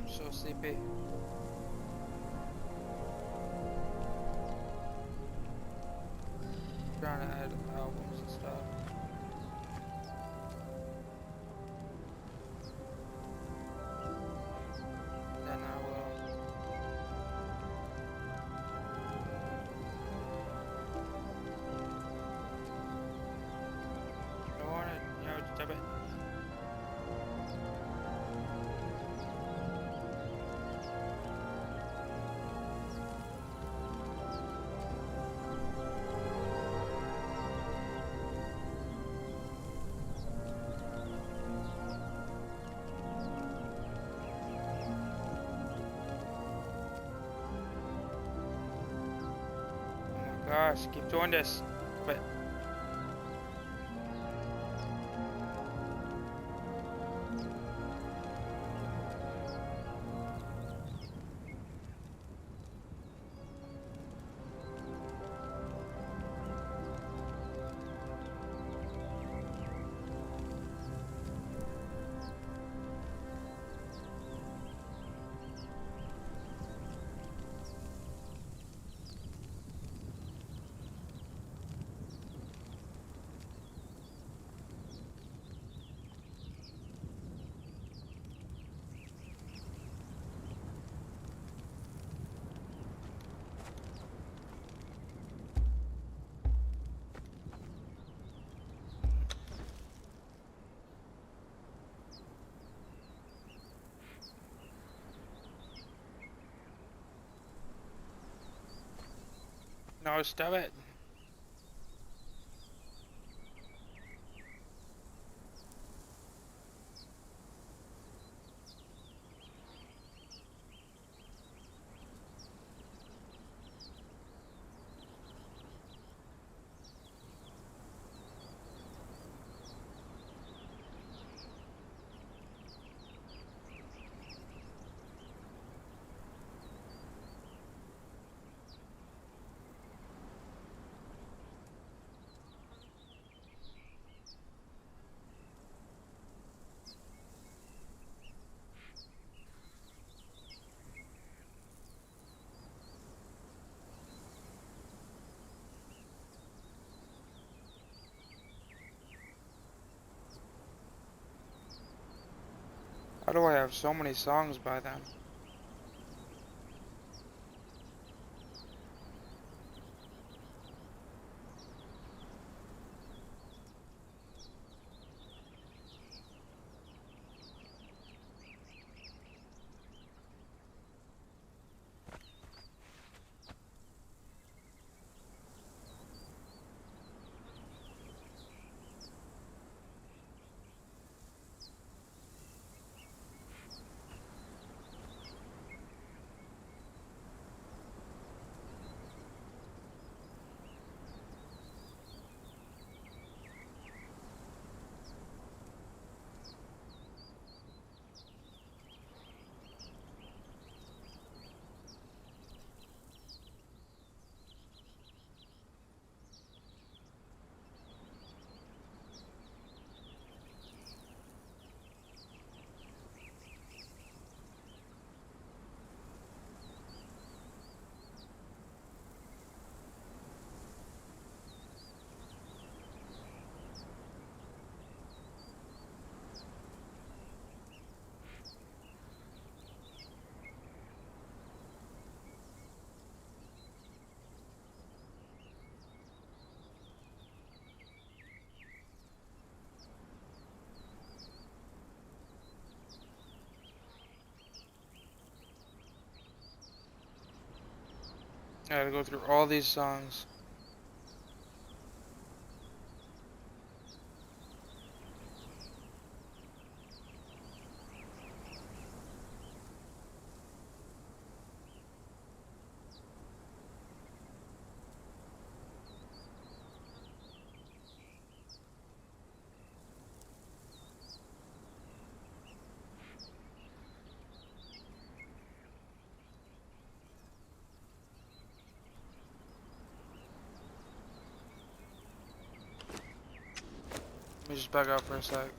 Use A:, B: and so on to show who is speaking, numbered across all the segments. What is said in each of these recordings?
A: I'm so sleepy. Trying to add albums and stuff. Then I will. I want to, jump it. Oh my gosh, keep doing this. But no, stop it. How do I have so many songs by them? I gotta go through all these songs. Let me just back out for a sec.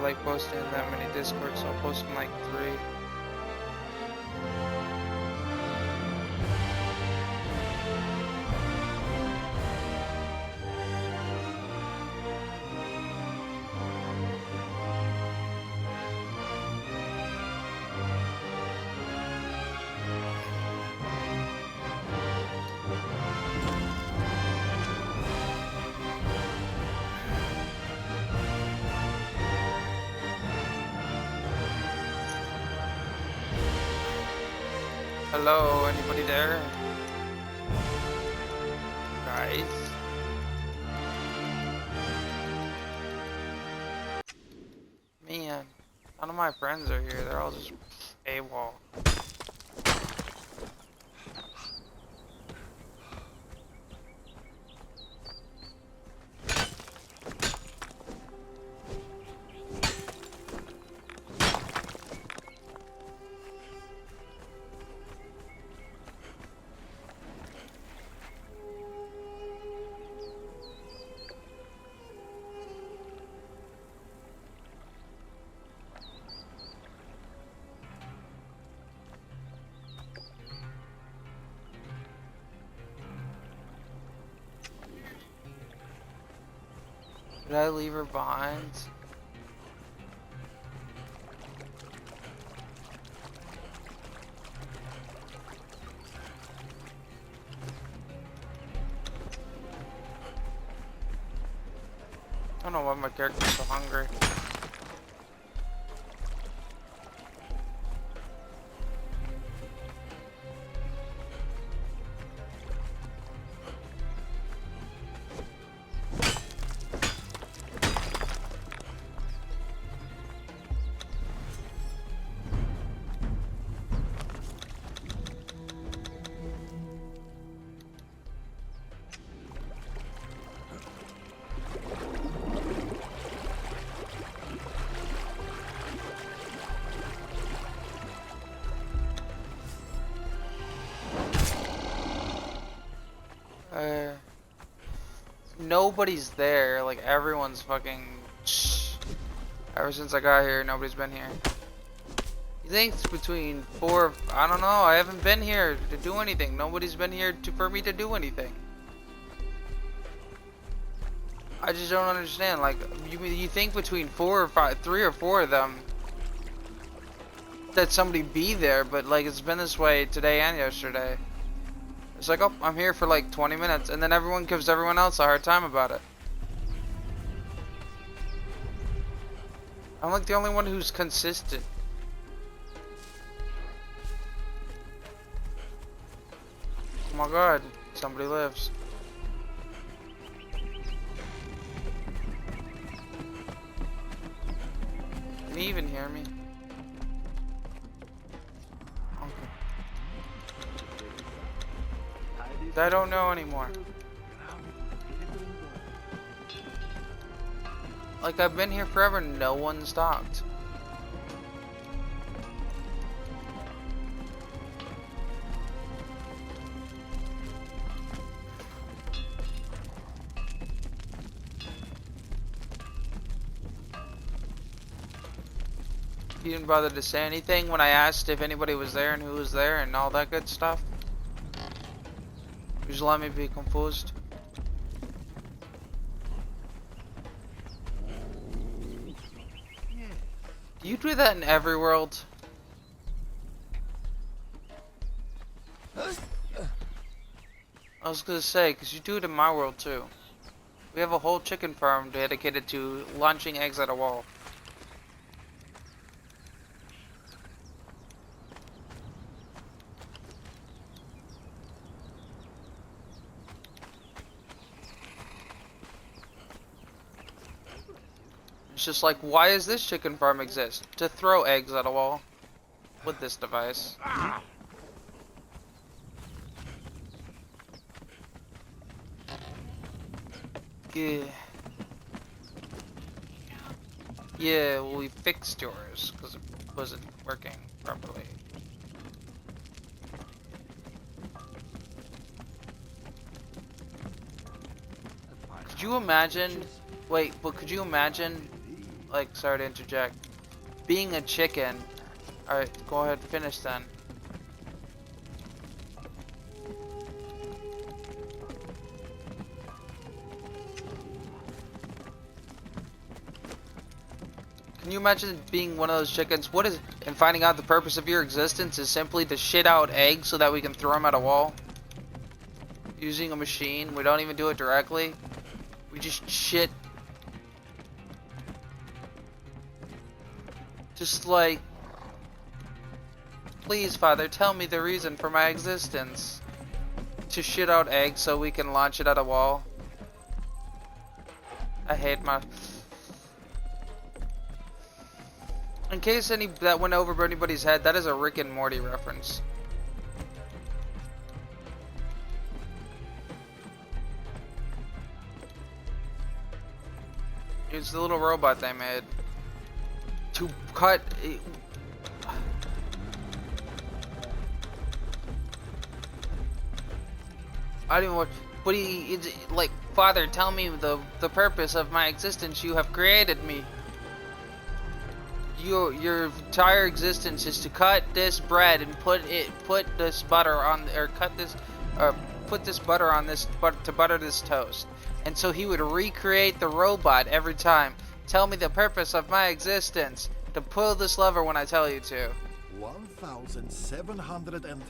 A: like posting in that many Discords, so I'll post in like 3. Hello, anybody there? Guys? Man, none of my friends are here. They're all just AWOL. Did I leave her behind? I don't know why my character's so hungry. Nobody's there. Like, everyone's fucking... Ever since I got here, nobody's been here. You think it's between 4... I don't know. I haven't been here to do anything. Nobody's been here for me to do anything. I just don't understand. Like, you think between 4 or 5... 3 or 4 of them... that somebody be there, but, like, it's been this way today and yesterday. It's like, oh, I'm here for like 20 minutes, and then everyone gives everyone else a hard time about it. I'm like the only one who's consistent. Oh my god, somebody lives. Can you even hear me? I don't know anymore. Like, I've been here forever, no one stopped. You didn't bother to say anything when I asked if anybody was there and who was there and all that good stuff? You just let me be confused. Do you do that in every world? I was gonna say, because you do it in my world too. We have a whole chicken farm dedicated to launching eggs at a wall. It's just like, why does this chicken farm exist? To throw eggs at a wall with this device. Yeah. Yeah, well, we fixed yours because it wasn't working properly. Could you imagine? Wait, but could you imagine? like, sorry to interject. Being a chicken. Alright, go ahead, finish then. Can you imagine being one of those chickens? And finding out the purpose of your existence is simply to shit out eggs so that we can throw them at a wall? Using a machine. We don't even do it directly. We just shit. Just like, please, Father, tell me the reason for my existence. To shit out eggs so we can launch it at a wall. I hate my... In case that went over anybody's head, that is a Rick and Morty reference. It's the little robot they made to cut. I don't even want, but it's like, Father, tell me the purpose of my existence. You have created me. Your entire existence is to cut this bread and put this butter on, or put this butter on this, to butter this toast. And so he would recreate the robot every time. Tell me the purpose of my existence. To pull this lever when I tell you to.
B: 1,700 and...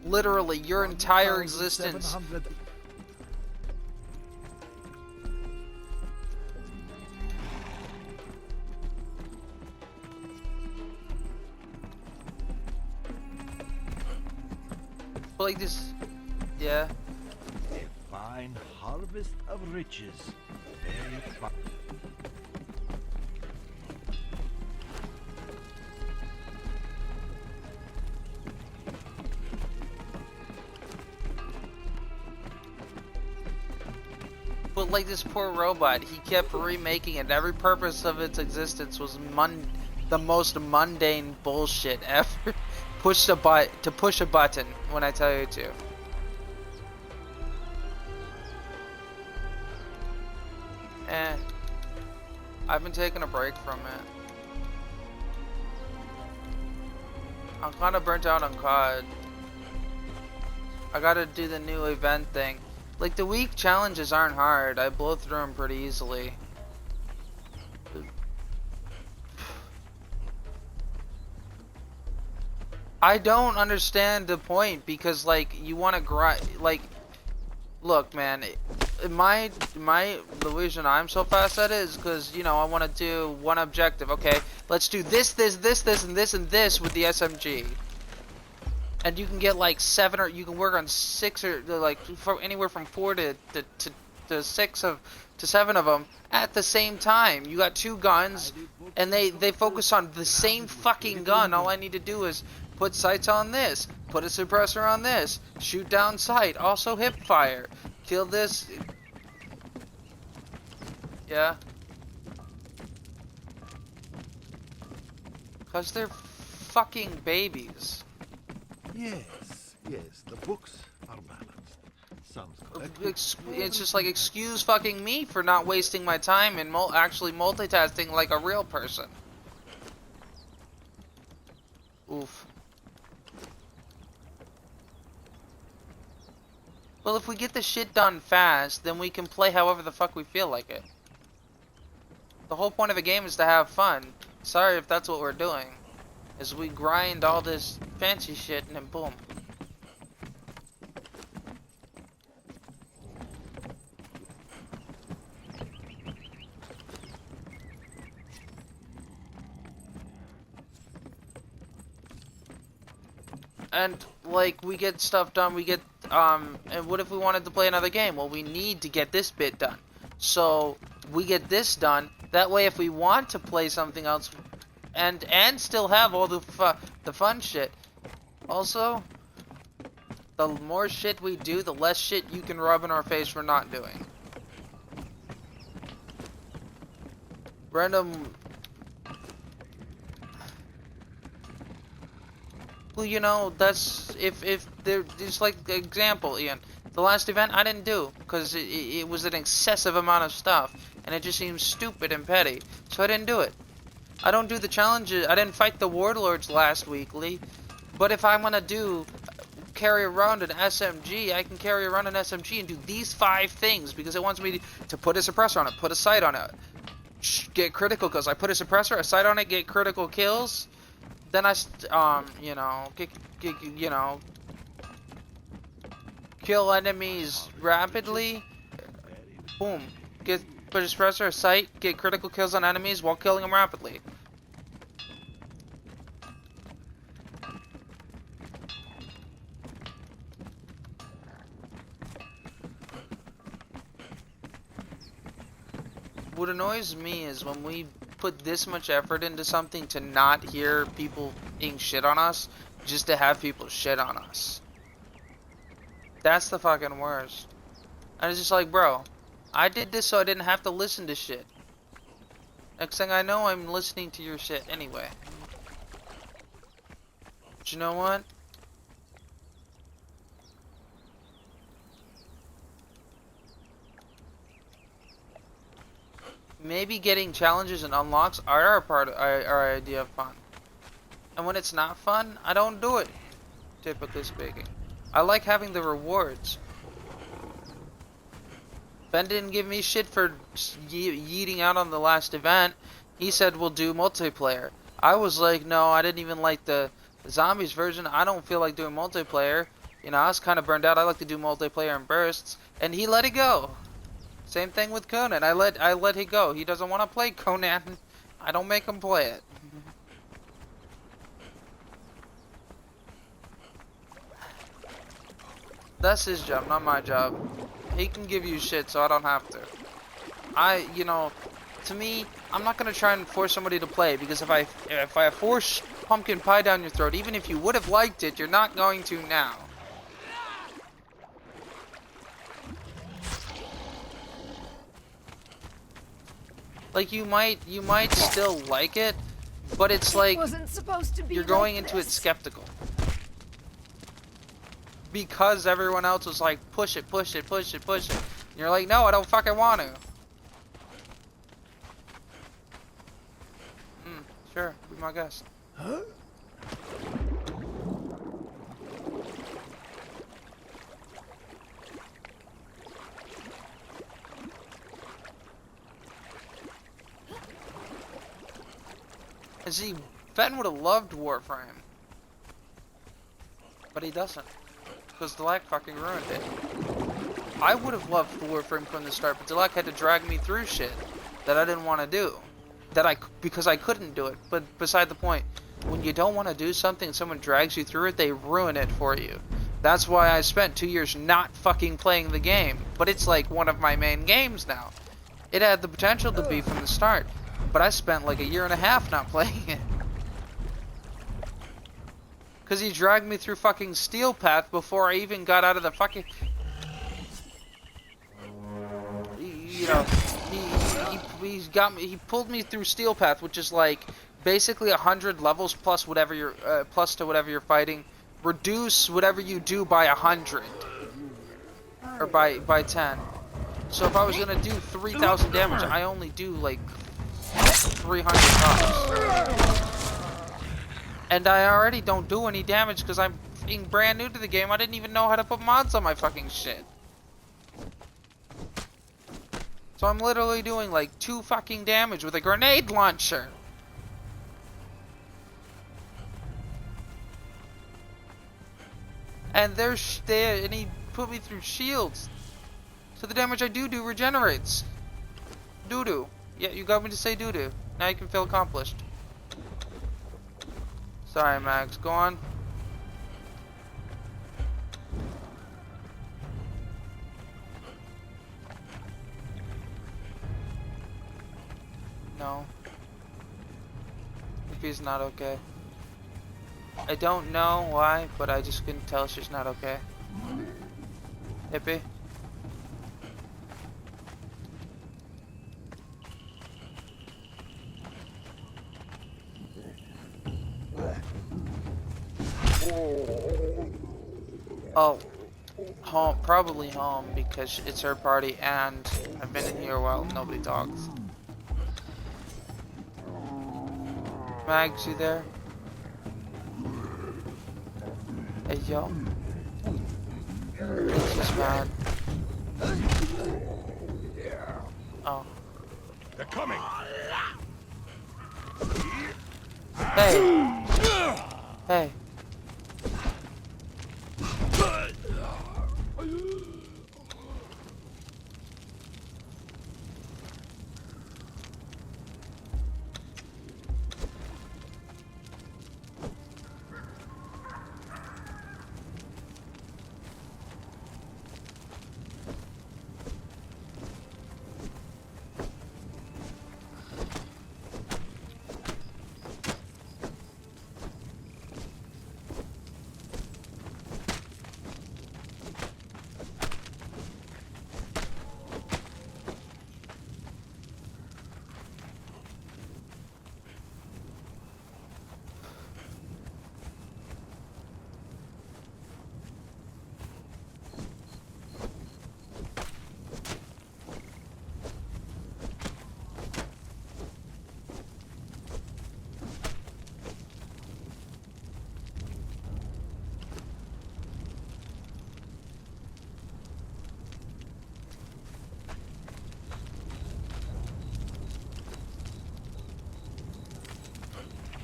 A: Literally, your entire existence. Like this, yeah.
B: A fine harvest of riches. Very fine.
A: But like this poor robot, he kept remaking it. Every purpose of its existence was the most mundane bullshit ever. Push a button when I tell you to. I've been taking a break from it. I'm kind of burnt out on COD. I gotta do the new event thing. Like, the week challenges aren't hard. I blow through them pretty easily. I don't understand the point, because like, you want to grind. Like, look, man, the reason I'm so fast at it is because, you know, I want to do one objective. Okay, let's do this, and this with the SMG, and you can get like 7, or you can work on 6, or like anywhere from 4 to 6 to 7 of them at the same time. You got 2 guns, and they focus on the same fucking gun. All I need to do is put sights on this, put a suppressor on this, shoot down sight, also hip fire, kill this. Yeah. Cause they're fucking babies.
B: Yes, the books are balanced. Sounds correct.
A: It's just like, excuse fucking me for not wasting my time and actually multitasking like a real person. Oof. Well, if we get the shit done fast, then we can play however the fuck we feel like it. The whole point of the game is to have fun. Sorry if that's what we're doing. Is we grind all this fancy shit and then boom. And like, we get stuff done, and what if we wanted to play another game? Well, we need to get this bit done. So we get this done. That way, if we want to play something else, and still have all the fun shit. Also, the more shit we do, the less shit you can rub in our face for not doing. Random. Well, you know, that's if there, just like the example, Ian. The last event I didn't do because it was an excessive amount of stuff, and it just seems stupid and petty, so I didn't do it. I don't do the challenges. I didn't fight the warlords last weekly. But if I'm gonna carry around an SMG, I can carry around an SMG and do these 5 things because it wants me to put a suppressor on it, put a sight on it, get critical kills. I put a suppressor, a sight on it, get critical kills. Then I, you know, kill enemies rapidly. Boom. Put a suppressor, a sight, get critical kills on enemies while killing them rapidly. What annoys me is when we put this much effort into something to not hear people being shit on us, just to have people shit on us. That's the fucking worst. And it's just like, bro, I did this so I didn't have to listen to shit. Next thing I know, I'm listening to your shit anyway. But you know what? Maybe getting challenges and unlocks are our idea of fun. And when it's not fun, I don't do it, typically speaking. I like having the rewards. Ben didn't give me shit for yeeting out on the last event. He said we'll do multiplayer. I was like, no, I didn't even like the zombies version. I don't feel like doing multiplayer. You know, I was kind of burned out. I like to do multiplayer in bursts. And he let it go. Same thing with Conan. I let it go. He doesn't want to play Conan. I don't make him play it. That's his job, not my job. He can give you shit, so I don't have to. You know, to me, I'm not gonna try and force somebody to play, because if I force pumpkin pie down your throat, even if you would have liked it, you're not going to now. Like, you might still like it, but it's like
C: wasn't supposed to be
A: you're going
C: like
A: into it
C: this.
A: skeptical. Because everyone else was like, push it, push it, push it, push it. And you're like, no, I don't fucking want to. Sure, be my guest.
B: Huh?
A: And see, Ben would have loved Warframe. But he doesn't. Because Delac fucking ruined it. I would have loved Warframe from the start, but Delac had to drag me through shit that I didn't want to do. Because I couldn't do it. But beside the point, when you don't want to do something and someone drags you through it, they ruin it for you. That's why I spent 2 years not fucking playing the game. But it's like one of my main games now. It had the potential to be from the start. But I spent like a year and a half not playing it. Because he dragged me through fucking Steel Path before I even got out of the fucking... You know, he pulled me through Steel Path, which is like basically 100 levels plus whatever you're plus to whatever you're fighting. Reduce whatever you do by 100 or by 10. So if I was gonna do 3,000 damage, I only do like 300 bucks. And I already don't do any damage because I'm being brand new to the game. I didn't even know how to put mods on my fucking shit. So I'm literally doing like 2 fucking damage with a grenade launcher. And there's there, and he put me through shields. So the damage I do regenerates. Doo-doo. Yeah, you got me to say doo-doo. Now you can feel accomplished. Sorry, Max. Go on. No. Hippie's not okay. I don't know why, but I just couldn't tell she's not okay. Hippie? Oh, home, probably home because it's her party and I've been in here a while, nobody talks. Mags, you there? Hey, yo. Jesus, man. Oh.
B: They're coming.
A: Hey. Hey.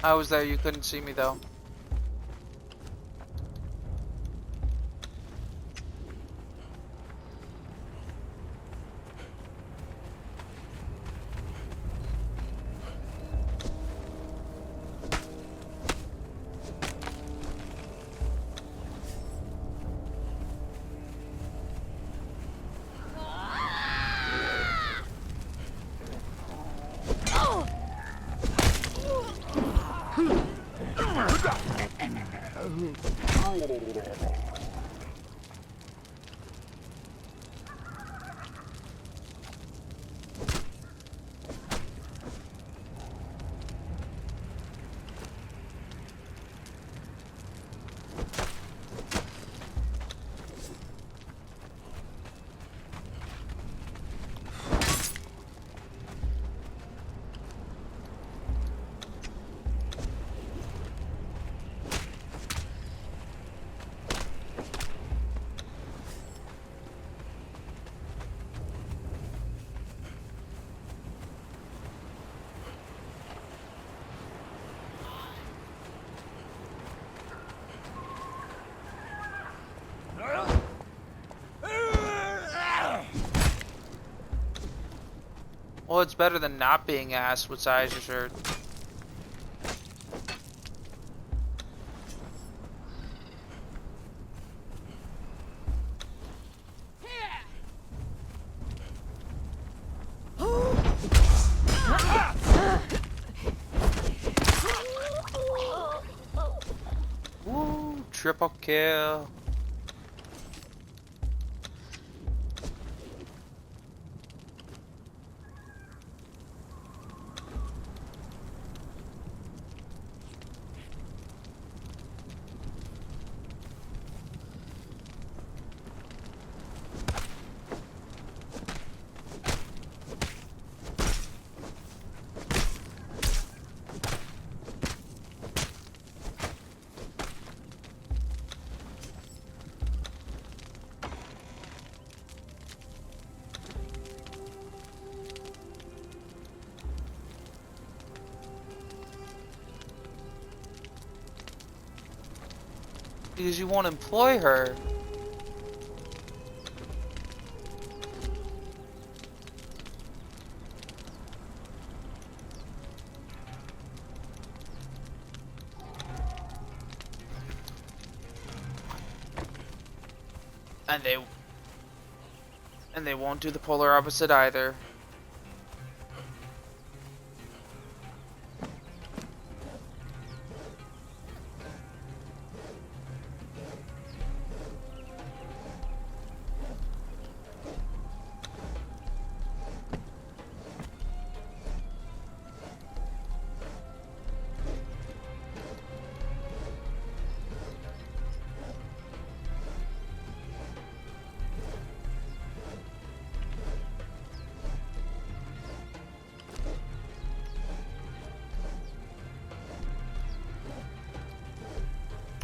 A: I was there, you couldn't see me though. Well, it's better than not being asked what size your shirt. Woo, triple kill. Because you won't employ her. And they won't do the polar opposite either.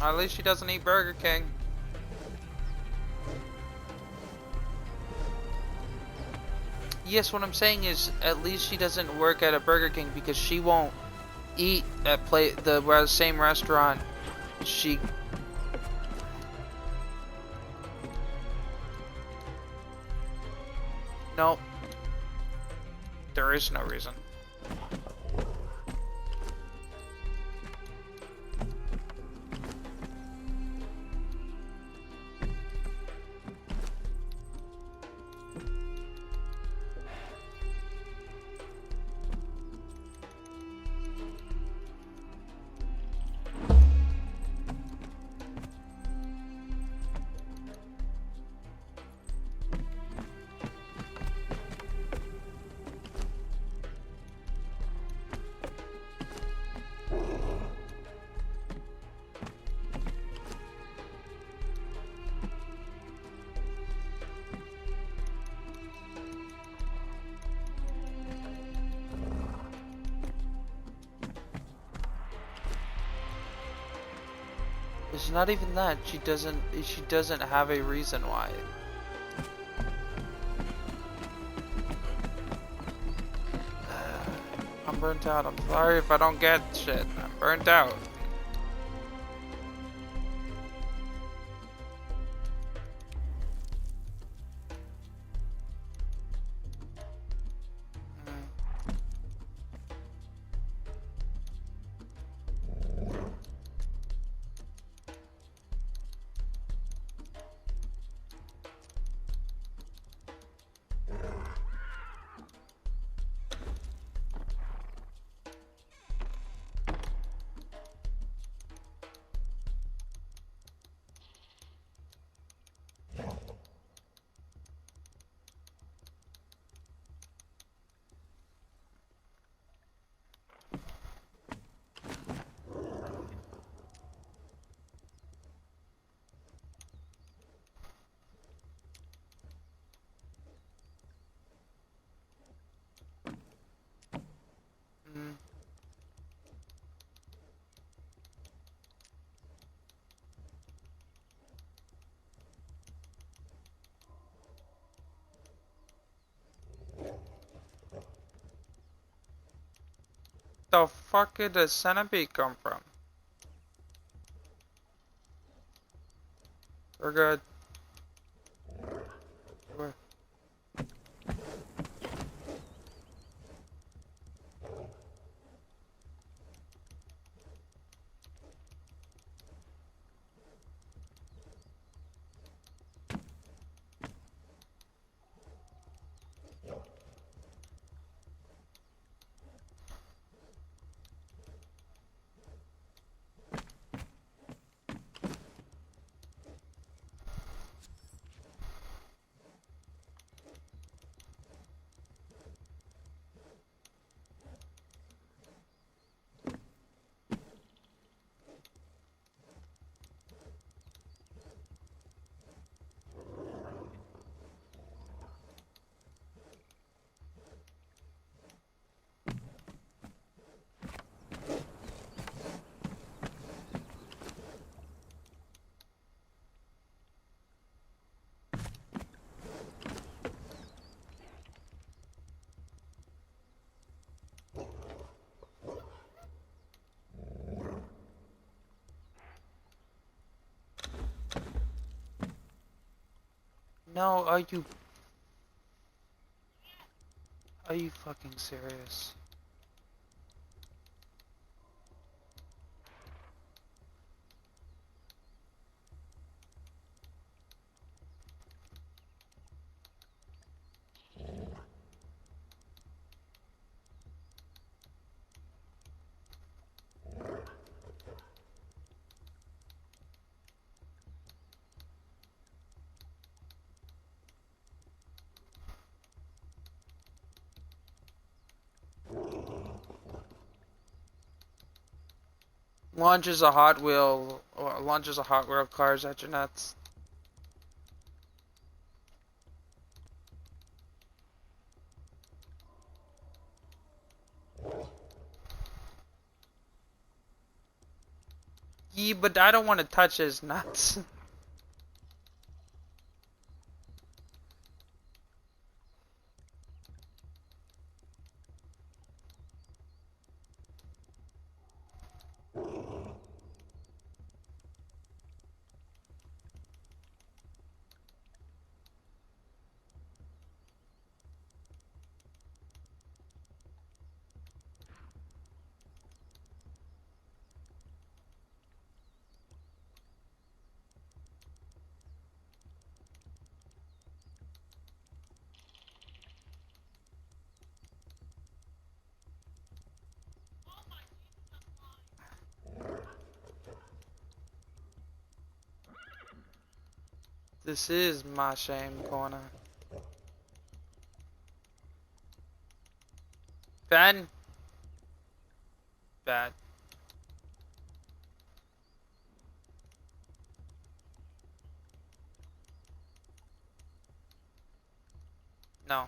A: At least she doesn't eat Burger King. Yes, what I'm saying is, at least she doesn't work at a Burger King because she won't eat at the same restaurant. She. Nope. There is no reason. It's not even that. She doesn't have a reason why. I'm burnt out. I'm sorry if I don't get shit. I'm burnt out. The fuck did the centipede come from? We're good. We're No, are you fucking serious? Launches a Hot Wheel, or launches a Hot Wheel cars at your nuts. Yeah, but I don't want to touch his nuts. This is my shame corner. Ben? Bad. No.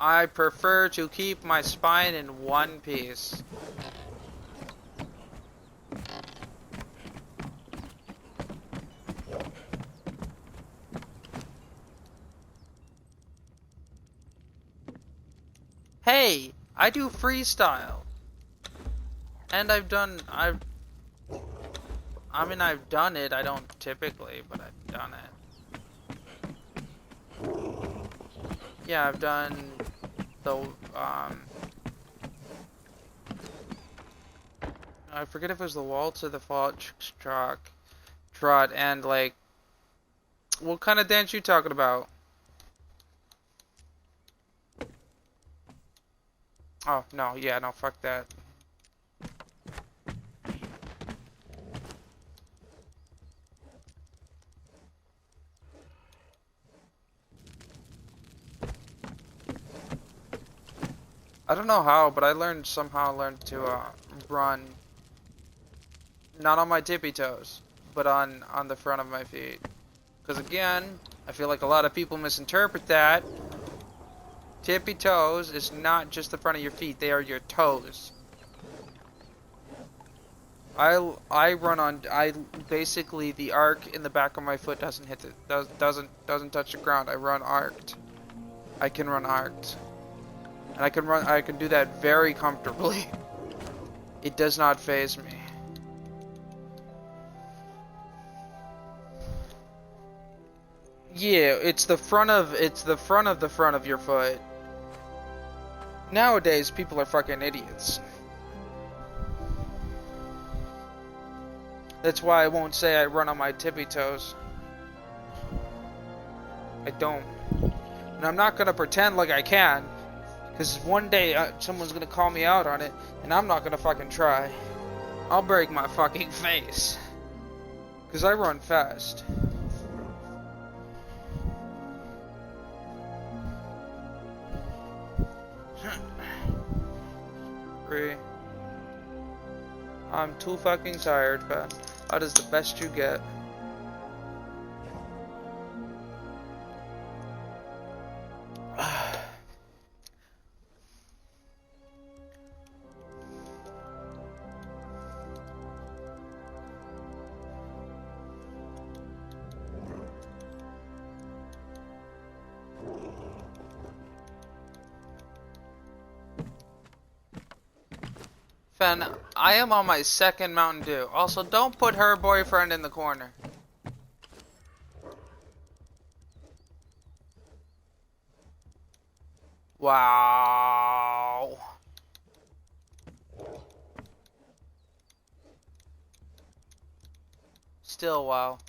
A: I prefer to keep my spine in one piece. Hey, I do freestyle. And I've done it. I don't typically, but I've done it. Yeah, I've done the I forget if it was the waltz or the trot, and like, what kind of dance you talking about? Oh, no, yeah, no, fuck that. I don't know how, but I somehow learned to run, not on my tippy toes, but on the front of my feet. Because again, I feel like a lot of people misinterpret that. Tippy toes is not just the front of your feet, they are your toes. I run on, basically the arc in the back of my foot doesn't hit the, doesn't touch the ground. I run arced. I can run arced. And I can do that very comfortably. It does not faze me. Yeah, it's the front of the front of your foot. Nowadays, people are fucking idiots. That's why I won't say I run on my tippy toes. I don't. And I'm not gonna pretend like I can. Because one day, someone's gonna call me out on it, and I'm not gonna fucking try. I'll break my fucking face. Because I run fast. I'm too fucking tired, man. That is the best you get. Fen, I am on my second Mountain Dew. Also, don't put her boyfriend in the corner. Wow. Still wow.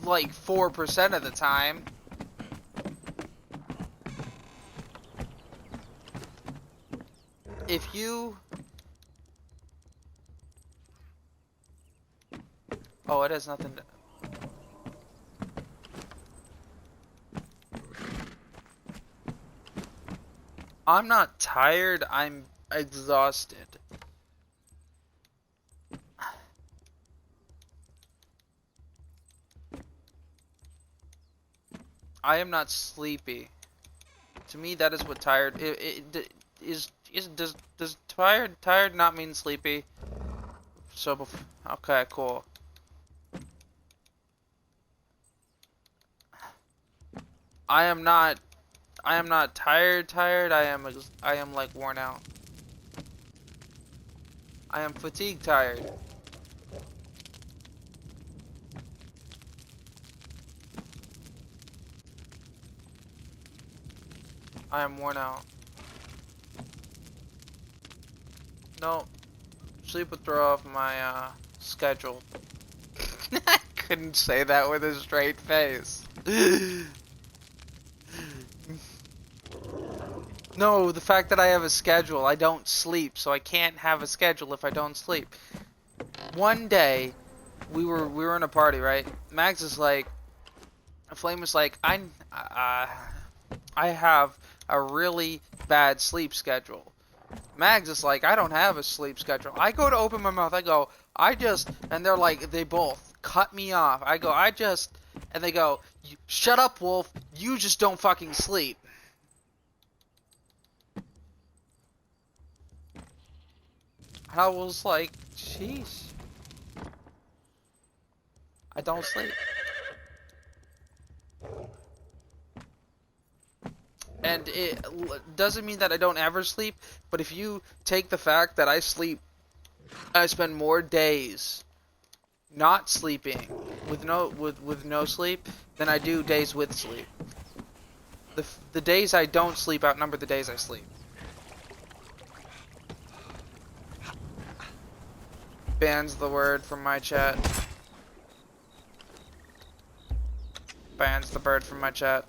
A: Like 4% of the time. If you... Oh, it has nothing to... I'm not tired, I'm exhausted. I am not sleepy. To me, that is what tired does tired not mean sleepy? So okay, cool. I am not tired. I am like worn out. I am fatigue tired. I am worn out. No, sleep would throw off my schedule. I couldn't say that with a straight face. No, the fact that I have a schedule, I don't sleep, so I can't have a schedule if I don't sleep. One day, we were in a party, right? Max is like, Flame was like, I have a really bad sleep schedule. Mags is like, I don't have a sleep schedule. I go to open my mouth, I go, and they're like, they both cut me off. I go, and they go, shut up, Wolf, you just don't fucking sleep. And I was like, jeez. I don't sleep. And it doesn't mean that I don't ever sleep, but if you take the fact that I spend more days not sleeping with no sleep than I do days with sleep. The days I don't sleep outnumber the days I sleep. Bans the word from my chat. Bans the bird from my chat.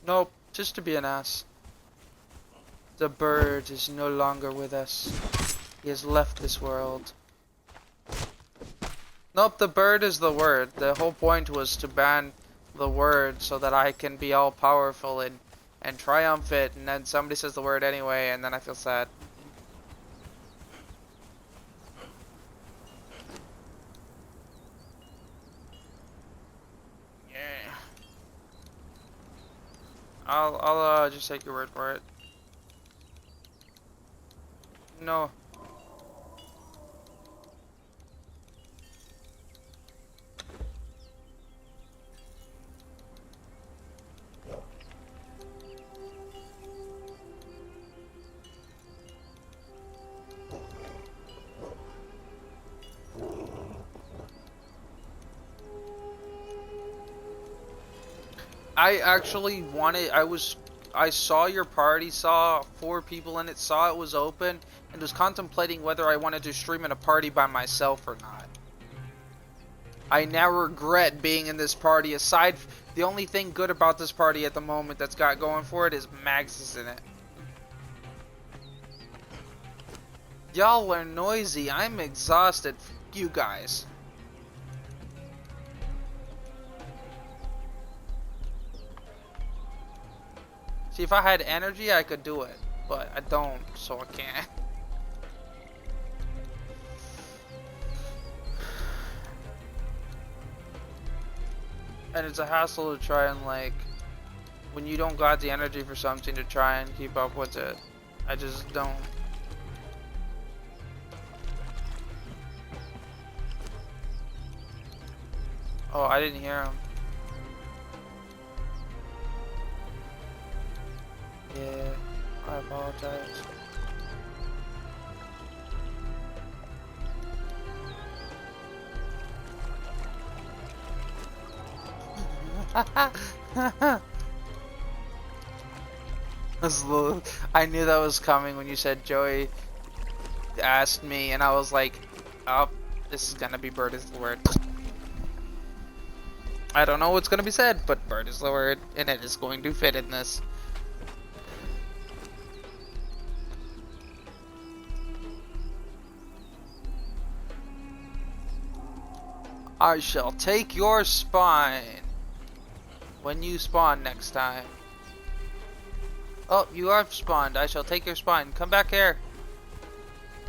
A: Nope, just to be an ass. The bird is no longer with us. He has left this world. Nope, the bird is the word. The whole point was to ban the word so that I can be all powerful and triumphant, and then somebody says the word anyway, and then I feel sad. Yeah. I'll just take your word for it. No. I actually wanted, I saw your party, saw 4 people in it, saw it was open, and was contemplating whether I wanted to stream in a party by myself or not. I now regret being in this party. The only thing good about this party at the moment that's got going for it is Max is in it. Y'all are noisy. I'm exhausted. F you guys. See, if I had energy, I could do it. But I don't, so I can't. And it's a hassle to try and, like, when you don't got the energy for something, to try and keep up with it. I just don't. Oh, I didn't hear him. Yeah, I apologize. I knew that was coming when you said Joey asked me, and I was like, oh, this is gonna be bird is the word. I don't know what's gonna be said, but bird is the word, and it is going to fit in this. I shall take your spine when you spawn next time. Oh, you are spawned. I shall take your spine. Come back here.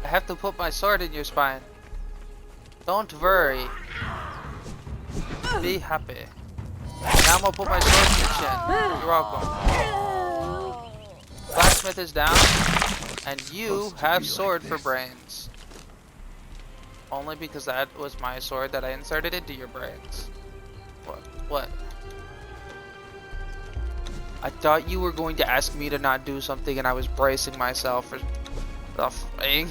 A: I have to put my sword in your spine. Don't worry. Be happy. Now I'm gonna put my sword in your chin. You're welcome. Blacksmith is down, and you have sword for brains. Only because that was my sword that I inserted into your brains. What? What? I thought you were going to ask me to not do something, and I was bracing myself for the fucking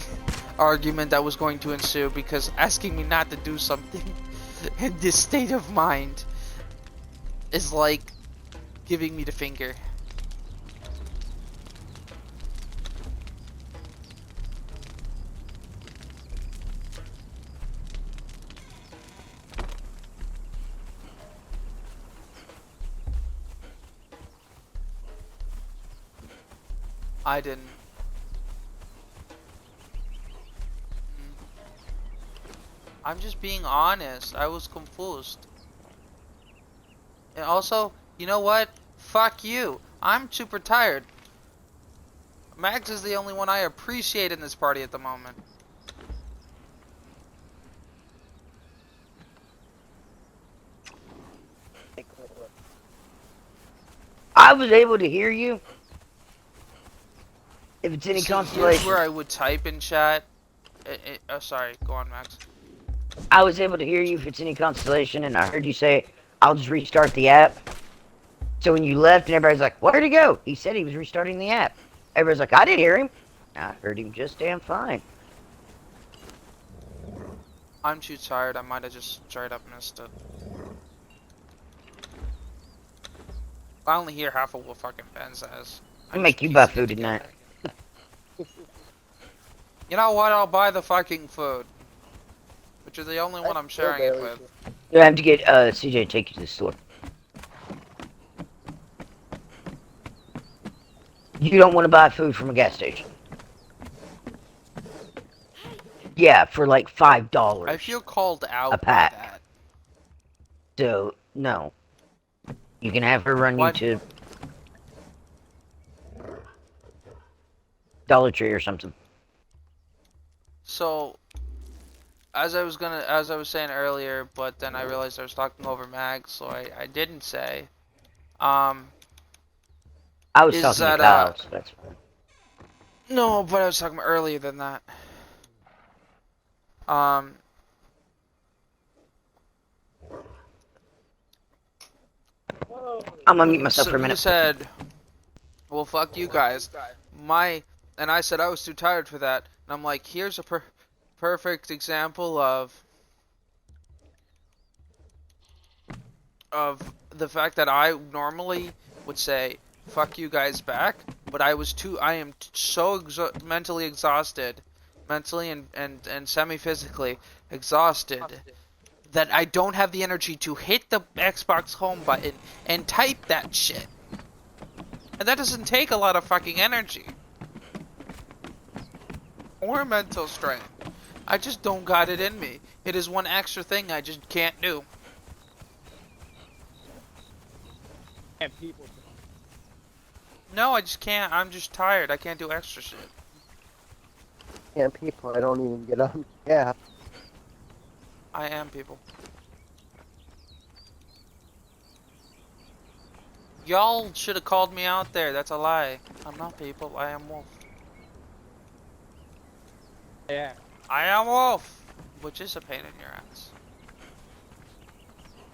A: argument that was going to ensue, because asking me not to do something in this state of mind is like giving me the finger. I didn't. I'm just being honest. I was confused. And also, you know what? Fuck you. I'm super tired. Max is the only one I appreciate in this party at the moment.
C: I was able to hear you. If it's any
A: See,
C: consolation.
A: here's where I would type in chat. Oh, sorry. Go on, Max.
C: I was able to hear you if it's any consolation, and I heard you say, I'll just restart the app. So when you left and everybody's like, where'd he go? He said he was restarting the app. Everybody's like, I didn't hear him. I heard him just damn fine.
A: I'm too tired. I might have just straight up missed it. I only hear half of what fucking Ben says.
C: I'll make you buy food tonight.
A: You know what? I'll buy the fucking food. Which is the only one I'm sharing it with.
C: You have to get CJ to take you to the store. You don't want to buy food from a gas station. Yeah, for like $5.
A: I feel called out
C: a pack.
A: by that.
C: So, no. You can have her run
A: What?
C: you to Dollar Tree or something.
A: So, as I was saying earlier, but then I realized I was talking over Mag, so I didn't say.
C: I was talking to Kyle, so that's fine.
A: No, but I was talking about earlier than that.
C: I'm gonna mute myself
A: So
C: for a minute.
A: you said, well, fuck you guys. And I said I was too tired for that. And I'm like, here's a perfect example of the fact that I normally would say, fuck you guys back. But I am so mentally exhausted. Mentally and semi-physically exhausted. That I don't have the energy to hit the Xbox home button and type that shit. And that doesn't take a lot of fucking energy. Or mental strength. I just don't got it in me. It is one extra thing I just can't do.
D: And people.
A: No, I just can't. I'm just tired. I can't do extra shit.
D: And people, I don't even get on. Yeah.
A: I am people. Y'all should have called me out there. That's a lie. I'm not people. I am Wolf.
D: Yeah.
A: I am Wolf. Which is a pain in your ass.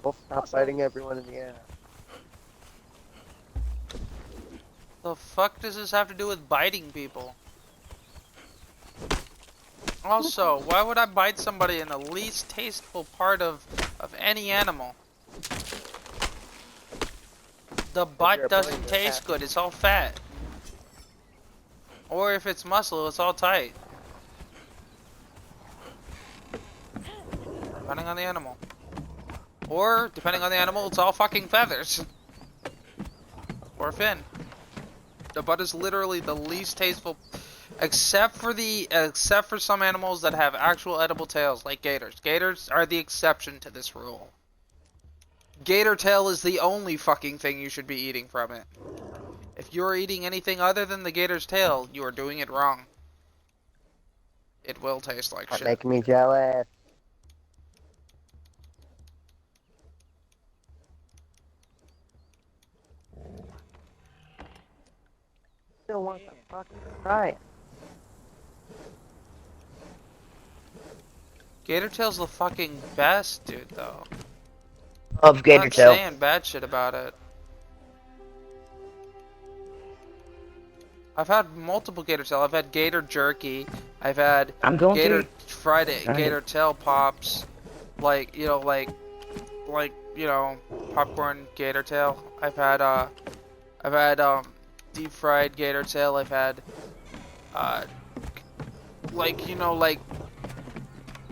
D: We'll stop biting everyone in the ass.
A: The fuck does this have to do with biting people? Also, why would I bite somebody in the least tasteful part of any animal? The butt doesn't taste good, it's all fat. Or if it's muscle, it's all tight. Depending on the animal. Or, depending on the animal, it's all fucking feathers. Or fin. The butt is literally the least tasteful, except for some animals that have actual edible tails, like gators. Gators are the exception to this rule. Gator tail is the only fucking thing you should be eating from it. If you're eating anything other than the gator's tail, you are doing it wrong. It will taste like shit.
D: Making me jealous. Still want to fucking try it.
A: Gator tail's the fucking best, dude, though.
C: Of gator
A: I'm not
C: tail.
A: saying bad shit about it. I've had multiple gator tail. I've had gator jerky. I've had
C: I'm going
A: gator
C: to.
A: fried
C: Right.
A: gator tail pops. Like, you know, like, you know, popcorn gator tail. I've had deep fried gator tail. I've had like, you know, like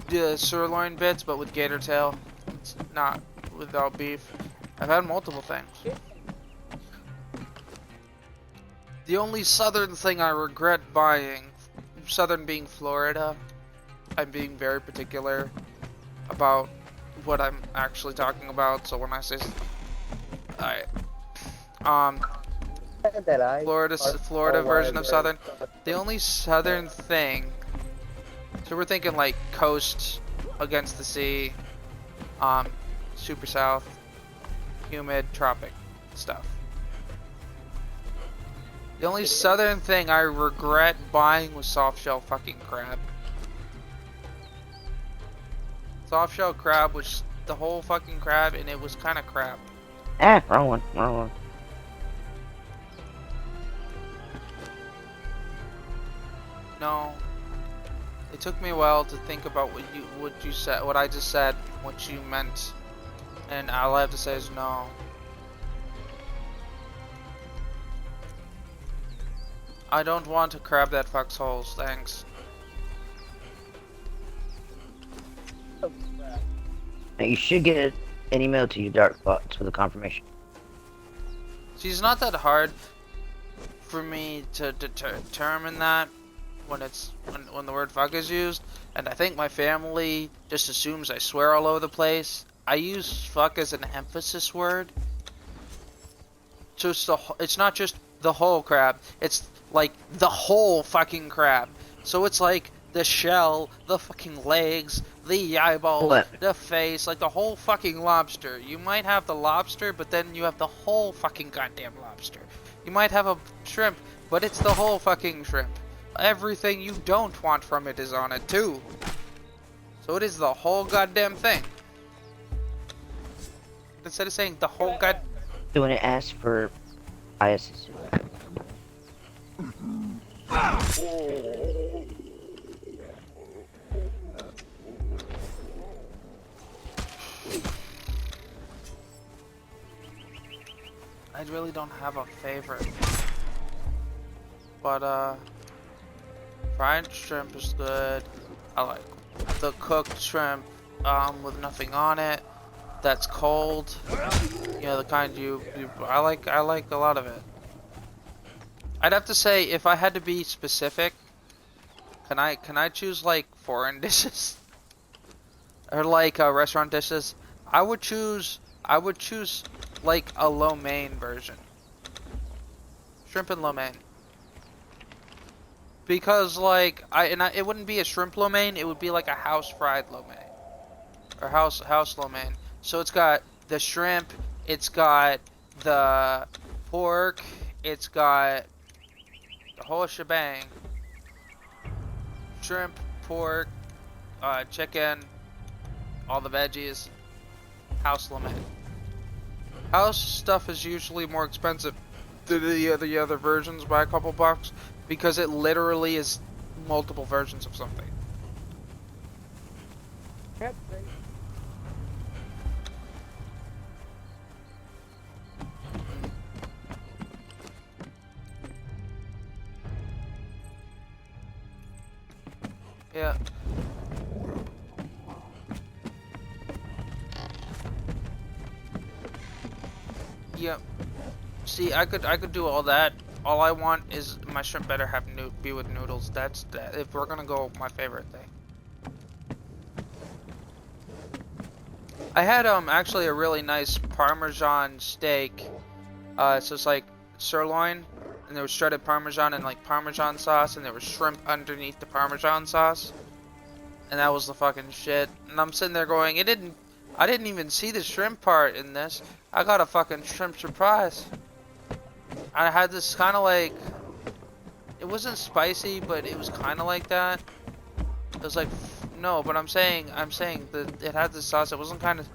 A: the sirloin bits, but with gator tail. It's not without beef. I've had multiple things. The only southern thing I regret buying, southern being Florida, I'm being very particular about what I'm actually talking about. So when I say, Florida version of southern, the only southern thing. So we're thinking like coast against the sea, super south, humid, tropic stuff. The only southern thing I regret buying was soft shell fucking crab. Soft shell crab was the whole fucking crab, and it was kind of crap.
C: Wrong one. Wrong one.
A: No. It took me a while to think about what you said, what I just said, what you meant, and all I have to say is no. I don't want a crab that fucks holes, thanks.
C: Now you should get an email to your dark thoughts with a confirmation.
A: See, it's not that hard for me to determine that when when the word fuck is used, and I think my family just assumes I swear all over the place. I use fuck as an emphasis word. Just it's not just the whole crab, it's like the whole fucking crab. So it's like the shell, the fucking legs, the eyeballs,
C: What?
A: the face, like the whole fucking lobster. You might have the lobster, but then you have the whole fucking goddamn lobster. You might have a shrimp, but it's the whole fucking shrimp. Everything you don't want from it is on it too. So it is the whole goddamn thing. Instead of saying the whole god...
C: So when it asks for ISS.
A: I really don't have a favorite. But, fried shrimp is good. I like the cooked shrimp, with nothing on it. That's cold. You know, the kind I like a lot of it. I'd have to say, if I had to be specific, can I choose like foreign dishes? Or like restaurant dishes? I would choose like a lo mein version. Shrimp and lo mein. Because like it wouldn't be a shrimp lo mein, it would be like a house fried lo mein. Or house lo mein. So it's got the shrimp, it's got the pork, it's got the whole shebang. Shrimp, pork, chicken, all the veggies. house limit. House stuff is usually more expensive than the other versions by a couple bucks because it literally is multiple versions of something. Yeah. Yep. See, I could do all that. All I want is my shrimp better have be with noodles. That's that. If we're gonna go, my favorite thing. I had actually a really nice Parmesan steak. So it's like sirloin, and there was shredded Parmesan and like Parmesan sauce, and there was shrimp underneath the Parmesan sauce, and that was the fucking shit. And I'm sitting there going, I didn't even see the shrimp part in this. I got a fucking shrimp surprise. I had this kind of like, it wasn't spicy, but it was kind of like that. It was like, no, but I'm saying that it had this sauce. It wasn't kind of,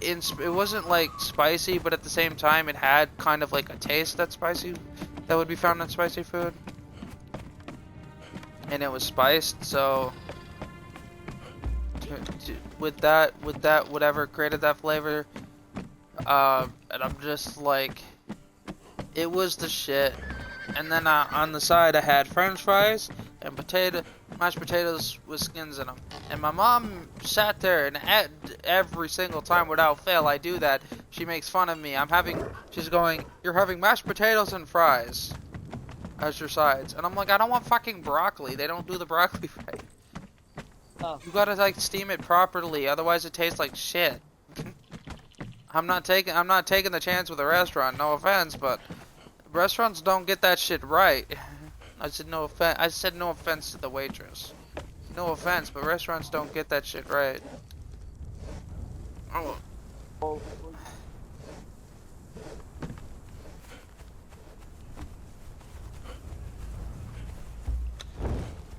A: it wasn't like spicy, but at the same time, it had kind of like a taste that's spicy, that would be found in spicy food. And it was spiced, so with that, whatever created that flavor, and I'm just like, it was the shit. And then on the side, I had French fries and mashed potatoes with skins in them. And my mom sat there, and every single time without fail I do that, she makes fun of me. She's going, "You're having mashed potatoes and fries as your sides." And I'm like, I don't want fucking broccoli. They don't do the broccoli right.
D: Oh.
A: You gotta like steam it properly, otherwise it tastes like shit. I'm not taking the chance with a restaurant. No offense, but restaurants don't get that shit right. I said no offense to the waitress. No offense, but restaurants don't get that shit right. Oh.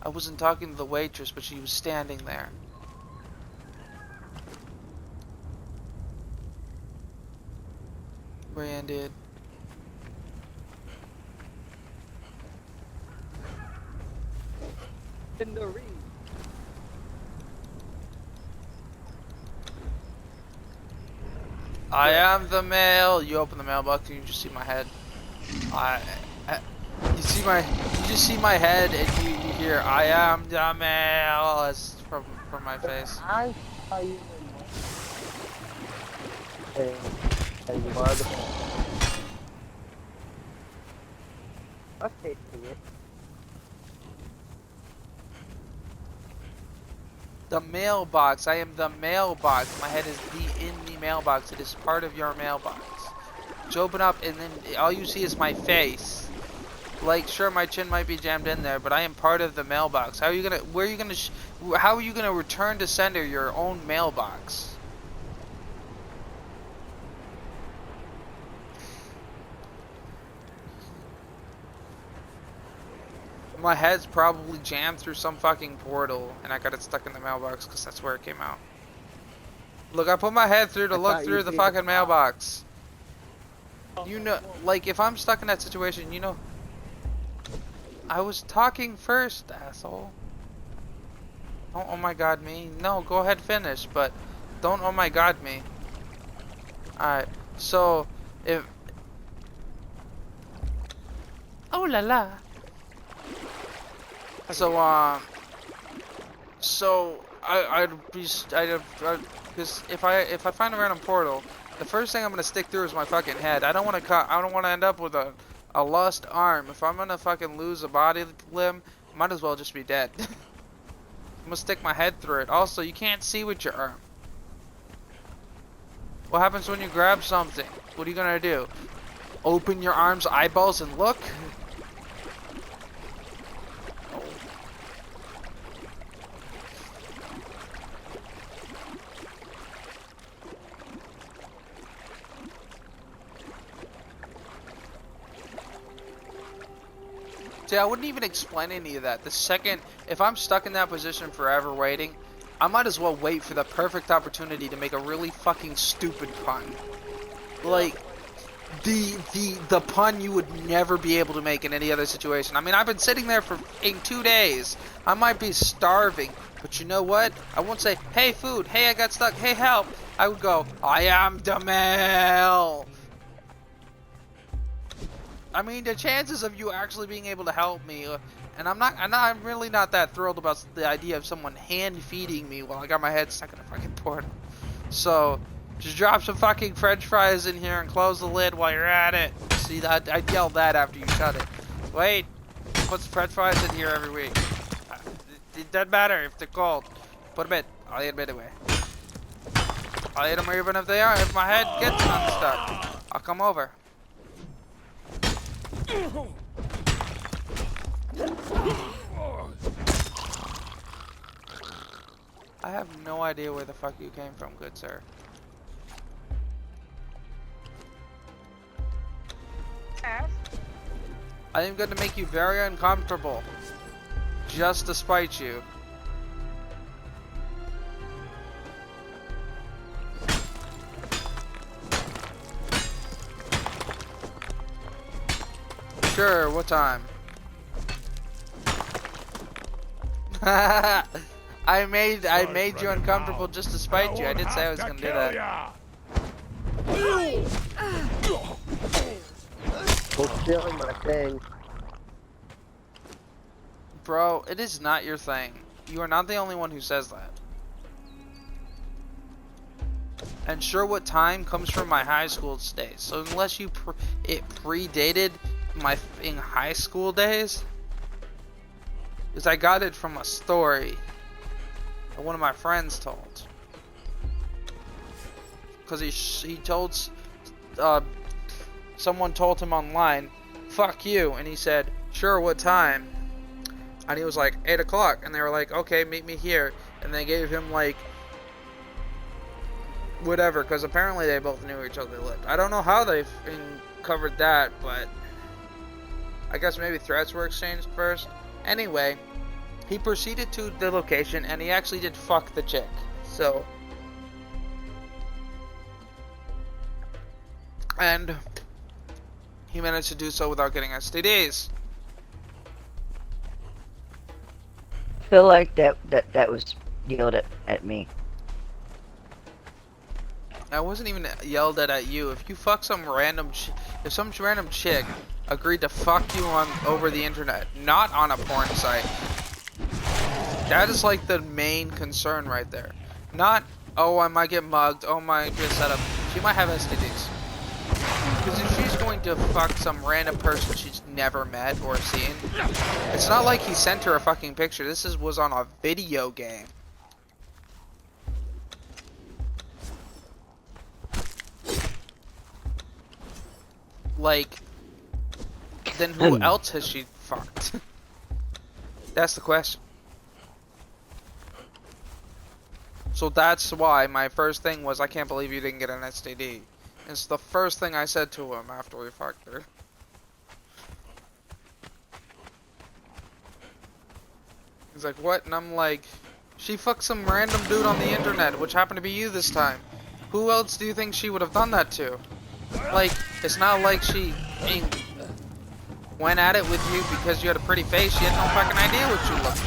A: I wasn't talking to the waitress, but she was standing there. Branded.
D: In the ring.
A: I am the male. You open the mailbox and you just see my head. You just see my head and you hear, "I am the male." That's from my face.
D: I saw you and you are the I'm tasting it.
A: The mailbox. I am the mailbox. My head is in the mailbox. It is part of your mailbox. You open up and then all you see is my face. Like, sure, my chin might be jammed in there, but I am part of the mailbox. How are you gonna return to sender your own mailbox? My head's probably jammed through some fucking portal, and I got it stuck in the mailbox because that's where it came out. Look, I put my head through to look through the fucking mailbox. You know, like, if I'm stuck in that situation, you know, I was talking first, asshole. Don't oh my god me. No, go ahead, finish, but don't oh my god me. Alright, so, if... Oh la la. So because if I find a random portal, the first thing I'm gonna stick through is my fucking head. I don't want to end up with a lost arm. If I'm gonna fucking lose a body limb, might as well just be dead. I'm gonna stick my head through it. Also, you can't see with your arm. What happens when you grab something? What are you gonna do? Open your arm's eyeballs and look? See, I wouldn't even explain any of that. The second, if I'm stuck in that position forever waiting, I might as well wait for the perfect opportunity to make a really fucking stupid pun. Like, the pun you would never be able to make in any other situation. I mean, I've been sitting there for 2 days. I might be starving, but you know what? I won't say, hey, food, hey, I got stuck, hey, help. I would go, I am Demel. I mean, the chances of you actually being able to help me, and I'm really not that thrilled about the idea of someone hand feeding me while I got my head stuck in a fucking portal. So, just drop some fucking French fries in here and close the lid while you're at it. See that? I yelled that after you shut it. Wait, put some French fries in here every week. It doesn't matter if they're cold. Put them in. I'll eat them anyway. I'll eat them even if they are. If my head gets unstuck, I'll come over. I have no idea where the fuck you came from, good sir. I am going to make you very uncomfortable, just to spite you. Sure, what time? I made you uncomfortable just to spite you. I did say I was gonna do that.
D: Go chillin, my thing.
A: Bro, it is not your thing. You are not the only one who says that. And sure, what time comes from my high school days. So unless it predated my in high school days, because I got it from a story that one of my friends told. Because he told someone told him online, "Fuck you," and he said, "Sure, what time?" And he was like, 8 o'clock, and they were like, "Okay, meet me here," and they gave him like whatever, because apparently they both knew each other lived. I don't know how they covered that, but I guess maybe threats were exchanged first. Anyway, he proceeded to the location, and he actually did fuck the chick. So, and he managed to do so without getting STDs.
C: I feel like that was yelled at me.
A: I wasn't even yelled at you. If you fuck some random, if some random chick agreed to fuck you over the internet, not on a porn site, that is like the main concern right there. Not, oh, I might get mugged, oh, I might get set up. She might have STDs. Because if she's going to fuck some random person she's never met or seen, it's not like he sent her a fucking picture. This was on a video game. Like, then who else has she fucked? That's the question. So that's why my first thing was, I can't believe you didn't get an STD. It's the first thing I said to him after we fucked her. He's like, what? And I'm like, she fucked some random dude on the internet, which happened to be you this time. Who else do you think she would have done that to? Like, it's not like she went at it with you because you had a pretty face. She had no fucking idea what you looked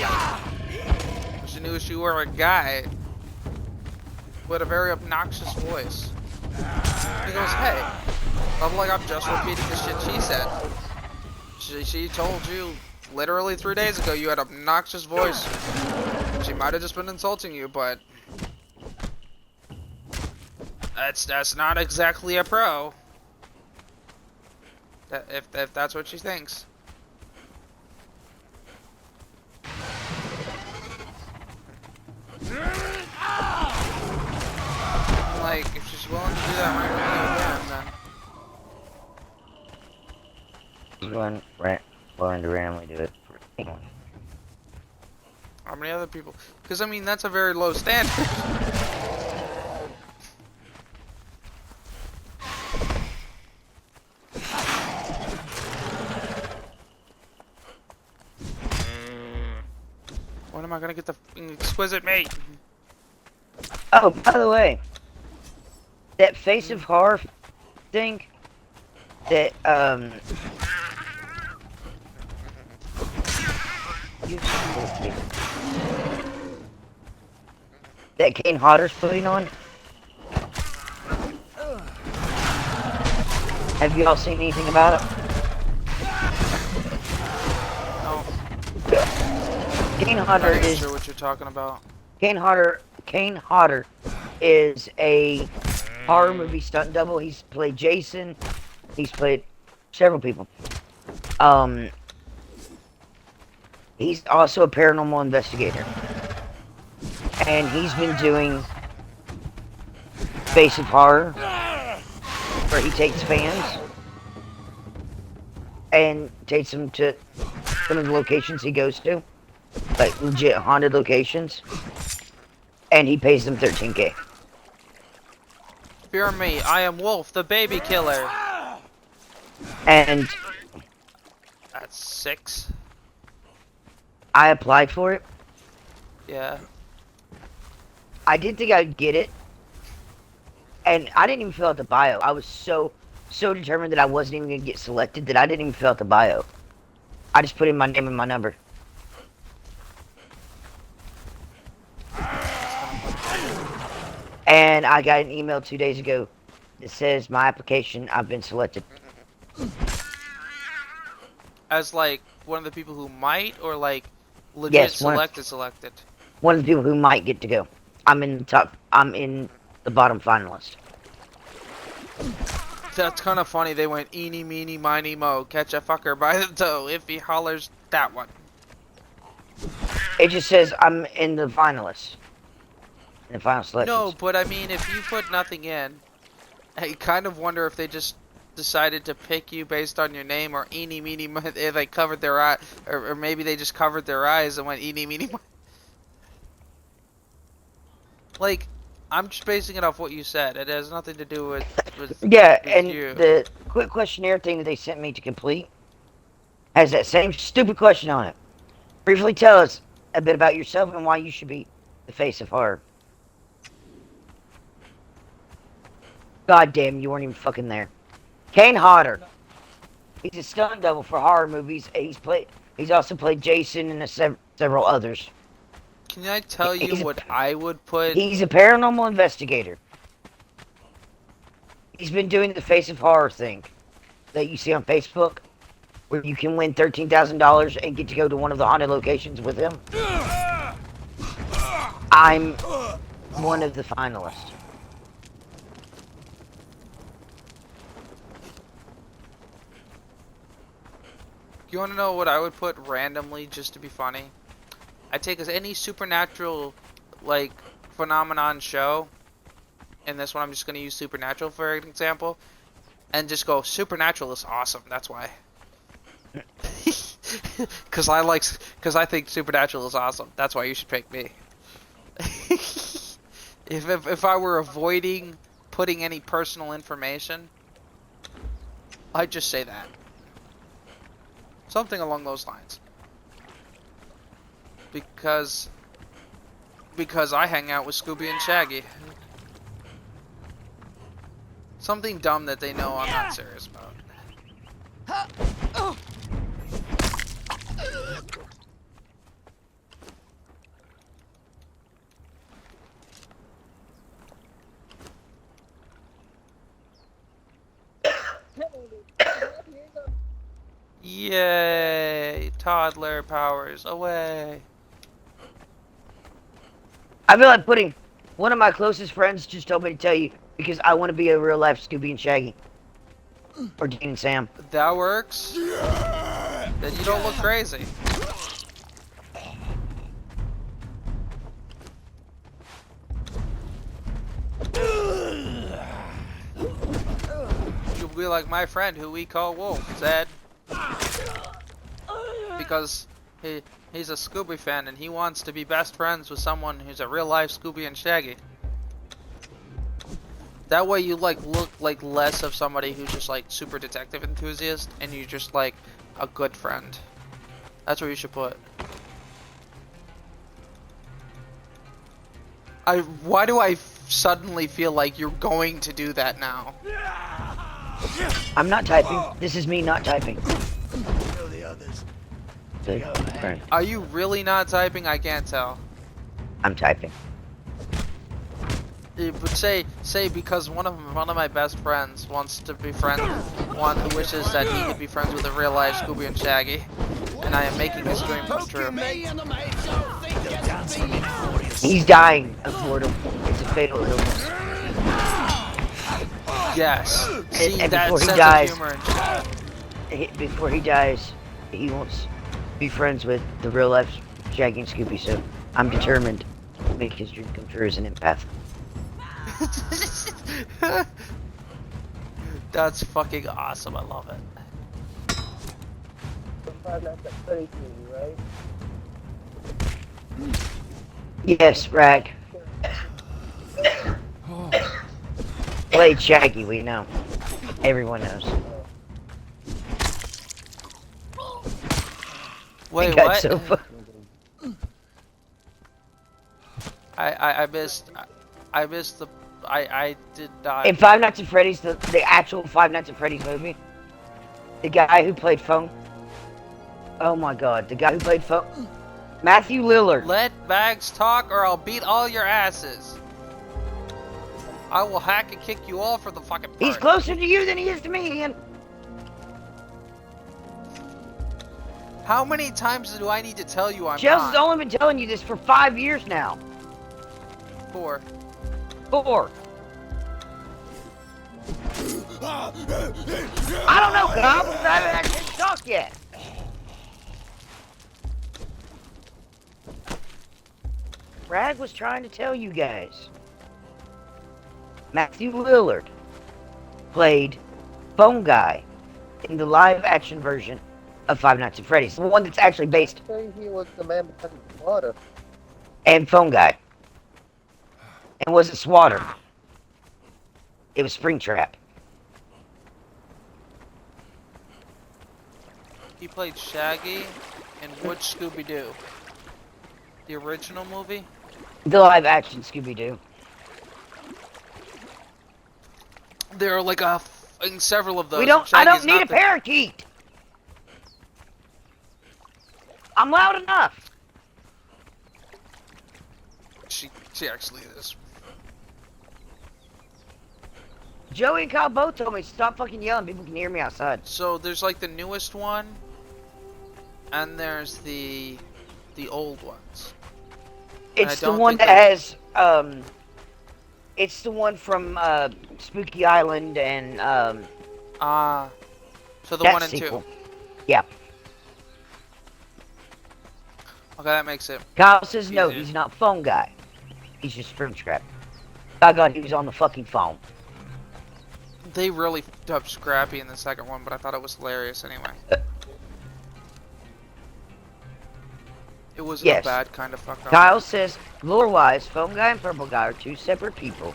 A: like. She knew you were a guy with a very obnoxious voice. He goes, hey, I'm like, I'm just repeating the shit she said. She told you literally 3 days ago you had an obnoxious voice. She might have just been insulting you, but that's not exactly a pro. If that's what she thinks. Like, if she's willing to do that right now, then
C: Willing to randomly do it.
A: how many other people? Because I mean, that's a very low standard. When am I gonna get the exquisite meat?
C: Oh, by the way, that face of horror thing that that Kane Hodder's putting on. Have you all seen anything about it?
A: No,
C: Kane
A: I'm
C: Hodder
A: not even
C: is
A: sure what you're talking about.
C: Kane Hodder is a horror movie stunt double. He's played Jason. He's played several people. He's also a paranormal investigator. And he's been doing Face of Horror, where he takes fans and takes them to some of the locations he goes to, like legit haunted locations, and he pays them $13K.
A: Fear me, I am Wolf, the baby killer.
C: And
A: That's 6.
C: I applied for it.
A: Yeah.
C: I didn't think I'd get it, and I didn't even fill out the bio. I was so determined that I wasn't even gonna get selected that I didn't even fill out the bio. I just put in my name and my number. And I got an email 2 days ago that says my application, I've been selected.
A: As like one of the people who might, or like legit
C: Yes,
A: selected.
C: One of the people who might get to go. I'm in the top. I'm in the bottom finalist.
A: That's kind of funny. They went eeny, meeny, miny, mo. Catch a fucker by the toe if he hollers that one.
C: It just says I'm in the finalists. In the final selections.
A: No, but I mean, if you put nothing in, I kind of wonder if they just decided to pick you based on your name, or eeny, meeny, miny. If they covered their eye, or maybe they just covered their eyes and went eeny, meeny, miny. Like, I'm just basing it off what you said. It has nothing to do with
C: Yeah,
A: with
C: and
A: you.
C: the quick questionnaire thing that they sent me to complete has that same stupid question on it. Briefly tell us a bit about yourself and why you should be the face of horror. God damn, you weren't even fucking there. Kane Hodder. He's a stunt double for horror movies. He's also played Jason and several others.
A: Can I tell you
C: He's a-
A: what I would put?
C: He's a paranormal investigator. He's been doing the face of horror thing that you see on Facebook, where you can win $13,000 and get to go to one of the haunted locations with him. I'm one of the finalists.
A: You want to know what I would put randomly just to be funny? I'd take any supernatural, like, phenomenon show, and this one I'm just going to use Supernatural for an example, and just go, Supernatural is awesome, that's why. Because I think Supernatural is awesome, that's why you should pick me. If I were avoiding putting any personal information, I'd just say that. Something along those lines. Because I hang out with Scooby and Shaggy. Something dumb that they know I'm not serious about. Yay! Toddler powers away.
C: I feel like putting one of my closest friends just told me to tell you because I want to be a real life Scooby and Shaggy. Or Dean and Sam.
A: That works. Then you don't look crazy. You'll be like my friend who we call Wolf, Zed. Because he's a Scooby fan and he wants to be best friends with someone who's a real life Scooby and Shaggy. That way you like look like less of somebody who's just like super detective enthusiast and you're just like a good friend. That's what you should put. Why do I suddenly feel like you're going to do that now?
C: I'm not typing. This is me not typing.
B: Kill the others.
C: Good. Right.
A: Are you really not typing? I can't tell.
C: I'm typing.
A: But say because one of my best friends wants to be friends, one who wishes that he could be friends with a real life Scooby and Shaggy, and I am making this dream come true.
C: He's dying of boredom. It's a fatal illness.
A: Yes. See
C: And
A: that
C: before he
A: sense
C: dies-
A: of humor.
C: Before he dies, he wants to be friends with the real life Shaggy and Scooby. So I'm determined to make his dream come true as an empath.
A: That's fucking awesome. I love it.
D: Right?
C: Yes, Rag. Played Shaggy, we know. Everyone knows.
A: Wait,
C: He got
A: what?
C: so fu-
A: I missed the. I did not.
C: In Five Nights at Freddy's, the actual Five Nights at Freddy's movie, the guy who played Phone. Oh my god, the guy who played Phone. Matthew Lillard.
A: Let Bags talk or I'll beat all your asses. I will hack and kick you all for the fucking party.
C: He's closer to you than he is to me, Ian.
A: How many times do I need to tell you I'm
C: Chelsea's
A: not?
C: only been telling you this for 5 years now.
A: 4.
C: 4. I don't know, Kyle, because I haven't actually talked yet. Rag was trying to tell you guys. Matthew Lillard played Phone Guy in the live-action version of Five Nights at Freddy's. The one that's actually based
D: Say he was the man behind the water.
C: and Phone Guy. And wasn't Swatter. It was Springtrap.
A: He played Shaggy in which Scooby-Doo? The original movie?
C: The live-action Scooby-Doo.
A: There are like in several of those.
C: I don't
A: Shaggy's
C: need
A: not
C: a parakeet. I'm loud enough.
A: She actually is.
C: Joey and Kyle both told me to stop fucking yelling. People can hear me outside.
A: So there's like the newest one, and there's the old ones.
C: It's
A: I
C: the
A: don't
C: one
A: think
C: that has it's the one from Spooky Island and
A: So the
C: that
A: 1 and
C: sequel.
A: 2.
C: Yeah.
A: Okay, that makes it.
C: Kyle says no,
A: Easier.
C: he's not Phone Guy. He's just Springtrap. By God, he was on the fucking phone.
A: They really fucked up Scrappy in the second one, but I thought it was hilarious anyway. It was a
C: Yes.
A: bad kind of fucked up.
C: Kyle says, lore-wise, Phone Guy and Purple Guy are two separate people.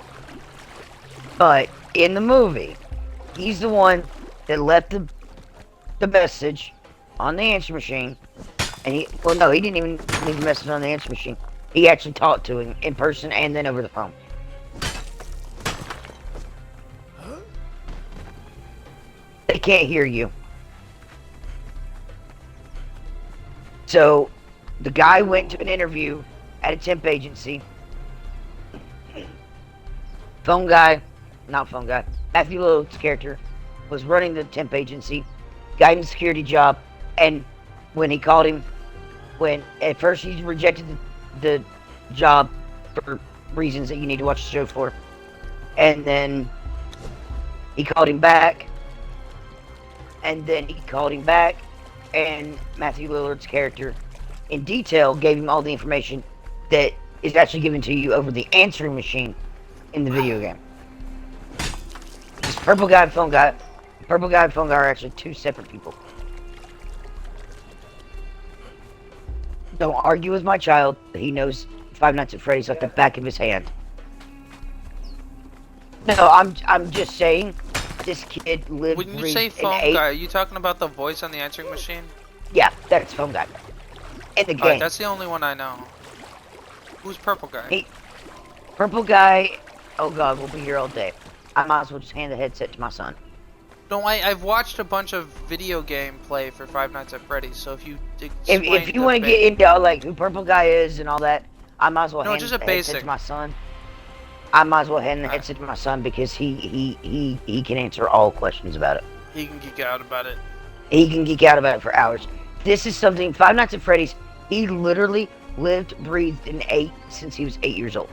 C: But in the movie, he's the one that left the message on the answer machine. And he didn't even leave the message on the answer machine. He actually talked to him in person and then over the phone. They can't hear you. So, the guy went to an interview at a temp agency. Matthew Lillard's character was running the temp agency, got him a security job, and when he called him, when at first he rejected the job for reasons that you need to watch the show for, and then he called him back, and Matthew Lillard's character in detail gave him all the information that is actually given to you over the answering machine in the video game. This Purple Guy and Phone Guy are actually two separate people. Don't argue with my child. He knows Five Nights at Freddy's like the back of his hand. No, I'm just saying, this kid lived.
A: When you say phone guy, are you talking about the voice on the answering machine?
C: Yeah, that's Phone Guy. In the game.
A: Alright, that's the only one I know. Who's Purple Guy?
C: Purple guy, oh god, we'll be here all day. I might as well just hand the headset to my son.
A: No, I've watched a bunch of video game play for Five Nights at Freddy's, so if you
C: If you want to get into like who Purple guy is and all that, I might as well
A: No,
C: hand
A: just a
C: the headset
A: basic.
C: to my son. I might as well hand the
A: Alright.
C: headset to my son because he can answer all questions about it.
A: He can geek out about it.
C: He can geek out about it for hours. This is something, Five Nights at Freddy's, he literally lived, breathed, and ate since he was 8 years old.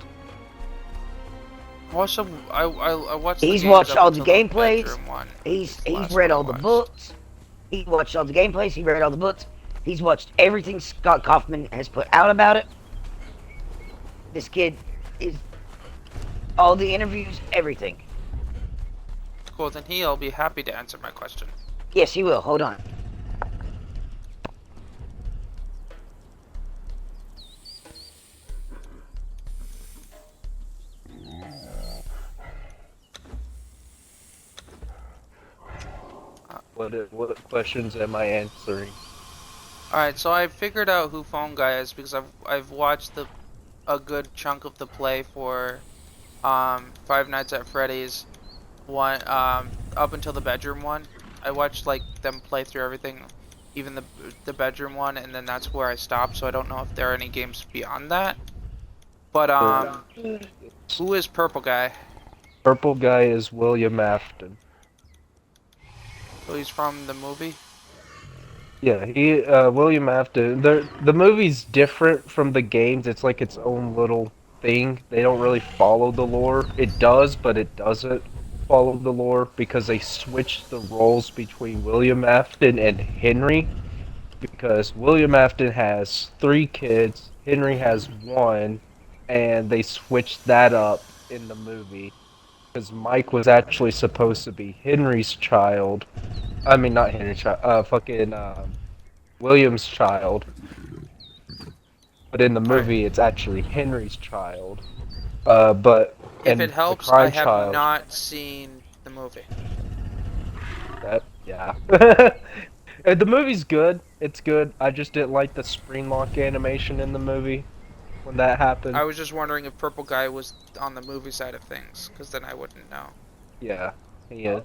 A: I watched the
C: He's
A: games
C: watched
A: up
C: all the
A: until
C: gameplays.
A: bedroom one.
C: He's
A: Last
C: read
A: one I
C: all the
A: watched.
C: books. He watched all the gameplays. He read all the books. He's watched everything Scott Kaufman has put out about it. This kid is all the interviews, everything.
A: Cool, then he'll be happy to answer my question.
C: Yes, he will. Hold on.
E: What questions am I answering?
A: Alright, so I figured out who Phone Guy is because I've watched a good chunk of the play for Five Nights at Freddy's one up until the bedroom one. I watched like them play through everything, even the bedroom one, and then that's where I stopped. So I don't know if there are any games beyond that. But who is Purple Guy?
E: Purple guy is William Afton.
A: So he's from the movie.
E: Yeah, William Afton. The movie's different from the games. It's like its own little thing. They don't really follow the lore. It does, but it doesn't follow the lore because they switched the roles between William Afton and Henry. Because William Afton has 3 kids, Henry has 1, and they switched that up in the movie. Because Mike was actually supposed to be Henry's child. I mean, not Henry's child, William's child. But in the movie, it's actually Henry's child. But
A: If it helps, I have not seen the movie.
E: Yeah. The movie's good. It's good. I just didn't like the screen lock animation in the movie when that happened.
A: I was just wondering if Purple Guy was on the movie side of things, because then I wouldn't know.
E: Yeah. Yeah.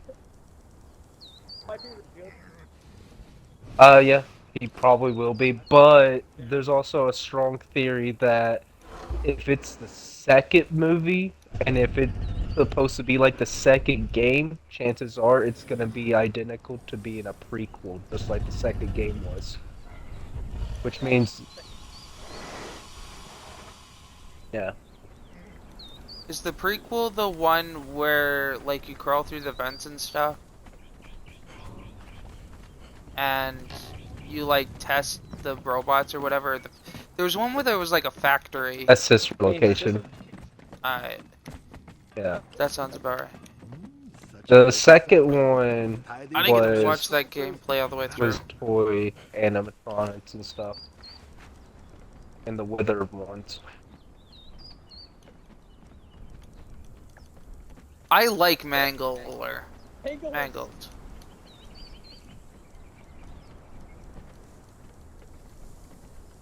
E: Yeah, he probably will be, but there's also a strong theory that if it's the second movie, and if it's supposed to be like the second game, chances are it's gonna be identical to being a prequel, just like the second game was. Which means... Yeah.
A: Is the prequel the one where, like, you crawl through the vents and stuff? And you, like, test the robots or whatever? There was one where there was, like, a factory.
E: That's his location.
A: Alright.
E: Yeah.
A: That sounds about right.
E: The second one
A: I didn't get to watch that gameplay all the way through.
E: was toy animatronics and stuff. And the withered ones.
A: I like Mangled.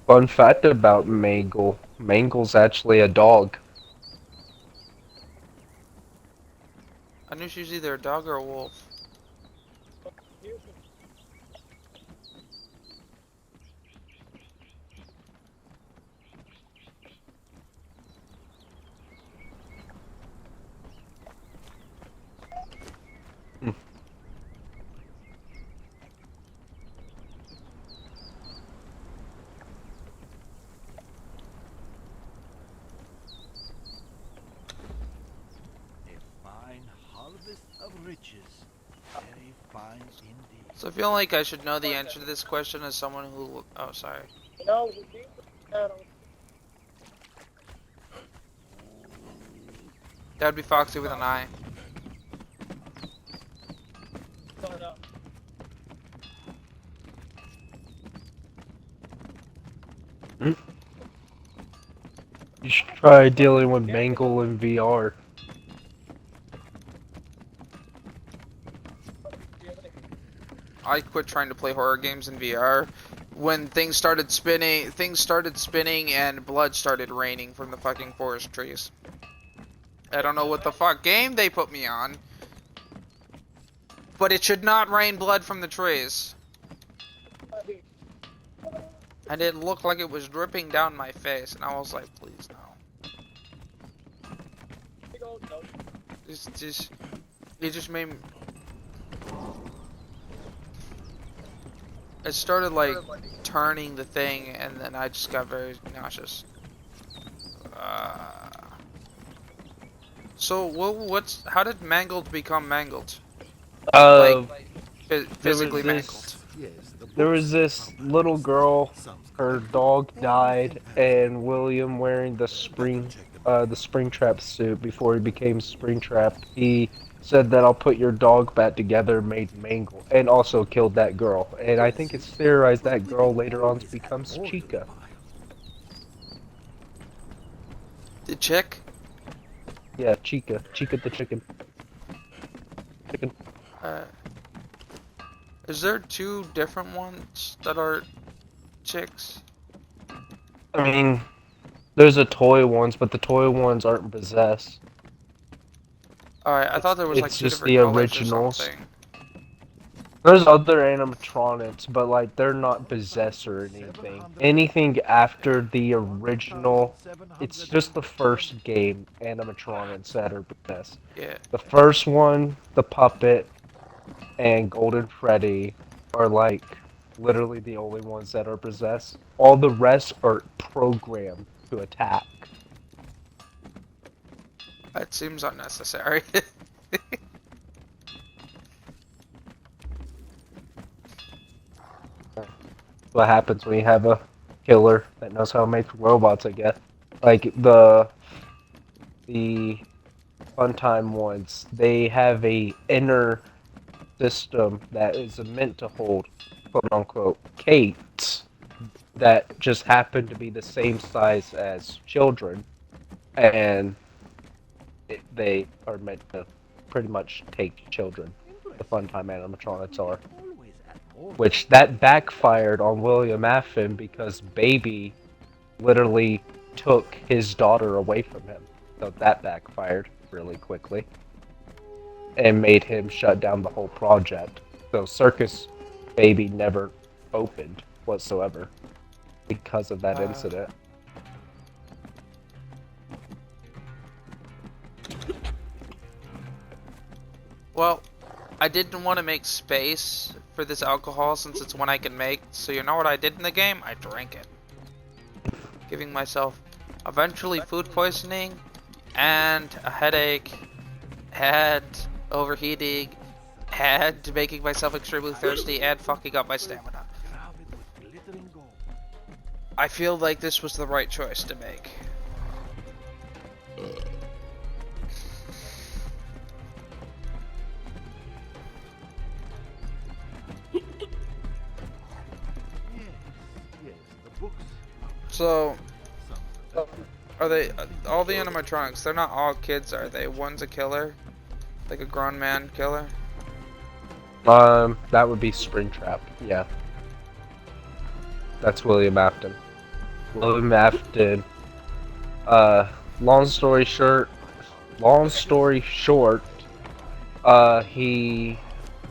E: Fun fact about Mangle. Mangle's actually a dog.
A: I knew she was either a dog or a wolf.
B: Riches. Very fine indeed.
A: So I feel like I should know the answer to this question as someone who... Oh, sorry. That'd be Foxy with an I.
E: You should try dealing with Mangle in VR.
A: I quit trying to play horror games in VR when things started spinning and blood started raining from the fucking forest trees. I don't know what the fuck game they put me on. But it should not rain blood from the trees. And it looked like it was dripping down my face, and I was like, please no. It just made me... It started like turning the thing, and then I just got very nauseous. So what's how did mangled become mangled? Like physically mangled.
E: There was this little girl, her dog died, and William, wearing the Springtrap suit before he became Springtrap, he said that I'll put your dog back together, made Mangle, and also killed that girl. And I think it's theorized that girl later on becomes Chica.
A: The chick?
E: Yeah, Chica the chicken.
A: Is there two different ones that are chicks?
E: I mean, there's a toy ones, but the toy ones aren't possessed.
A: Alright, I thought there was like
E: It's
A: two
E: just
A: different
E: the
A: colors
E: originals.
A: or something.
E: There's other animatronics, but like they're not possessed or anything. Anything after the original, it's just the first game animatronics that are possessed.
A: Yeah.
E: The first one, the puppet, and Golden Freddy are like literally the only ones that are possessed. All the rest are programmed to attack.
A: That seems unnecessary.
E: What happens when you have a killer that knows how to make robots, I guess. Like the Funtime ones, they have a inner system that is meant to hold quote unquote Kates that just happen to be the same size as children, and they are meant to pretty much take children. The Funtime animatronics are. Which that backfired on William Afton because Baby literally took his daughter away from him. So that backfired really quickly. And made him shut down the whole project. So Circus Baby never opened whatsoever because of that incident.
A: Well, I didn't want to make space for this alcohol since it's one I can make, so you know what I did in the game? I drank it. Giving myself eventually food poisoning, and a headache, and overheating, and making myself extremely thirsty, and fucking up my stamina. I feel like this was the right choice to make. So, are they, all the animatronics, they're not all kids, are they? One's a killer? Like a grown man killer?
E: That would be Springtrap, yeah. That's William Afton. William Afton, long story short,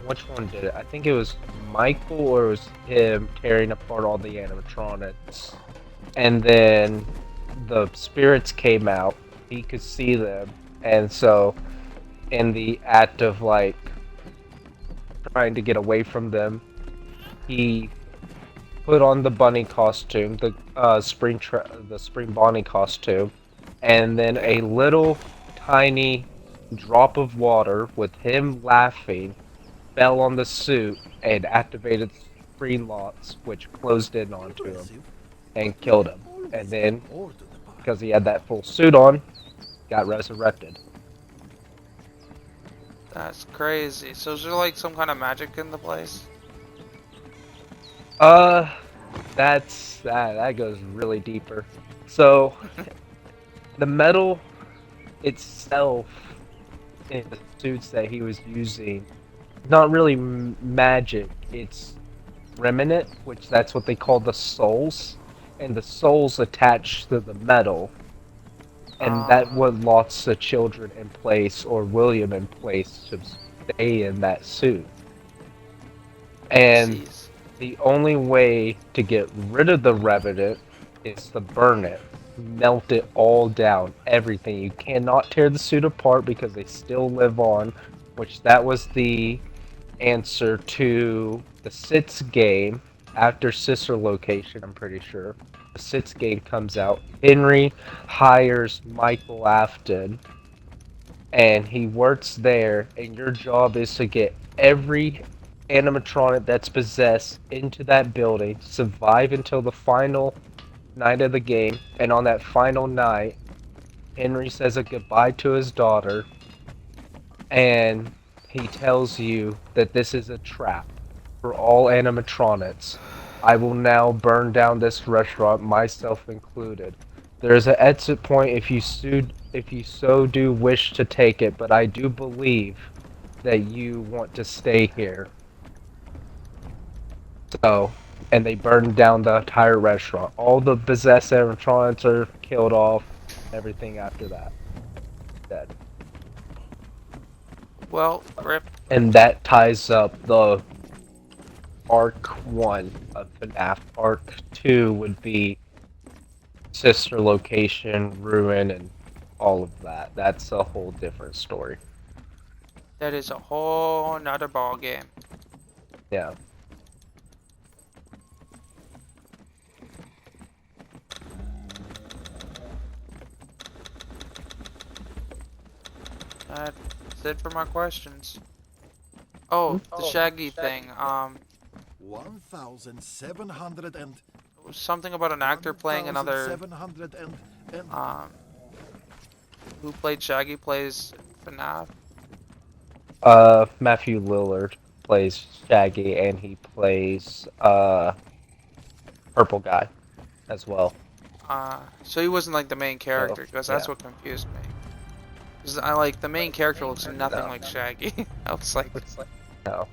E: which one did it? I think it was Michael, or it was him tearing apart all the animatronics. And then the spirits came out, he could see them, and so in the act of like trying to get away from them, he put on the bunny costume, the spring bonnie costume, and then a little tiny drop of water with him laughing fell on the suit and activated screen locks, which closed in onto him and killed him. And then, because he had that full suit on, got resurrected.
A: That's crazy. So is there like some kind of magic in the place?
E: That goes really deeper. So, the metal itself in the suits that he was using, not really magic, it's remnant, which that's what they call the souls, and the souls attached to the metal and that would lots of children in place, or William in place, to stay in that suit. And
A: Jeez.
E: the only way to get rid of the Revenant is to burn it, melt it all down, everything. You cannot tear the suit apart because they still live on, which that was the answer to the Sits game after Sister Location, I'm pretty sure. The Sits game comes out. Henry hires Michael Afton, and he works there, and your job is to get every animatronic that's possessed into that building, survive until the final night of the game, and on that final night, Henry says a goodbye to his daughter, and he tells you that this is a trap for all animatronics. I will now burn down this restaurant, myself included. There is an exit point if you so do wish to take it, but I do believe that you want to stay here. So, and they burn down the entire restaurant. All the possessed animatronics are killed off. Everything after that, dead.
A: Well, rip.
E: And that ties up the Arc 1 of FNAF. Arc 2 would be Sister Location, Ruin, and all of that. That's a whole different story.
A: That is a whole nother ball game.
E: Yeah.
A: That's it for my questions. Oh, the Shaggy thing.
B: 1,700 and
A: Something about an actor playing another.
B: 1,700 and
A: Who played Shaggy plays FNAF.
E: Matthew Lillard plays Shaggy, and he plays, Purple Guy as well.
A: So he wasn't like the main character, because that's
E: yeah.
A: what confused me. 'Cause I like the main character looks nothing like Shaggy. I was like,
E: No.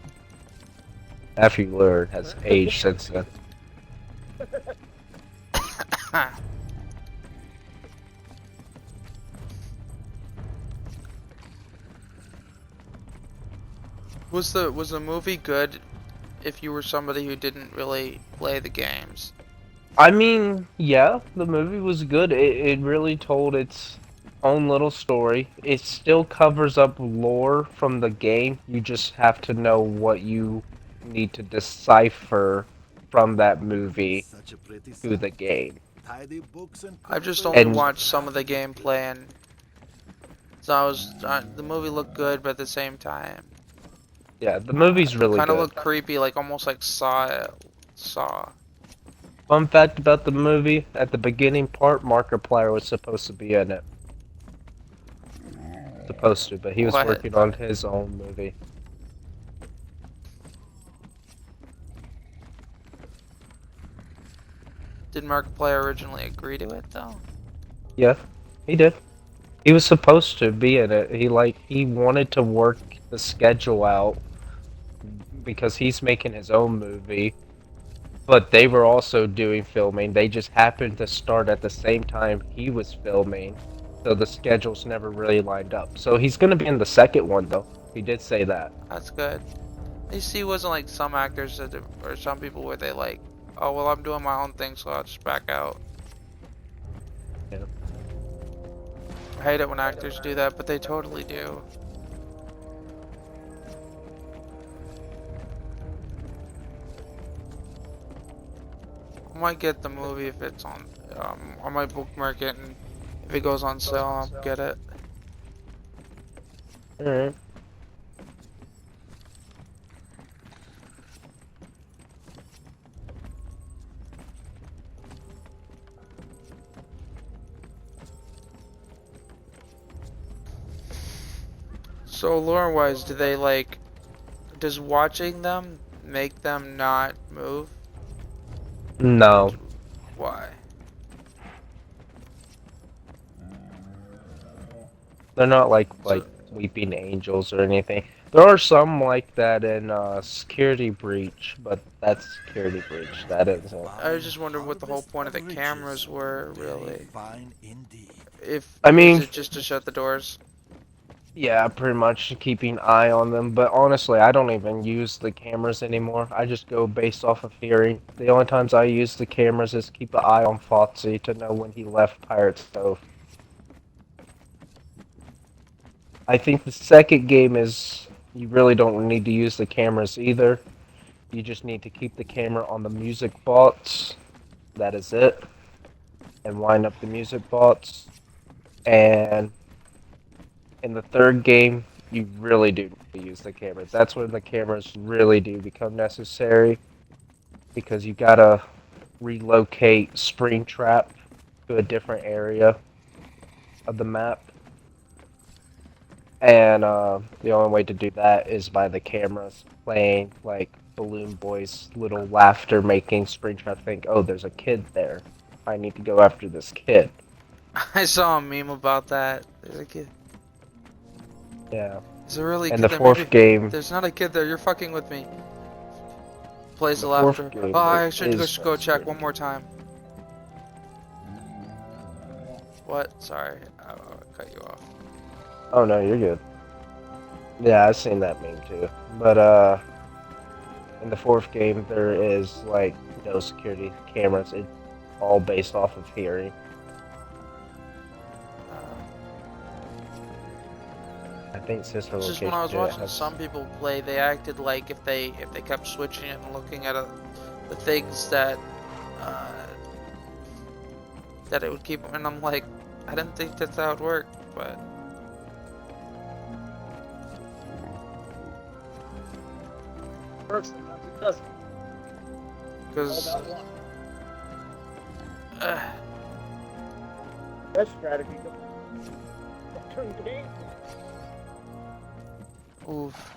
E: Matthew Lillard has aged since then. Was the movie good if you were somebody who didn't really play the games? I mean, yeah, the movie was good. It really told its own little story. It still covers up lore from the game. You just have to know what you need to decipher from that movie
B: such a pretty
E: to the game.
B: tidy books and
A: I've just
B: papers.
A: only
E: And-
A: watched some of the gameplay, and so I was the movie looked good, but at the same time,
E: Yeah, the movie's really
A: kind of
E: good.
A: looked creepy, like almost like Saw.
E: Fun fact about the movie, at the beginning part, Markiplier was supposed to be in it. Supposed to, but he was
A: What?
E: working on his own movie.
A: Did Markiplier originally agree to it though?
E: Yeah, he did. He was supposed to be in it. He wanted to work the schedule out because he's making his own movie. But they were also doing filming. They just happened to start at the same time he was filming. So the schedules never really lined up. So he's gonna be in the second one though. He did say that.
A: That's good. At least he wasn't like some actors that, or some people where they like, oh well, I'm doing my own thing, so I'll just back out.
E: Yeah.
A: I hate it when actors do that, but they totally do. I might get the movie if it's on. I might bookmark it, and if it goes on sale, I'll get it.
E: Alright.
A: So lore-wise, do they like? Does watching them make them not move?
E: No.
A: Why?
E: They're not like weeping angels or anything. There are some like that in Security Breach, but that's Security Breach. That isn't.
A: I was just wondering what the whole point of the cameras were, really.
B: Fine indeed.
A: If
E: I
A: is
E: mean,
A: it just to shut the doors?
E: yeah, pretty much keeping eye on them. But honestly, I don't even use the cameras anymore. I just go based off of hearing. The only times I use the cameras is keep an eye on Foxy to know when he left Pirate's Cove. I think the second game is you really don't need to use the cameras either. You just need to keep the camera on the music box. That is it. And wind up the music box. And in the third game, you really do need to use the cameras. That's when the cameras really do become necessary because you gotta relocate Springtrap to a different area of the map. And the only way to do that is by the cameras playing like Balloon Boy's little laughter making Springtrap think, oh, there's a kid there. I need to go after this kid.
A: I saw a meme about that. There's a kid.
E: Yeah.
A: Is there really a
E: And
A: kid
E: the
A: there?
E: fourth
A: Maybe.
E: game,
A: There's not a kid there. You're fucking with me. Plays the
E: the fourth
A: laughter.
E: game
A: Oh, I should
E: is
A: just go check one
E: necessary.
A: more time. What? Sorry, I cut you off.
E: Oh no, you're good. Yeah, I've seen that meme too. But in the fourth game, there is like no security cameras. It's all based off of hearing. I think sister
A: It's just when
E: location
A: I was
E: too. It
A: watching
E: has.
A: some people play, they acted like if they kept switching it and looking at the things that uh, that it would keep. And I'm like, I didn't think that's how it worked, but because
D: Best strategy.
A: oof.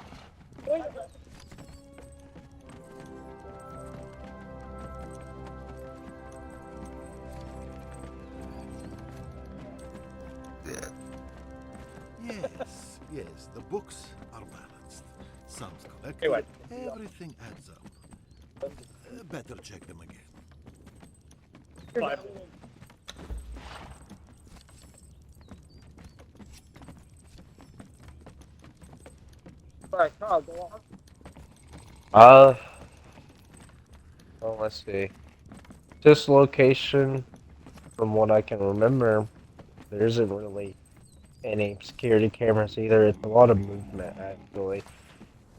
F: Yes, yes, the books are balanced. Sums collected, everything adds up. Better check them again.
D: Alright, Carl, go on.
E: Uh, well, let's see. This location, from what I can remember, there isn't really any security cameras either. It's a lot of movement actually,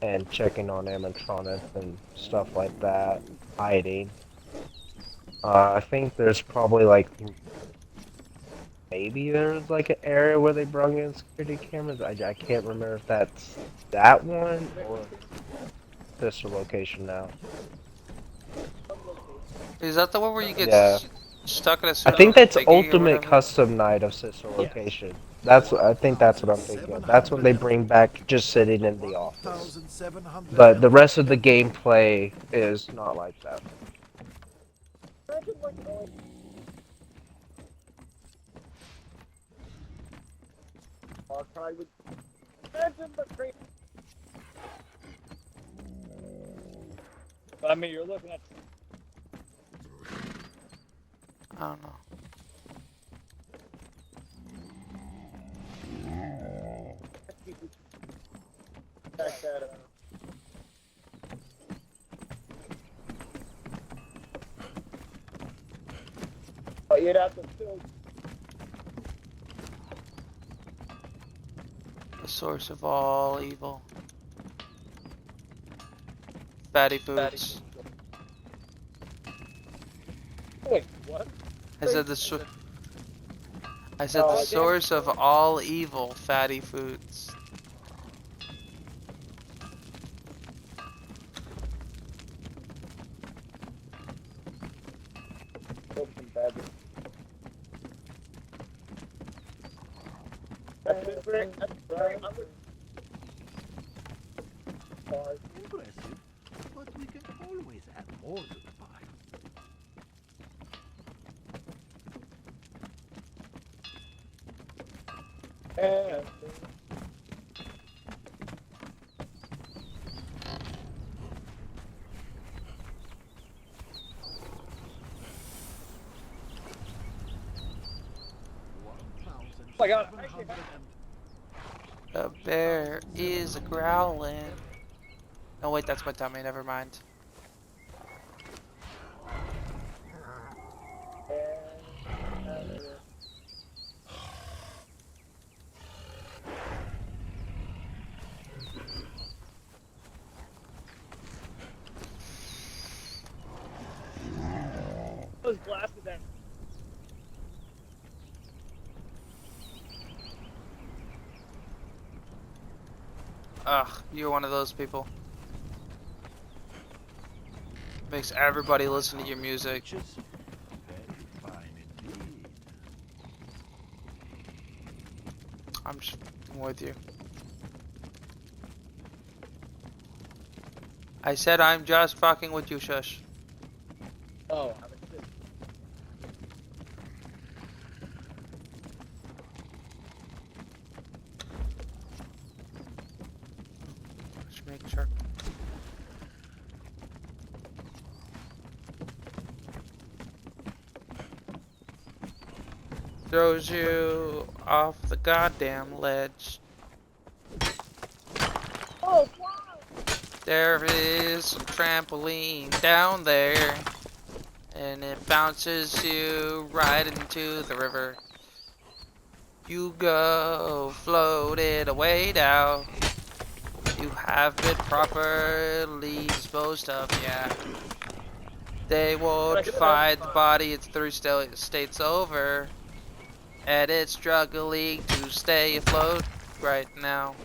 E: and checking on animatronics and stuff like that, hiding. I think there's probably like maybe there's like an area where they brung in security cameras. I can't remember if that's that one or this location now.
A: Is that the one where you get
E: Yeah.
A: stuck in a
E: I
A: pseudo
E: think that's
A: thingy or
E: Ultimate
A: whatever?
E: Custom Night of Sister Location. I think that's what I'm thinking of. That's when they bring back just sitting in the office.
F: 1,700
E: But the rest of the gameplay is not like that.
D: I mean, you're looking at.
A: I don't know.
D: Oh, you'd have to still.
A: The source of all evil. Fatty foods.
D: Wait, what?
A: I said the source of all evil, fatty foods.
F: Impressive, but we can always add more to the pile.
A: The bear is a growling. Oh wait, that's my tummy. Never mind. Ugh, you're one of those people. Makes everybody listen to your music.
B: Riches? Very fine indeed.
A: I'm just f***ing with you. I said I'm just fucking with you, shush. Just make sure. Throws you off the goddamn ledge. There is a trampoline down there, and it bounces you right into the river. You go floated away now. You have been properly disposed of, yeah. They won't find the body, it's 3 states over. And it's struggling to stay afloat right now.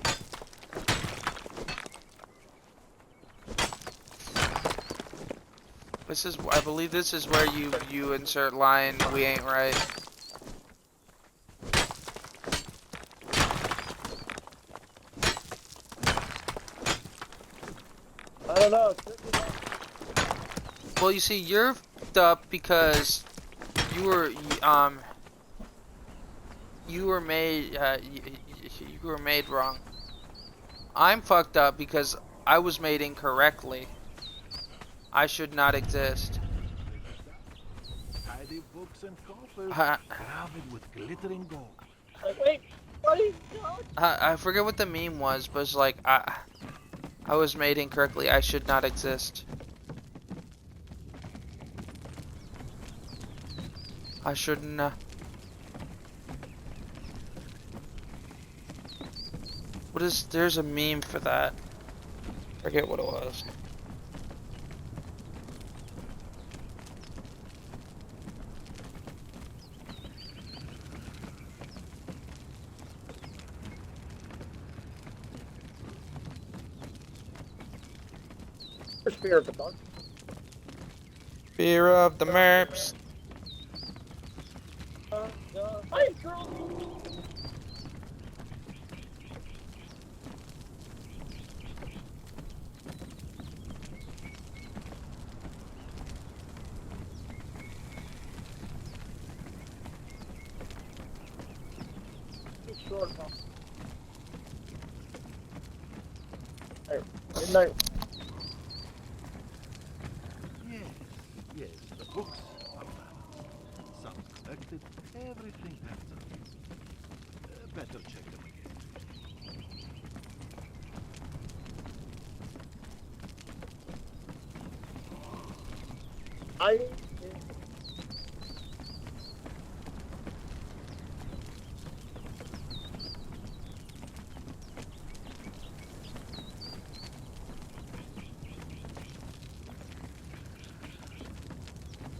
A: This is, I believe this is where you insert line, we ain't right.
D: I don't know.
A: Well, you see, you're f***ed up because you were made wrong. I'm fucked up because I was made incorrectly. I should not exist.
B: Tidy books and coffers,
A: I
B: crowded with glittering gold.
A: I forget what the meme was, but it's like I was made incorrectly. I should not exist. I shouldn't. What is? There's a meme for that. Forget what it was.
D: Fear of the dark.
A: Fear of the merps.
D: Hi, girl. Hey, good night.
B: Yes, the books are balanced. Some collected, everything adds up. Better check them again.
D: I.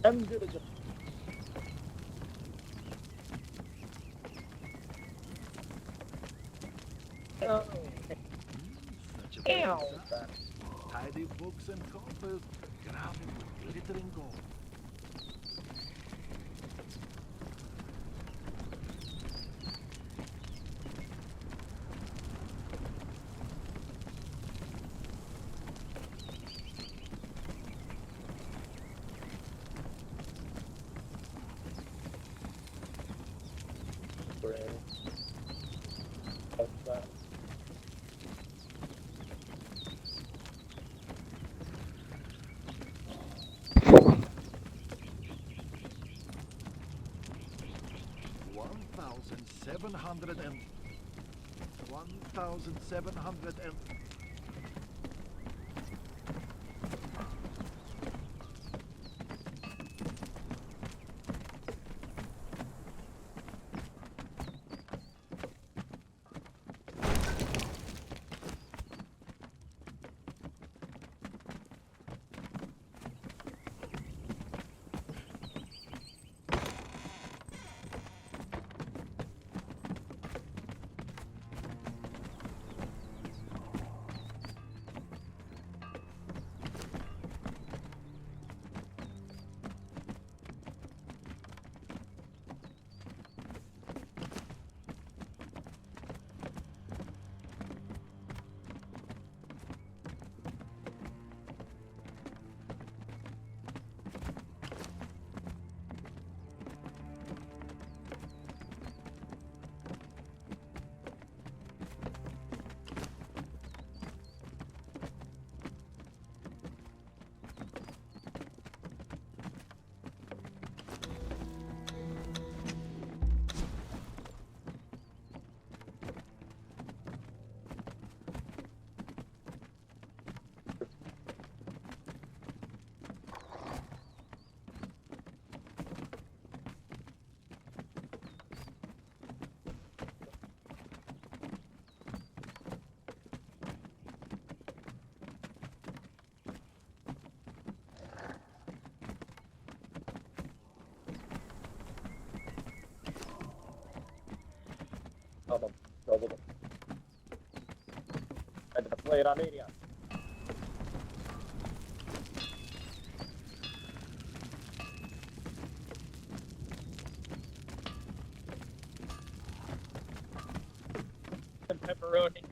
D: I'm gonna just. Oh.
B: Such a
D: Ew.
B: tidy books and coffers, crowded with glittering gold.
F: 1,700 and 1,700 and
G: Pepperoni.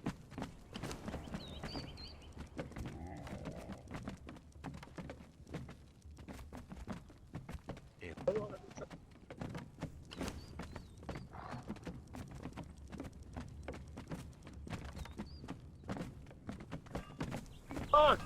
G: Fuck!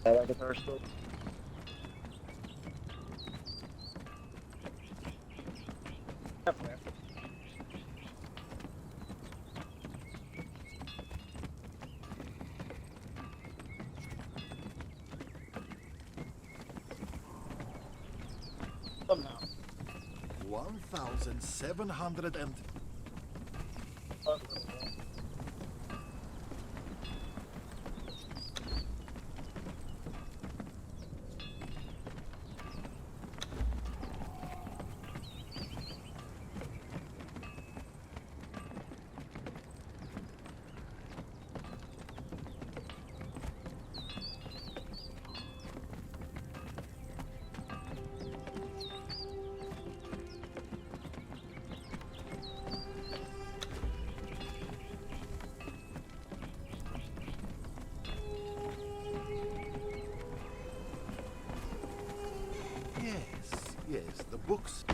G: I like the first one. Somehow.
F: 1,700 and yes, the books.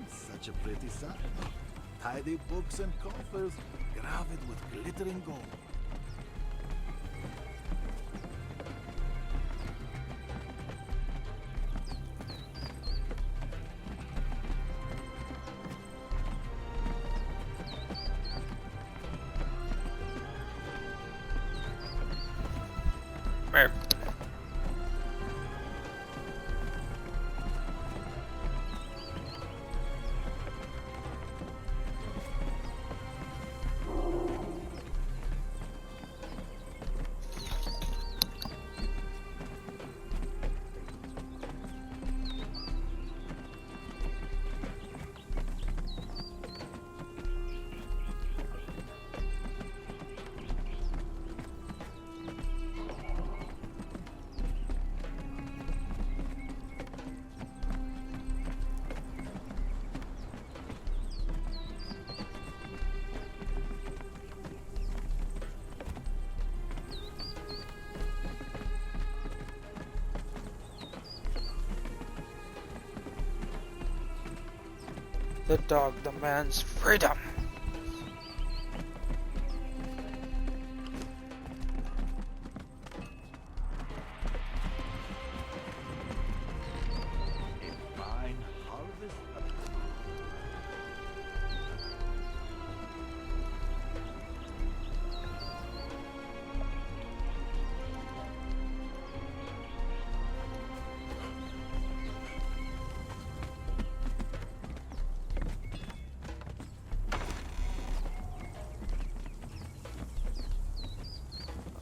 F: Such a pretty sight. Tidy books and coffers, graved with glittering gold.
A: The dog demands freedom.
B: A fine harvest of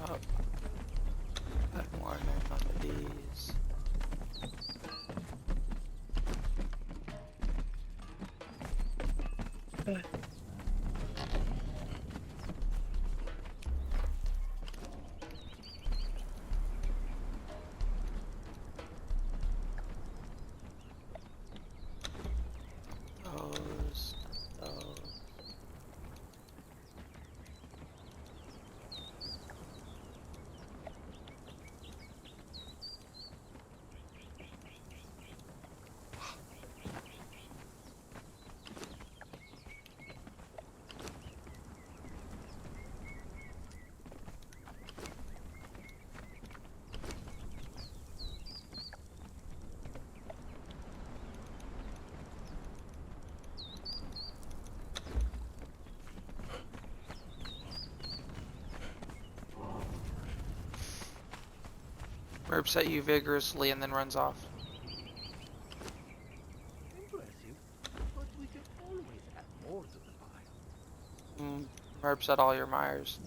A: Oh. Good morning on the D's. Those. Merps at you vigorously and then runs off.
F: Impressive, but we can always add more to the pile.
A: Merps at all your Myers.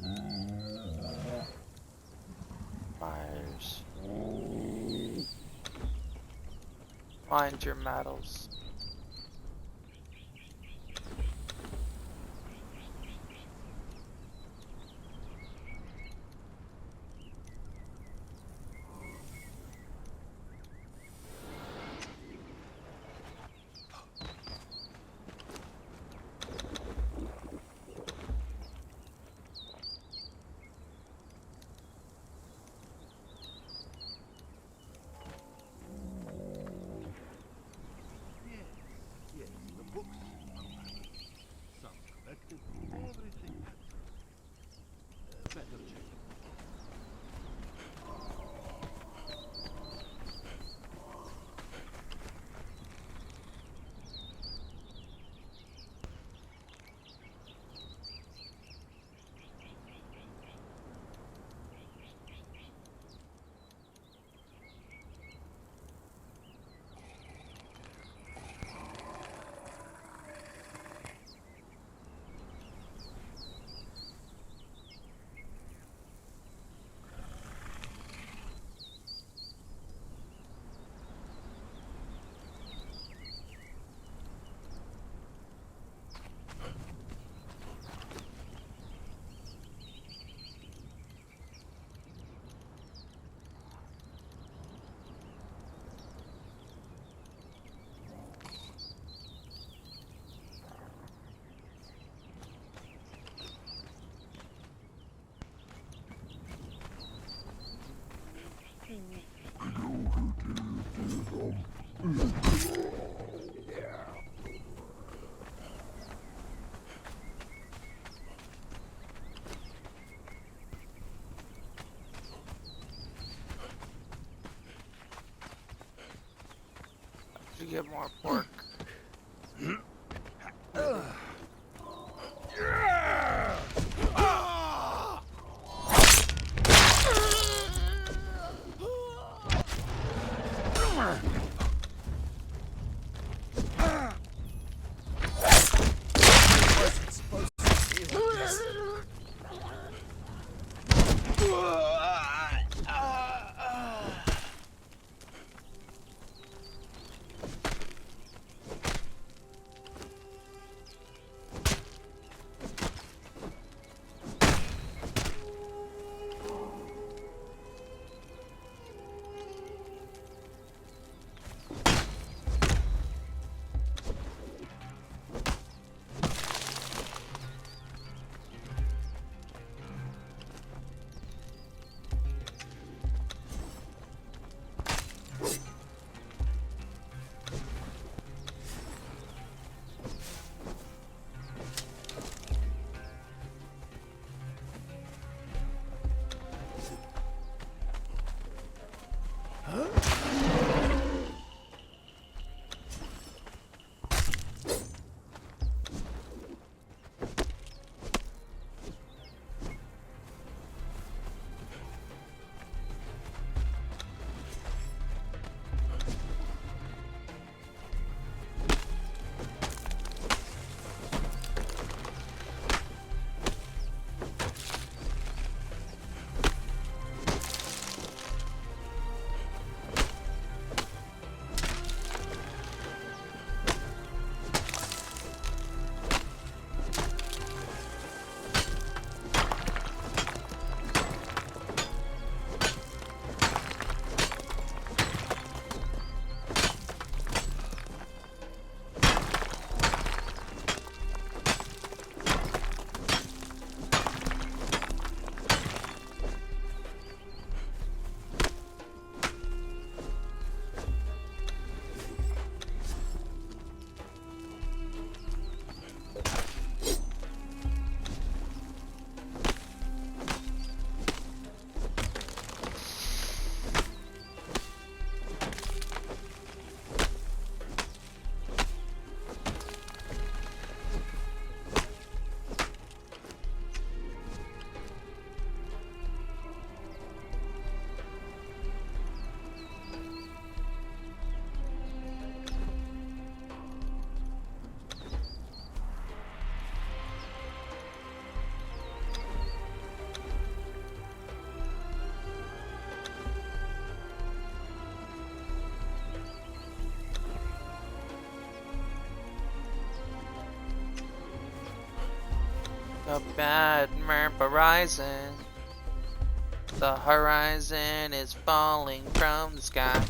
A: Myers. Mind your medals.
F: Yes, the books are balanced. Some collected, everything adds up. Better check. You get more pork.
A: A bad map horizon. The horizon is falling from the sky.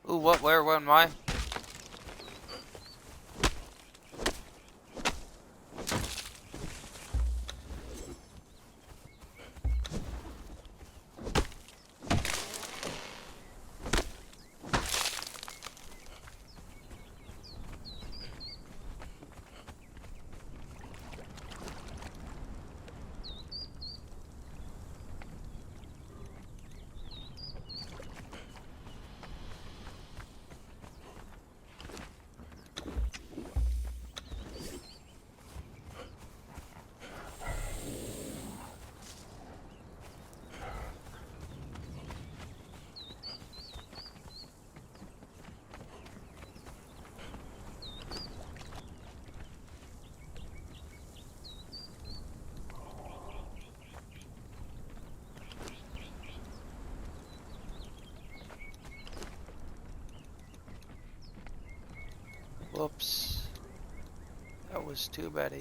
A: Ooh, what, where, when, why? Whoops. That was too bad.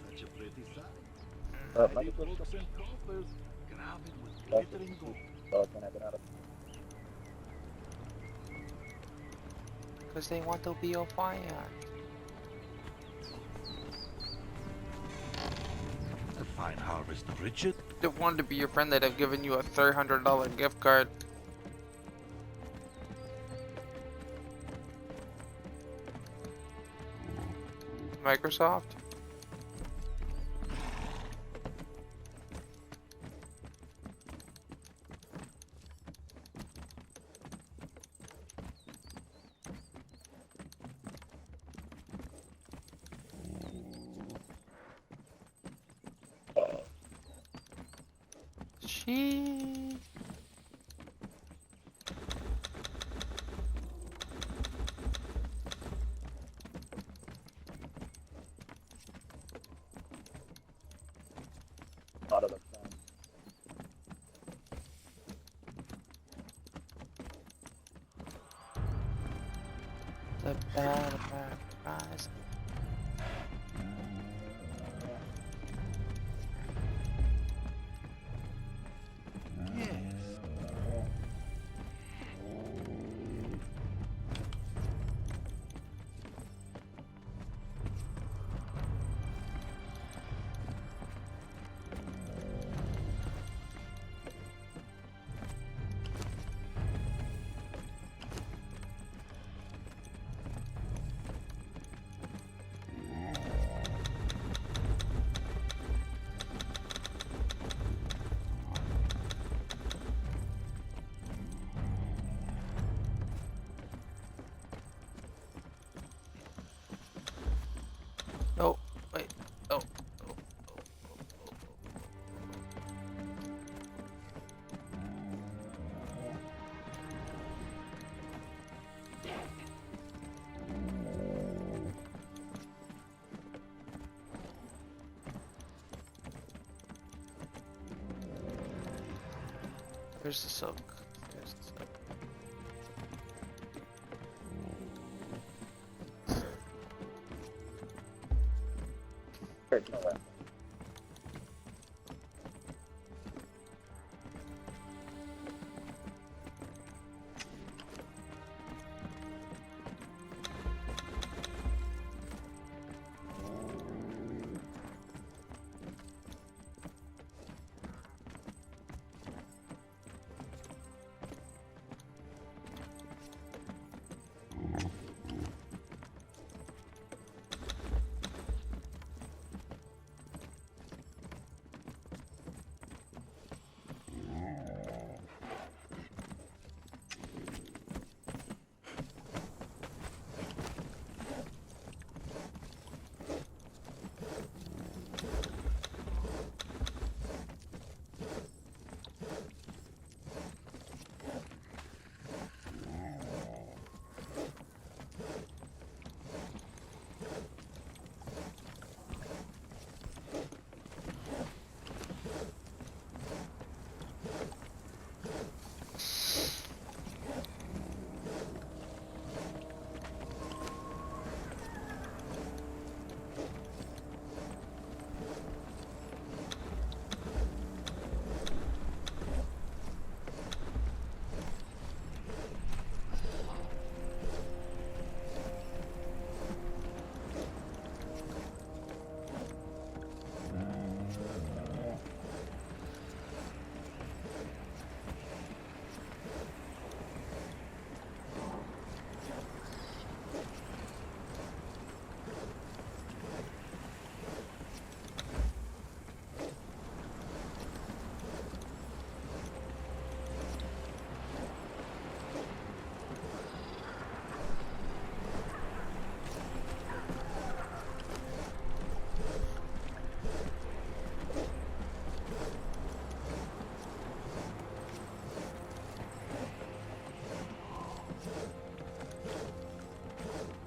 B: Such a pretty sight. Mighty books and coffers, crowded with glittering gold.
A: Because they want to be on fire.
B: A fine harvest of riches.
A: If they wanted to be your friend, they'd have given you a $300 gift card. Microsoft? She. The bad rise.
B: Yes.
A: Where's the silk? Where's the silk?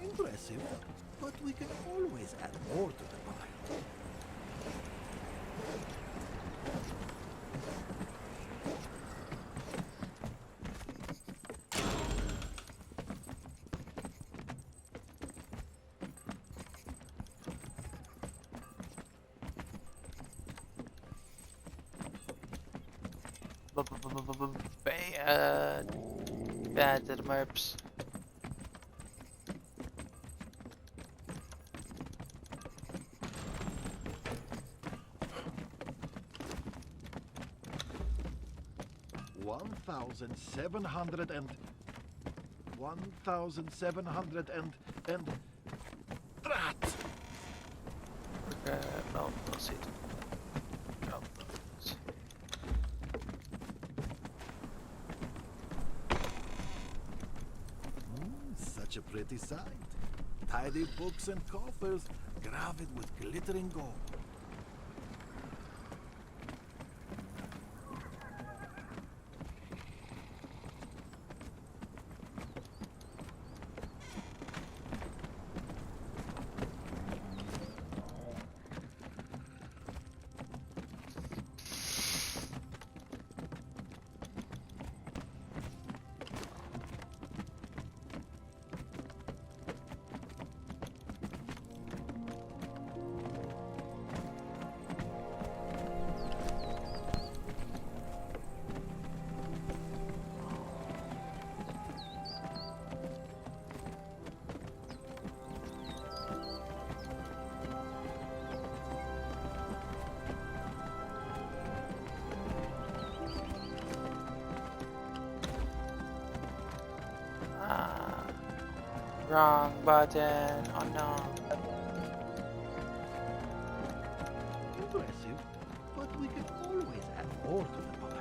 F: Impressive, but we can always add more to the pile.
A: Bad to the merps.
F: and drat.
A: No, proceed. No.
F: Such a pretty sight. Tidy books and coffers, graved with glittering gold.
A: Wrong button. Oh no.
F: Impressive, but we can always add more to the pile.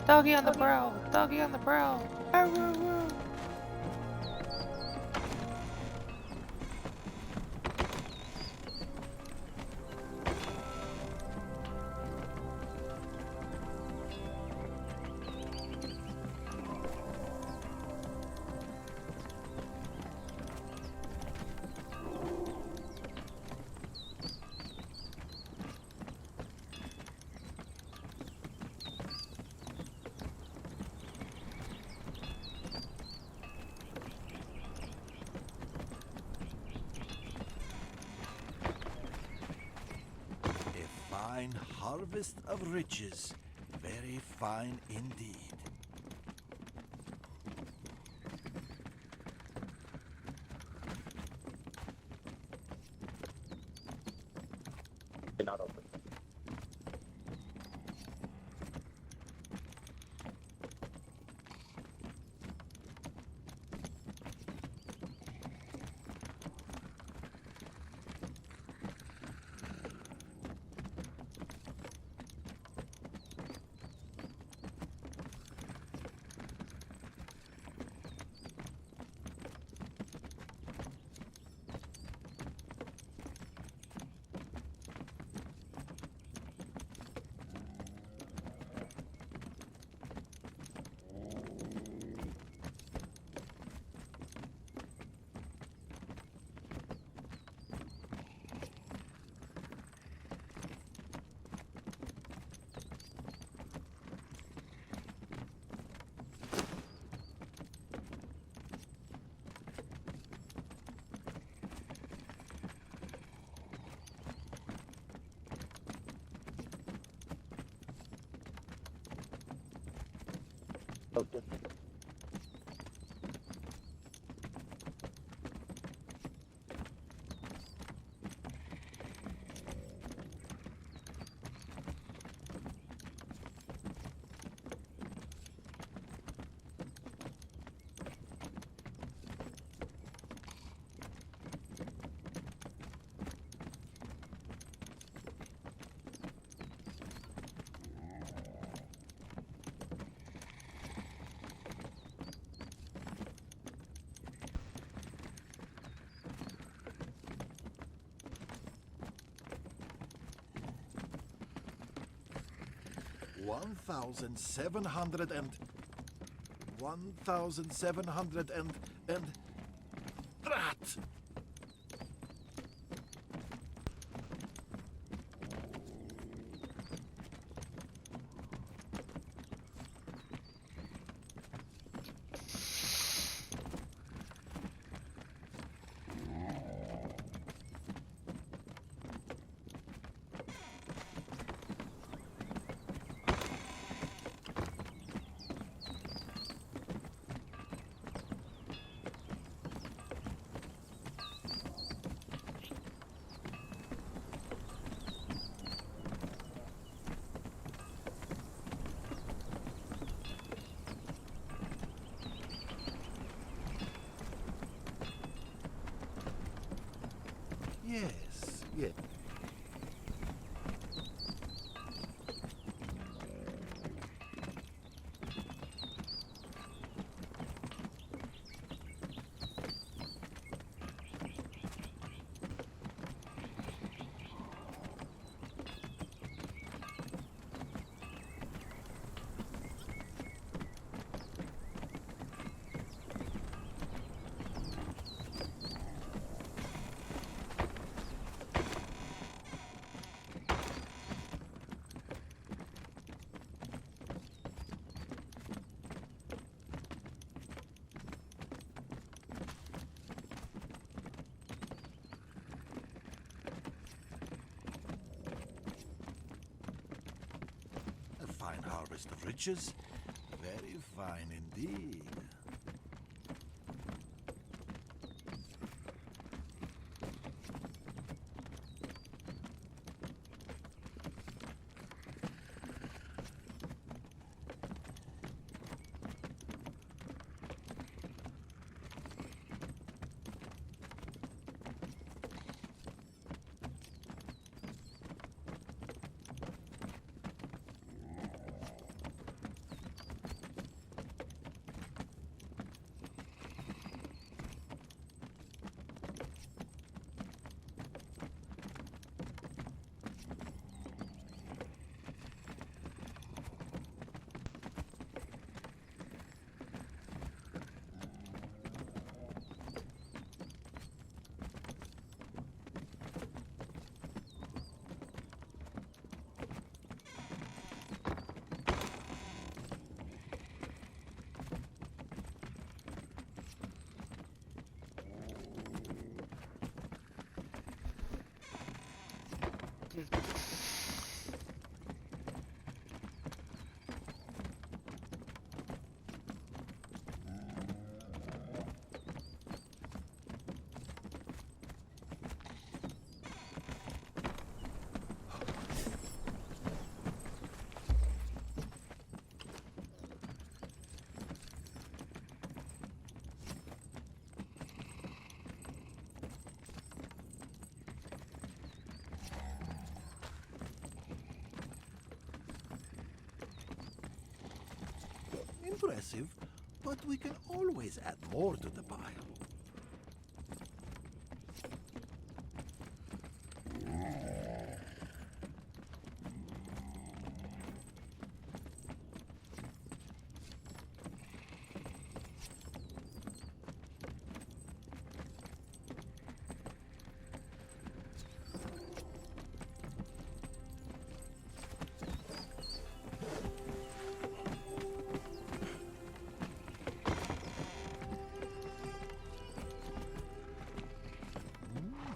A: Doggy on the prowl. Doggy on the prowl. Arr, arr, arr.
F: fine harvest of riches. Very fine indeed.
E: Not open. Okay.
F: 1,700 and 1,700 and drat. Yes, yes. A fine harvest of riches. Very fine indeed. impressive, but we can always add more to the pile.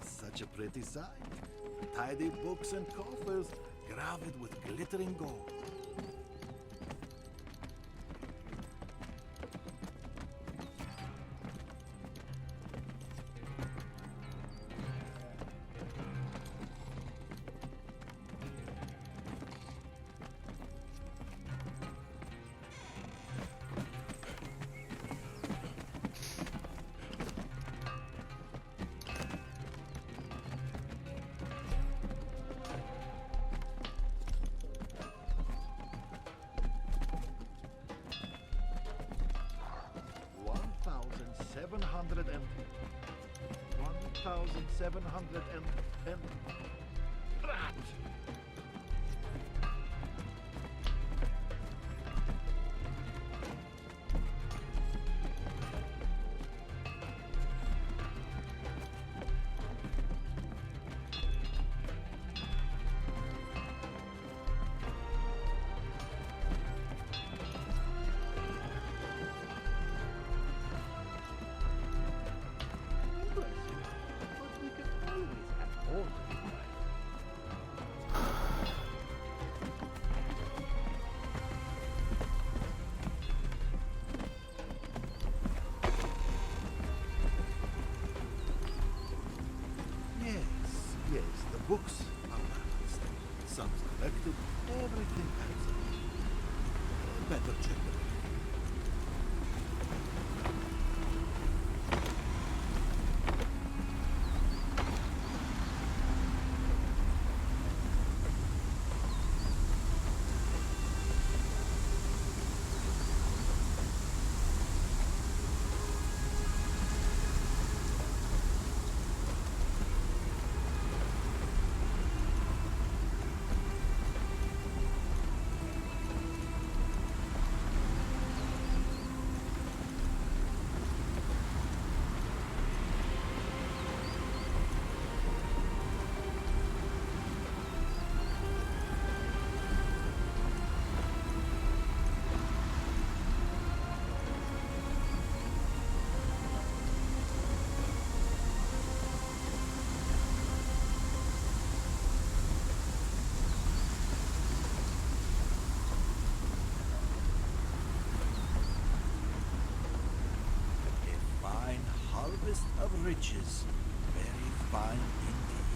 F: 'Such a pretty sight. Tidy books and coffers, graved with glittering gold. And rat. Yes, the books are balanced. Sums collected, everything adds up. Better check them. Of riches, very fine indeed.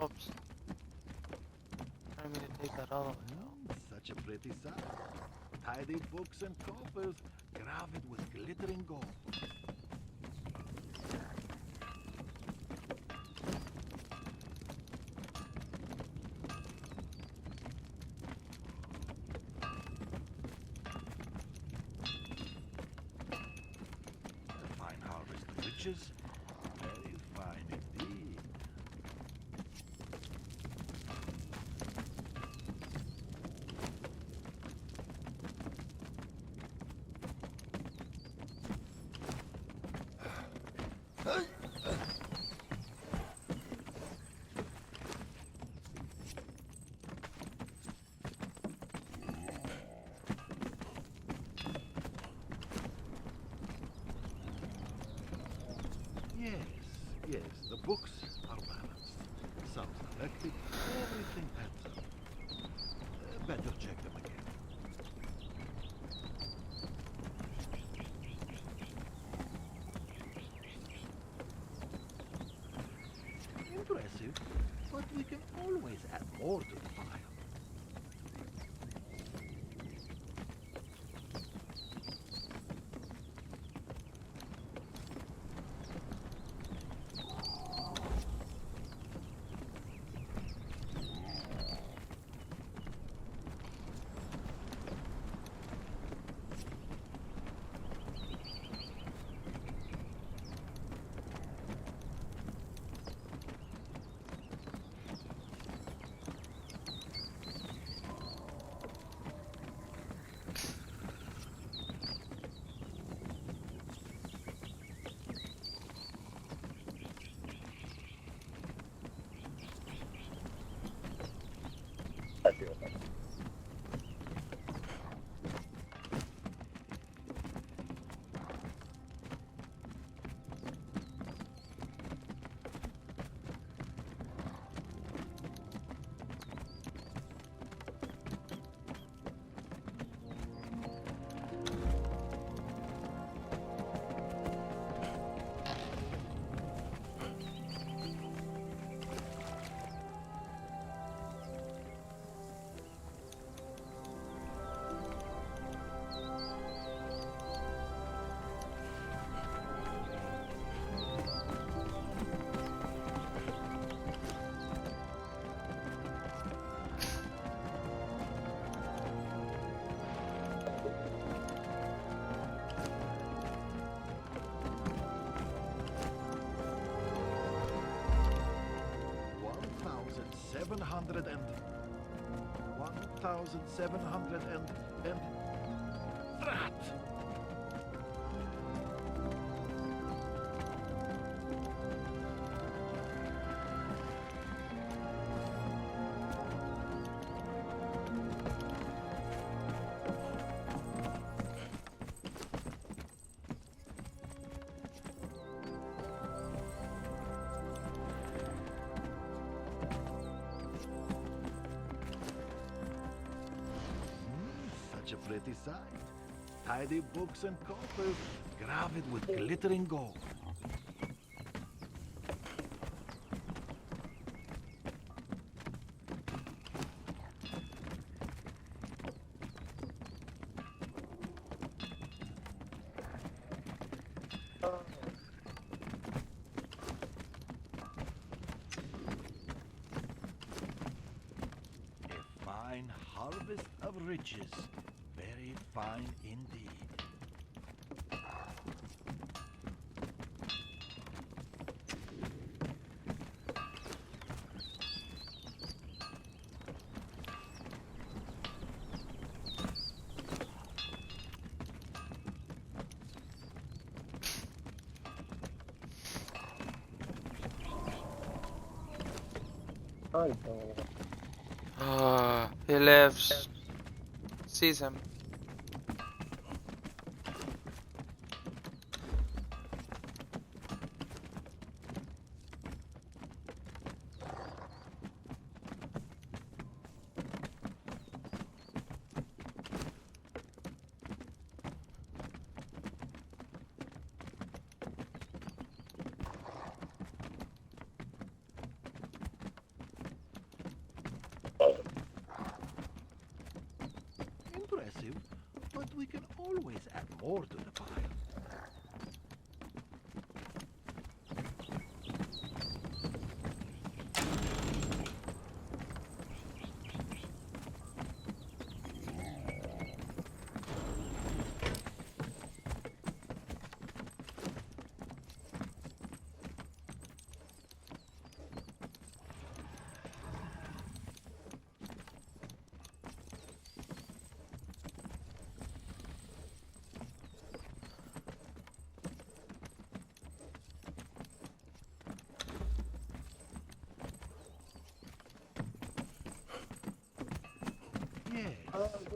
A: Oops. I didn't mean to take that all the way out.
F: Such a pretty sight. Tidy books and coffers, graved with glittering gold. A fine harvest of riches, very fine indeed. Yes, yes, the books are balanced. Some selected, everything adds up. Better check them again. Impressive, but we can always add more to the pile.
D: I 1,700 and 1,700 and drat! Such a pretty sight. Tidy books and coffers, graved with glittering gold. A fine harvest of riches. Very fine indeed.
A: He lives. Sees him.
F: impressive, but we can always add more to the pile.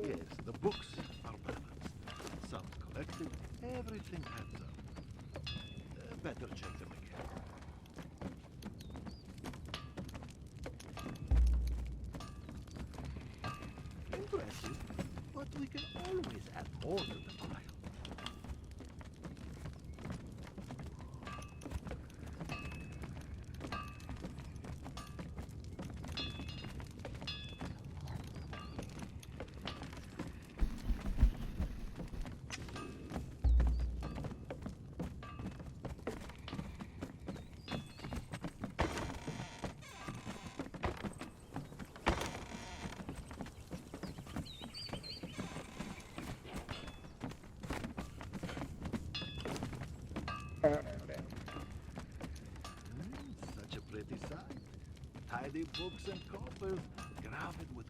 F: Yes, the books are balanced. Sounds collected, everything adds up. Better check them again. Impressive, but we can always add more to the pile. 50 books and coffers, graved with...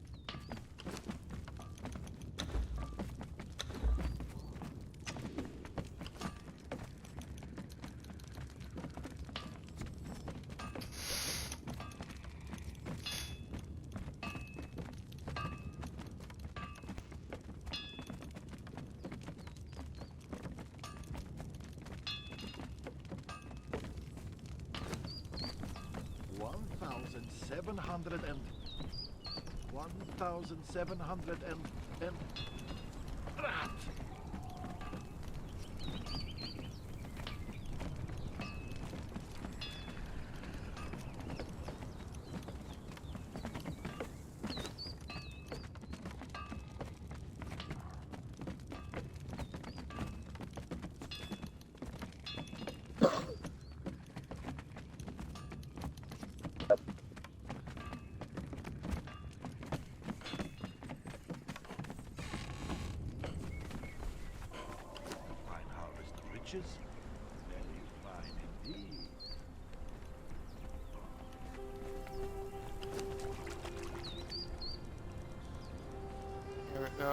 F: $1,700 and... Rat! Very fine indeed.
A: Here we go.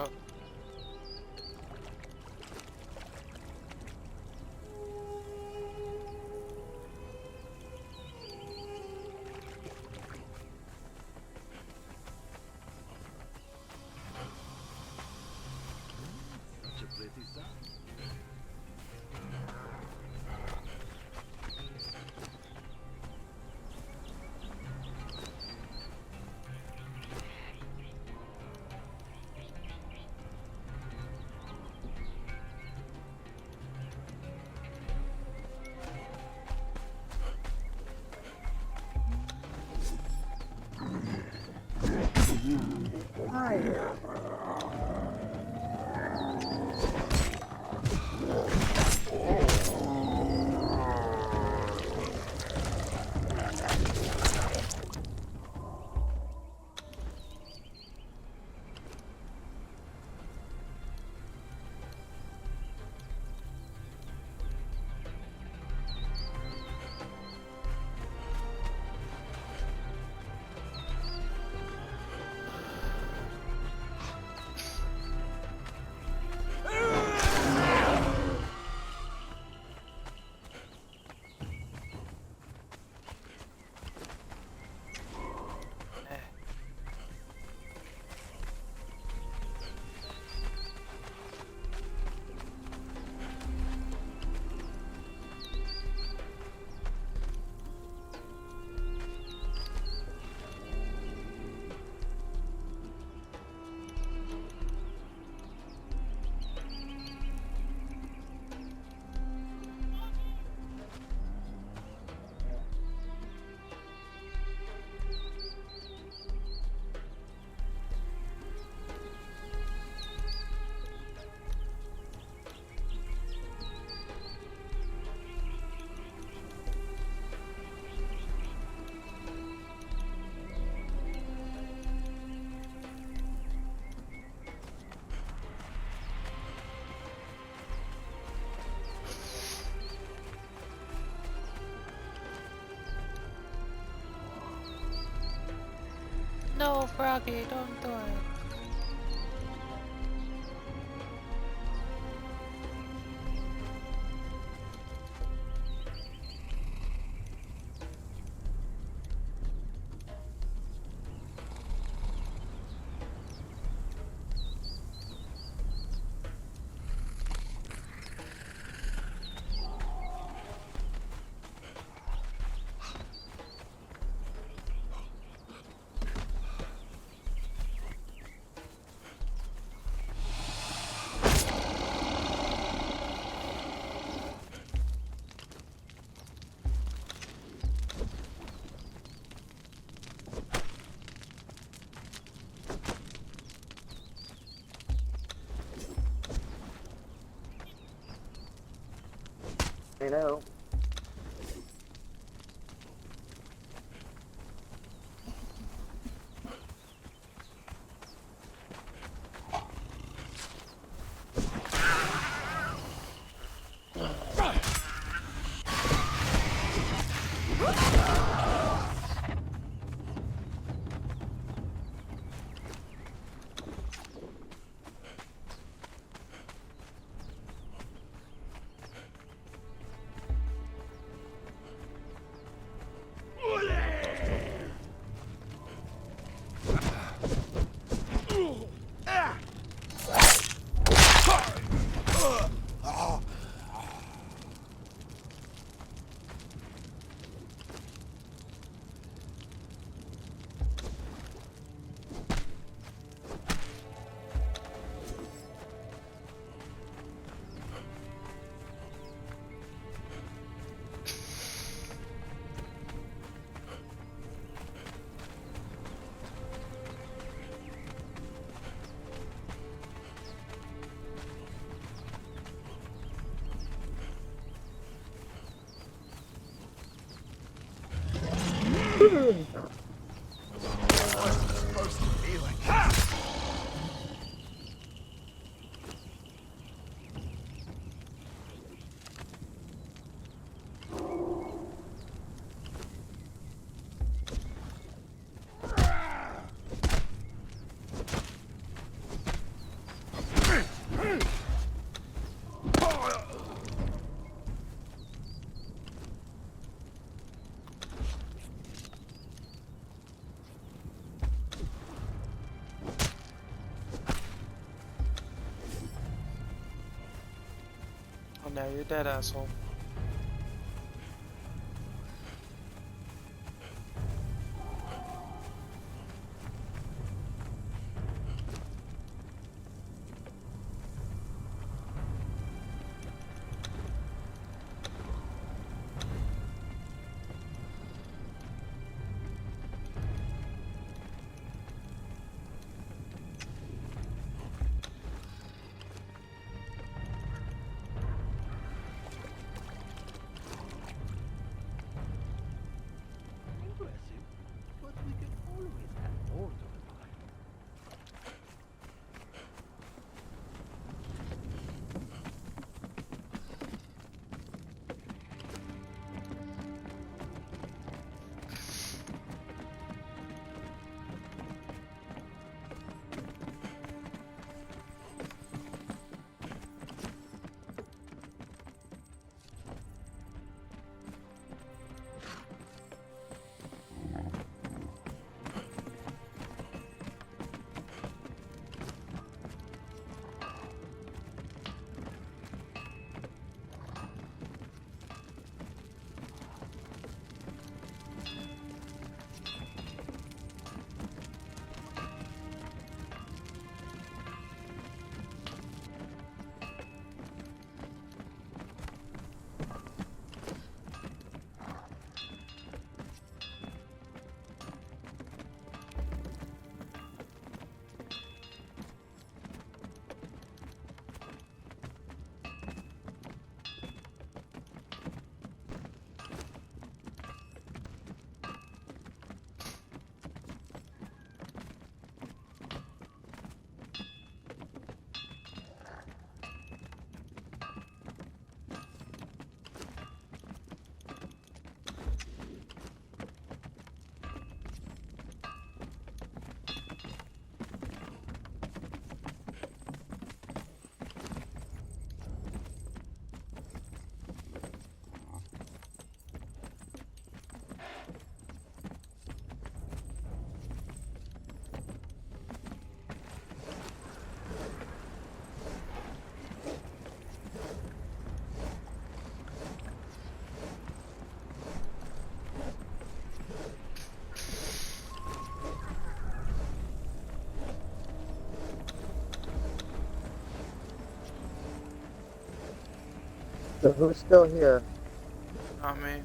F: Such a pretty sight.
A: No, Froggy, don't do it.
C: You know.
A: Oh, now you're dead, asshole.
G: So who's still here?
A: Not me.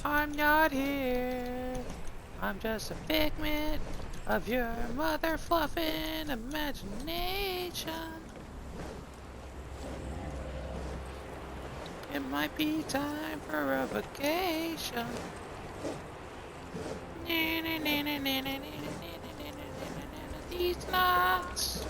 A: I'm not here. I'm just a figment of your mother fluffing imagination. It might be time for a vacation. These nuts.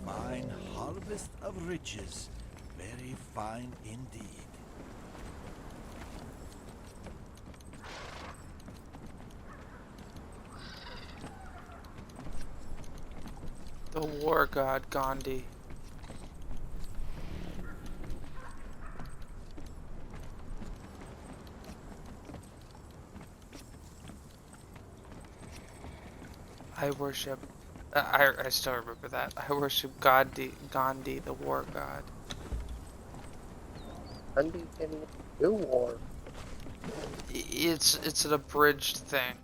F: Fine harvest of riches, very fine indeed.
A: The war god Gandhi. I worship. I still remember that. I worship Gandhi, the war god.
G: Gandhi didn't do war.
A: It's an abridged thing.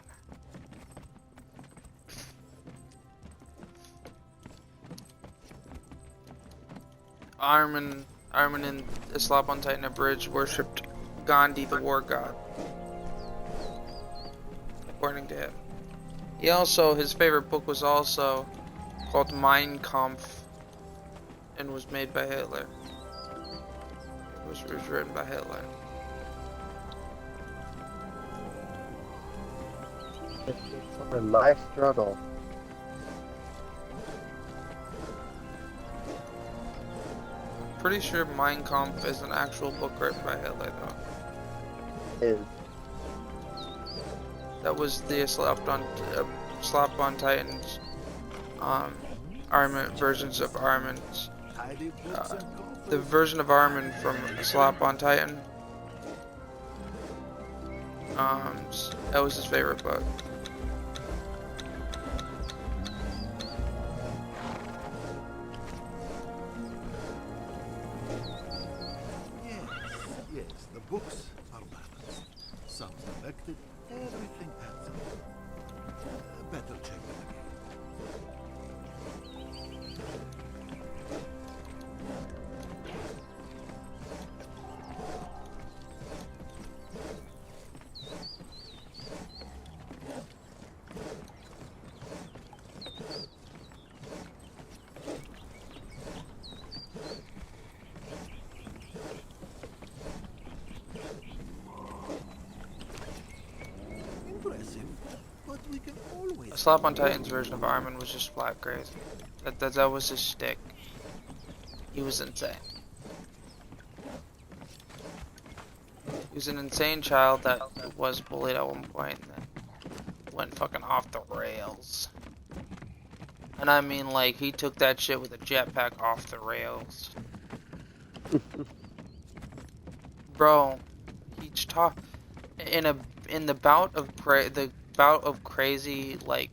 A: Armin and Islap on Titan Abridged worshipped Gandhi, the war god, according to him. He also, his favorite book was also called Mein Kampf and was made by Hitler. It was written by Hitler.
G: It's for life struggle.
A: Pretty sure Mein Kampf is an actual book written by Hitler, though.
G: Is
A: That was the Slap on Titans, Armin versions of Armin's. The version of Armin from Slap on Titan. That was his favorite book.
F: Yes, the books are balanced. Some selected, everything adds up. Better check them again.
A: A Slap on Titan's version of Armin was just flat crazy. That was his shtick. He was insane. He was an insane child that was bullied at one point and then went fucking off the rails. And I mean, like, he took that shit with a jetpack off the rails. Bro, he talked in the bout of crazy, like,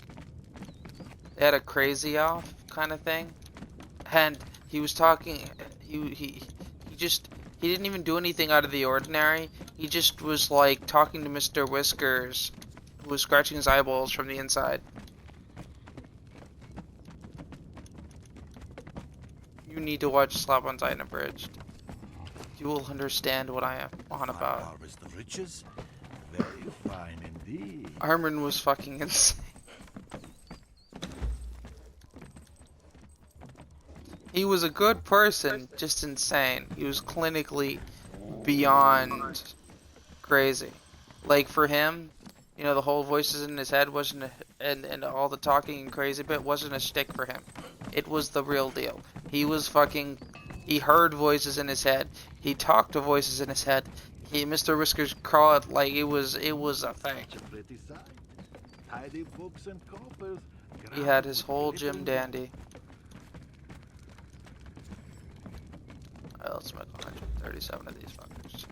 A: they had a crazy off kind of thing, and he was talking. He didn't even do anything out of the ordinary. He just was like talking to Mr. Whiskers, who was scratching his eyeballs from the inside. You need to watch Slap on Titan Abridged. You will understand what I am on about.
F: Harvest of riches, very fine indeed.
A: Armin was fucking insane. He was a good person, just insane. He was clinically beyond crazy. Like for him, you know, the whole voices in his head wasn't, and all the talking and crazy bit wasn't a shtick for him. It was the real deal. He was fucking, he heard voices in his head. He talked to voices in his head. Mr. Whiskers crawled like it was a thing.
D: Such a pretty sight. Tidy books and coffers.
A: He had his whole gym dandy. Alright, let's make 137 of these fuckers.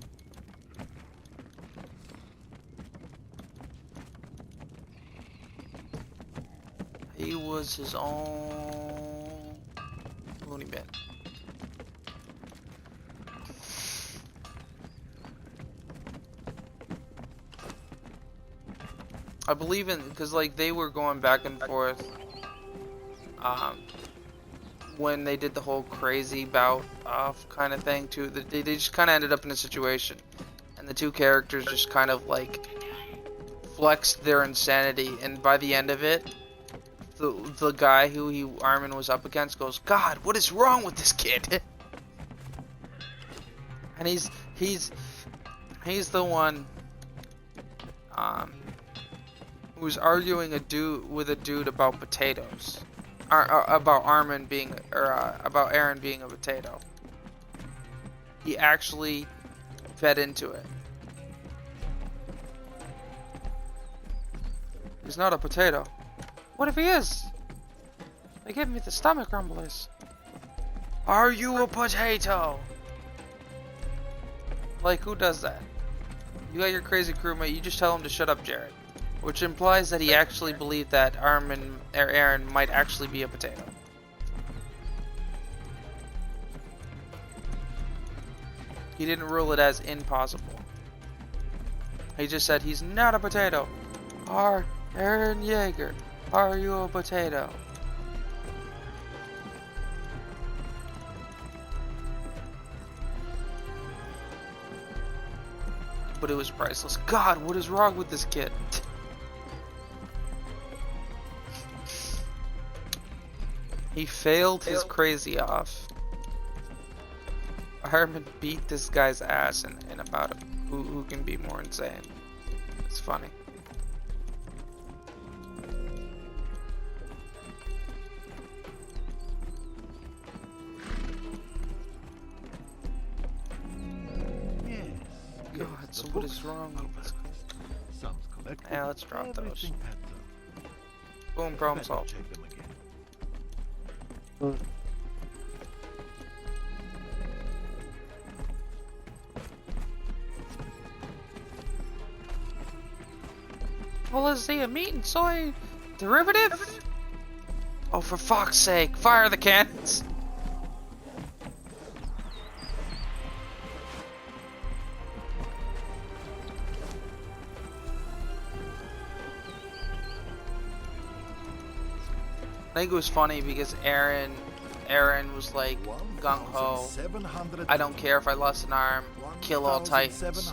A: He was his own loony bin. I believe in, because like they were going back and forth when they did the whole crazy bout off kind of thing too. They just kind of ended up in a situation, and the two characters just kind of like flexed their insanity, and by the end of it, the guy who Armin was up against goes, "God, what is wrong with this kid?" And he's the one who's arguing with a dude about potatoes, about Armin being, about Aaron being a potato. He actually fed into it. He's not a potato. What if he is? They give me the stomach rumblers. Are you a potato? Like, who does that? You got your crazy crewmate, you just tell him to shut up, Jared. Which implies that he actually believed that Aaron might actually be a potato. He didn't rule it as impossible. He just said he's not a potato. Aaron Yeager, are you a potato? But it was priceless. God, what is wrong with this kid? He failed his crazy off. Armin beat this guy's ass in about who can be more insane. It's funny. God, so what is wrong with this guy? Yeah, let's drop those. Boom, problem solved. Well, is he a meat and soy derivative? Oh, for fuck's sake, fire the cannons! I think it was funny because Aaron was like gung-ho, I don't care if I lost an arm, kill all Titans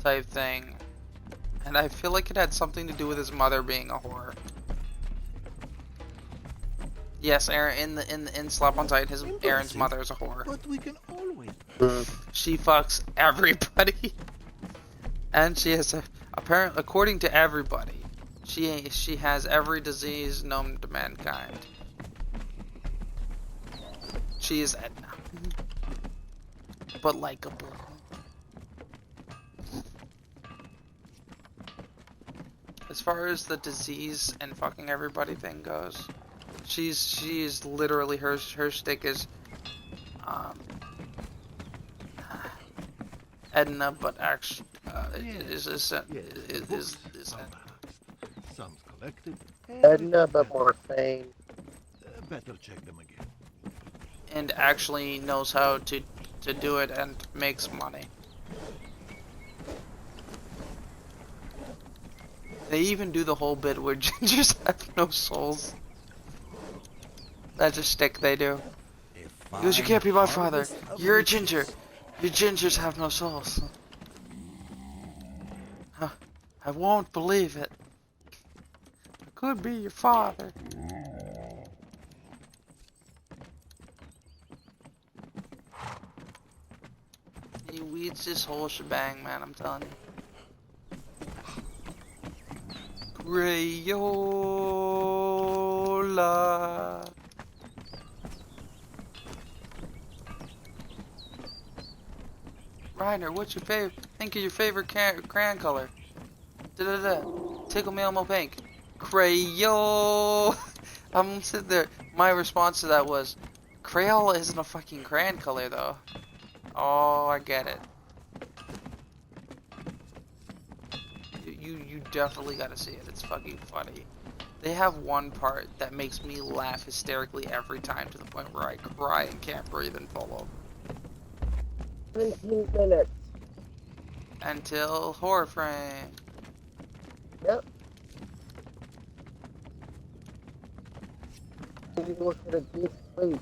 A: type thing. And I feel like it had something to do with his mother being a whore. Yes, Aaron in Slap on Titan, Aaron's mother is a whore.
D: But we can always.
A: She fucks everybody. And she has apparently, according to everybody, she has every disease known to mankind. She is Edna, but likable. As far as the disease and fucking everybody thing goes, she's literally her shtick is Edna, but actually is
D: Some's collected.
G: Edna, but more sane.
D: Better check them again.
A: and actually knows how to do it and makes money. They even do the whole bit where gingers have no souls. That's a shtick they do. He goes, you can't be my father. You're a ginger. You gingers have no souls. Huh. I won't believe it. I could be your father. He weeds this whole shebang, man, I'm telling you. Crayola. Reiner, what's your favorite? Think of your favorite crayon color. Tickle me Elmo pink. Crayola. I'm sitting there. My response to that was, Crayola isn't a fucking crayon color though. Oh, I get it. You definitely gotta see it. It's fucking funny. They have one part that makes me laugh hysterically every time to the point where I cry and can't breathe and fall over.
G: 17 minutes.
A: Until horror frame.
G: Yep. You look at a deep sleep.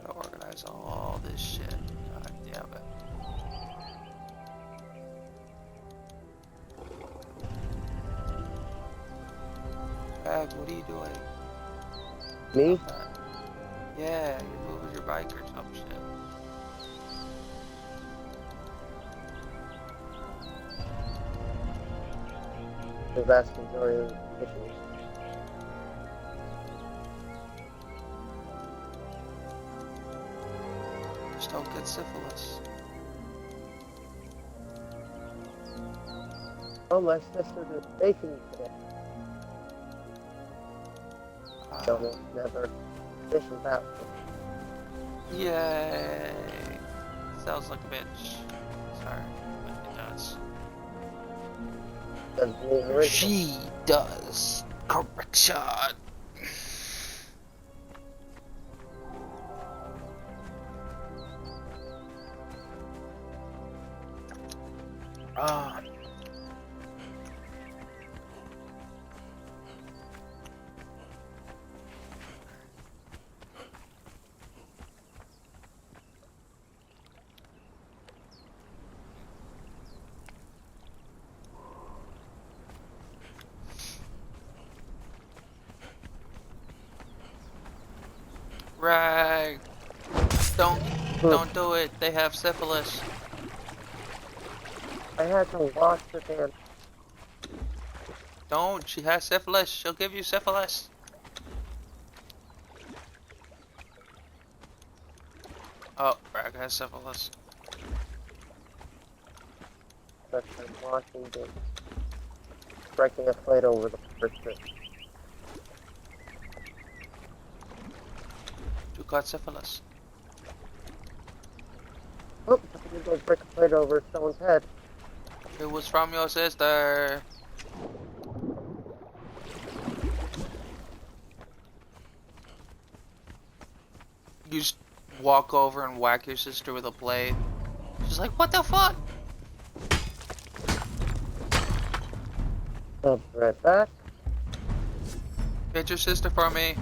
A: Gotta organize all this shit. God damn it. Bag, what are you doing?
G: Me?
A: Yeah, you're moving your bike or some shit.
G: The vast majority of the issues.
A: Just don't get syphilis.
G: Oh, my sister did baking today. So never dishes out.
A: Yay. Sounds like a bitch. Sorry, but it does.
G: Does being original.
A: She does. Correction. Ah. Rag. Don't do it. They have syphilis.
G: I had to wash the damn.
A: Don't. She has syphilis. She'll give you syphilis. Oh, Rag has syphilis.
G: But I'm washing the. Breaking a plate over the person.
A: You got syphilis.
G: Oops, I'm gonna go break a plate over someone's head.
A: It was from your sister. You just walk over and whack your sister with a plate. She's like, what the fuck?
G: I'll be right back.
A: Get your sister for me.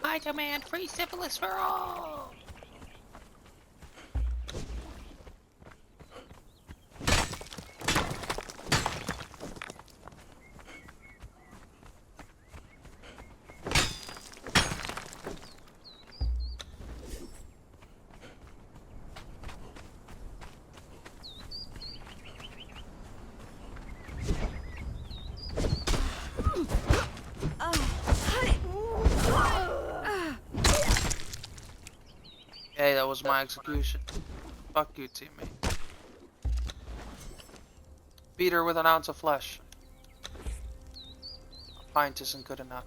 A: I demand free syphilis for all. Hey, that was my execution. Fuck you, teammate. Beat her with an ounce of flesh. A pint isn't good enough.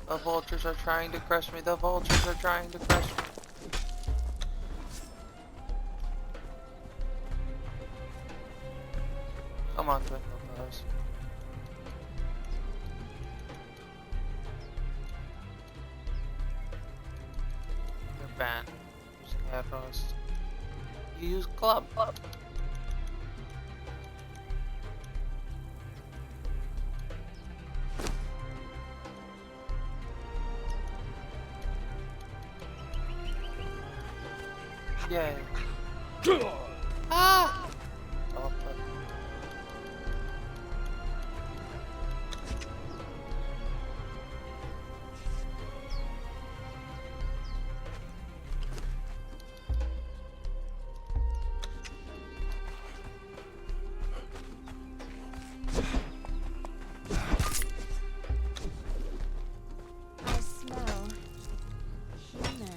A: The vultures are trying to crush me. The vultures are trying to crush me. Come on, Twinkle Toes. You're banned. Using head roast. You use club. Yay. Ah! Oh, fuck.
H: I smell human.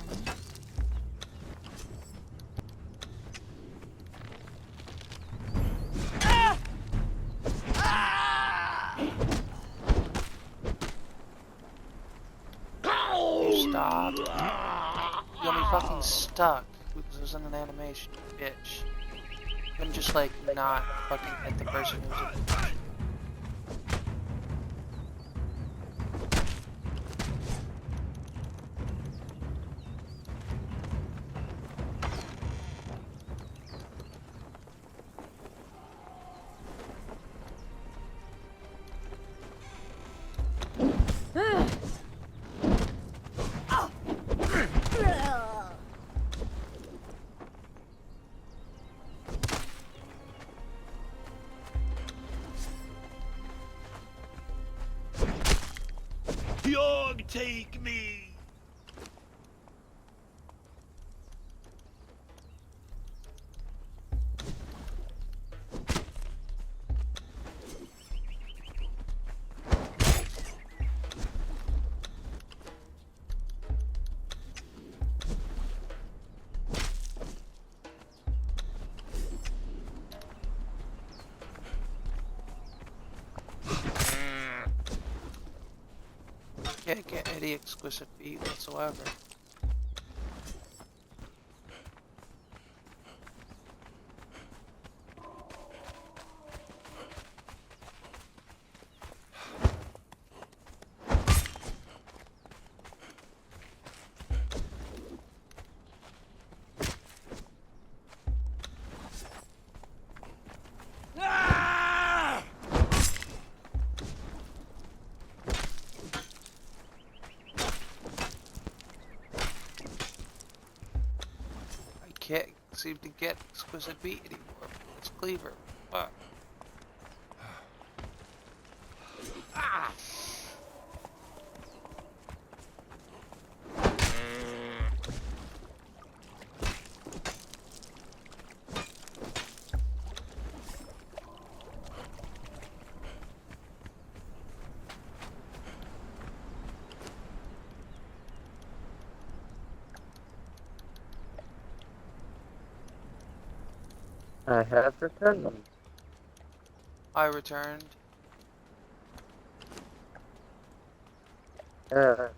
A: Stop. You got me fucking stuck because it was in an animation, bitch. You couldn't just like not fucking hit the person who's in.
D: Dog, take me!
A: Can't get any exquisite beat whatsoever. Can't seem to get exquisite beat anymore. It's cleaver. Fuck. Ah!
G: I have returned them.
A: I returned.
G: Uh,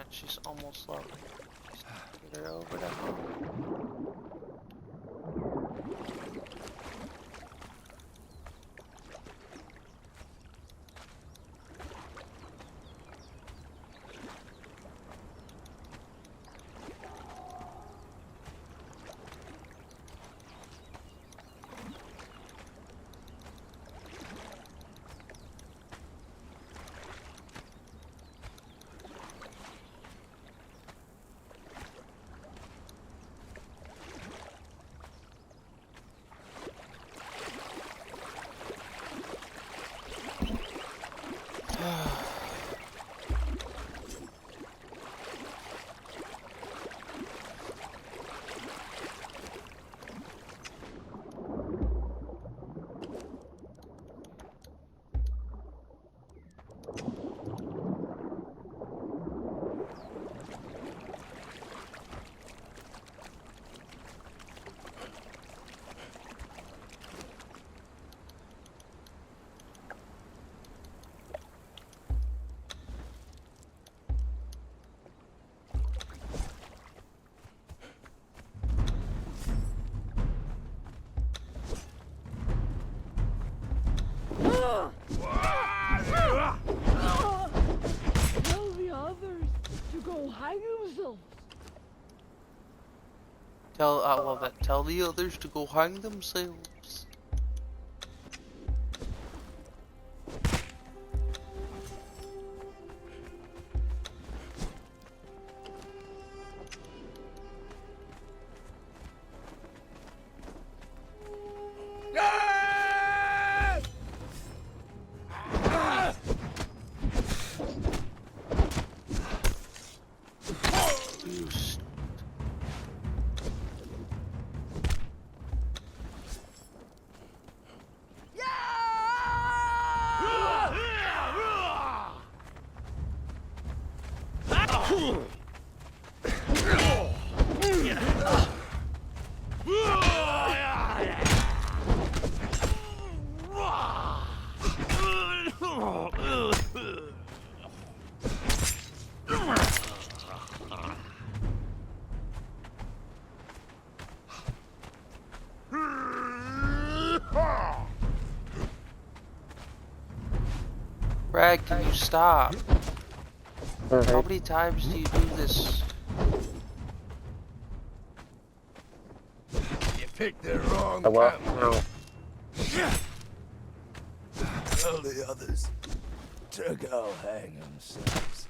A: She's almost level. Just get her over to home.
I: Tell the others to go hang themselves.
A: Tell the others to go hang themselves. Brad, can you stop? How many times do you do this?
F: You picked the wrong
G: Well,
F: company. Tell the others to go hang themselves.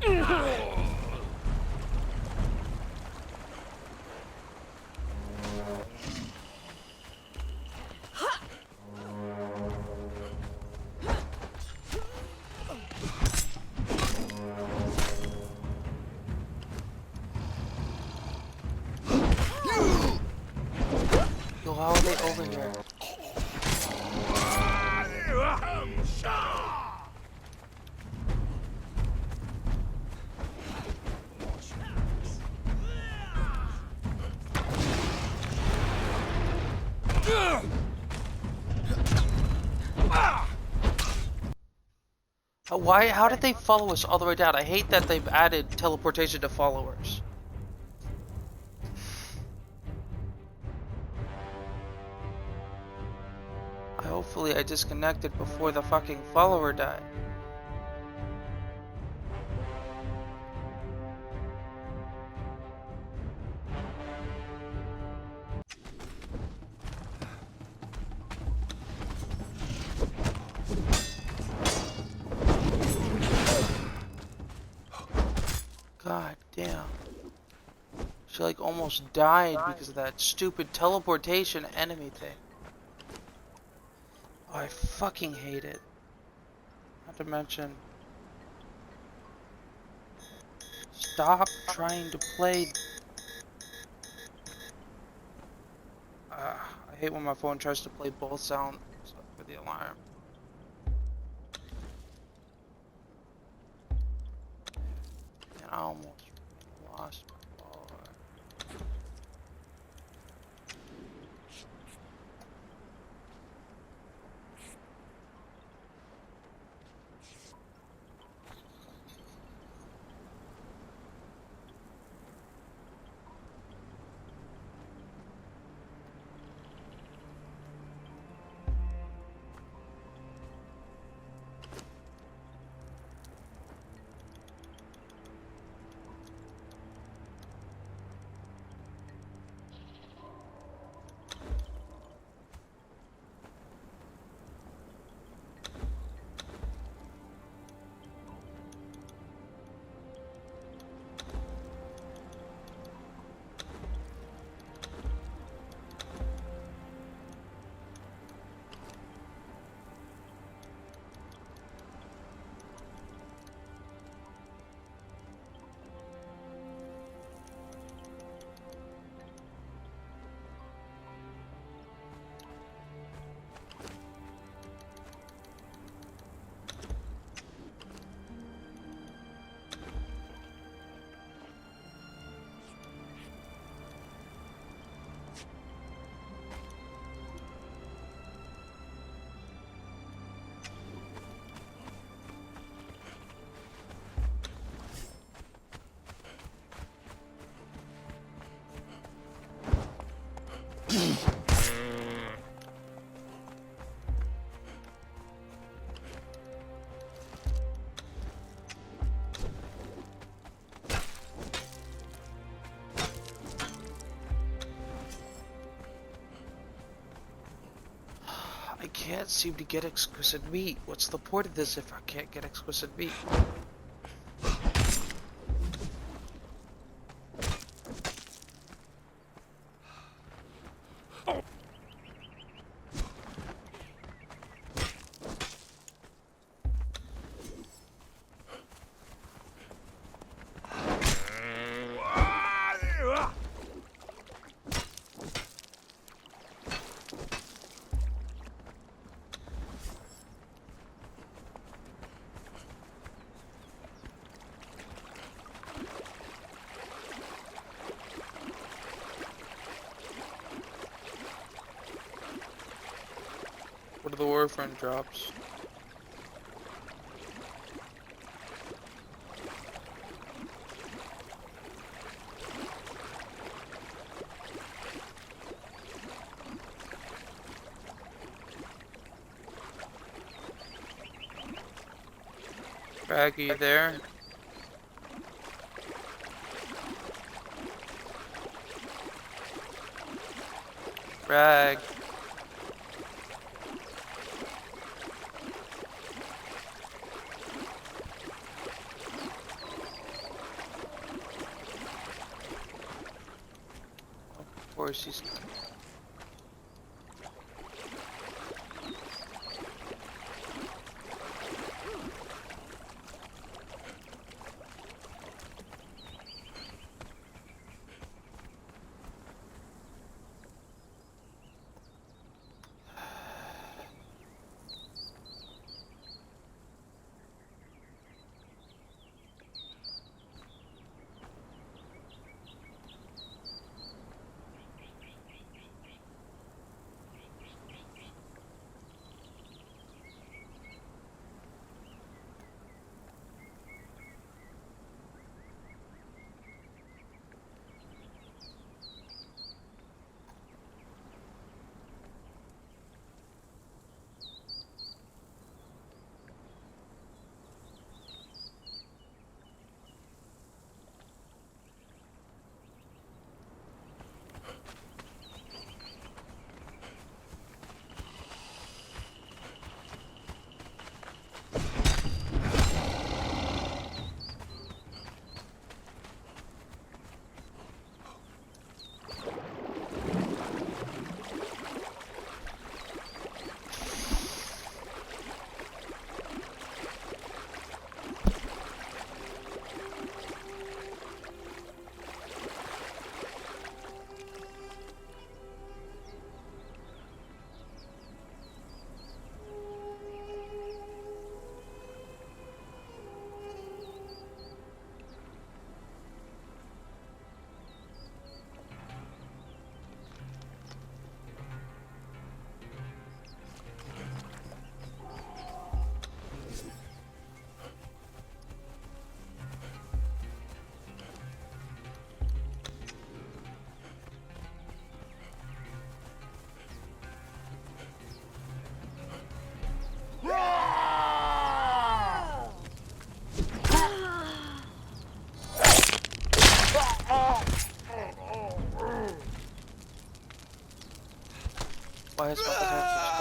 A: Yo, how are they over here? Why? How did they follow us all the way down? I hate that they've added teleportation to followers. Hopefully I disconnected before the fucking follower died. God damn. She like almost died because of that stupid teleportation enemy thing. Oh, I fucking hate it. Not to mention, stop trying to play. I hate when my phone tries to play both sounds for the alarm. And I almost lost my follower. I can't seem to get exquisite meat. What's the point of this if I can't get exquisite meat? What are the warframe drops? Baggy there. Rag. course he's. Why is my attack stuck?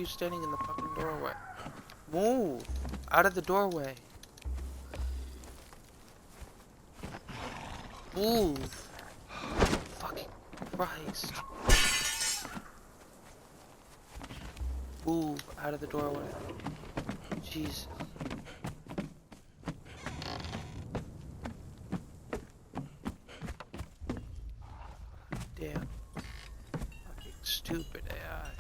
A: standing in the fucking doorway? Move! Out of the doorway. Move! Fucking Christ. Move out of the doorway. Jesus. Damn. Fucking stupid AI.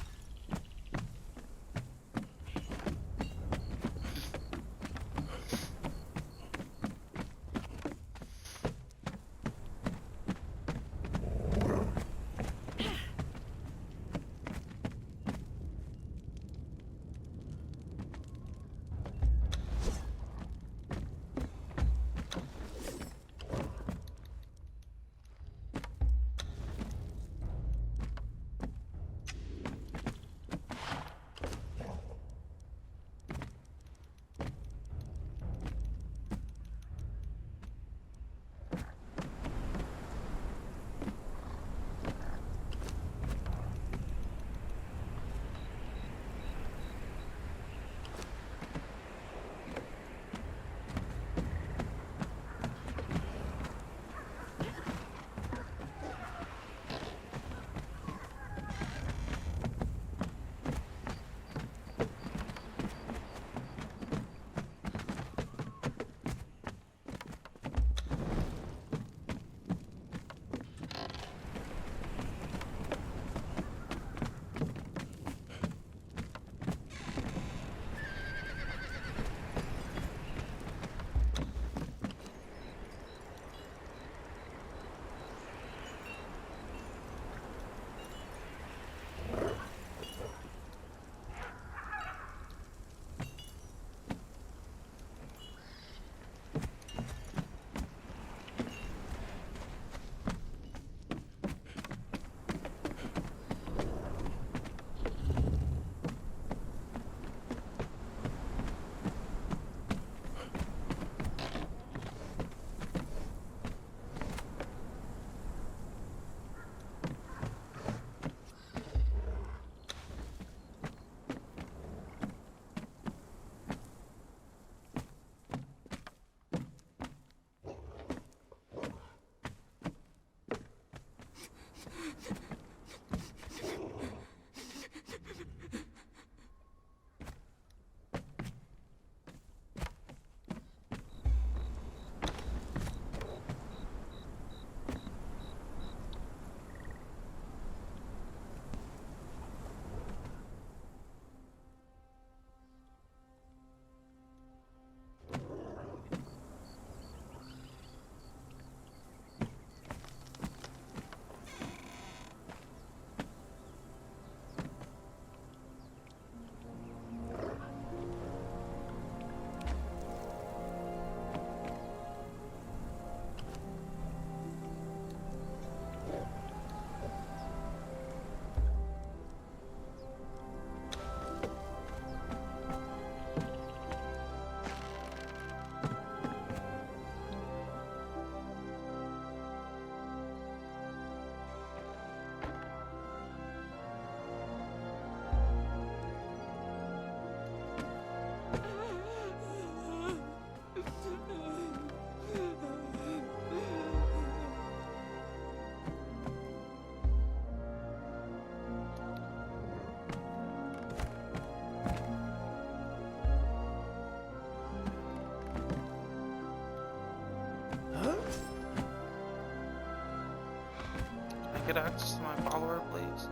A: Get access to my follower, please?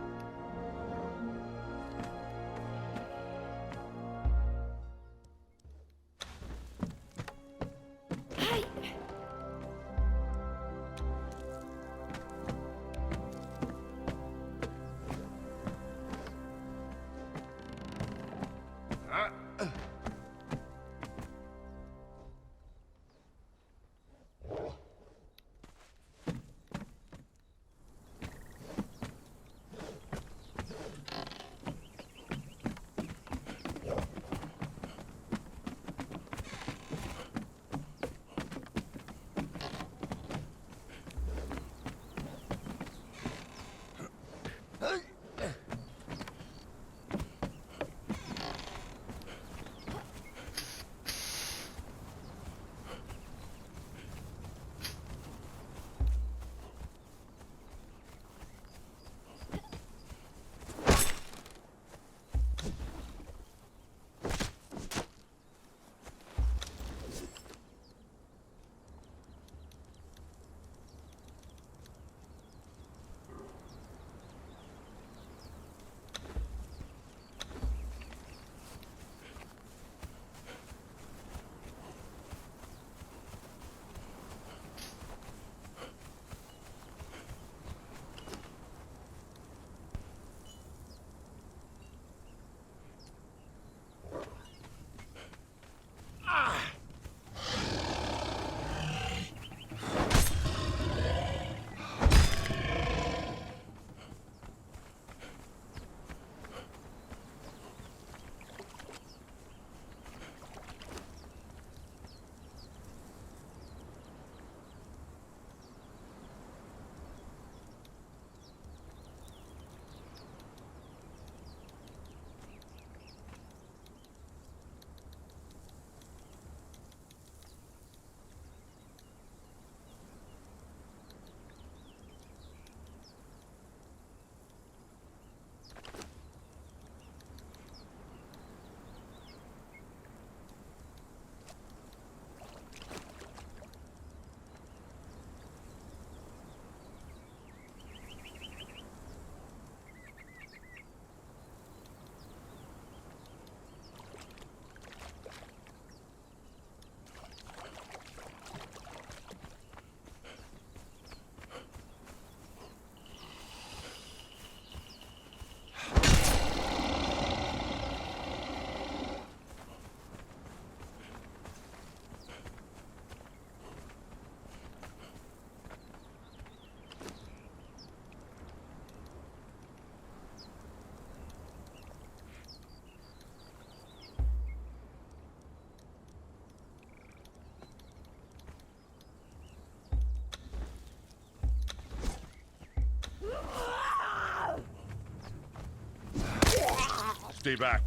B: Stay back.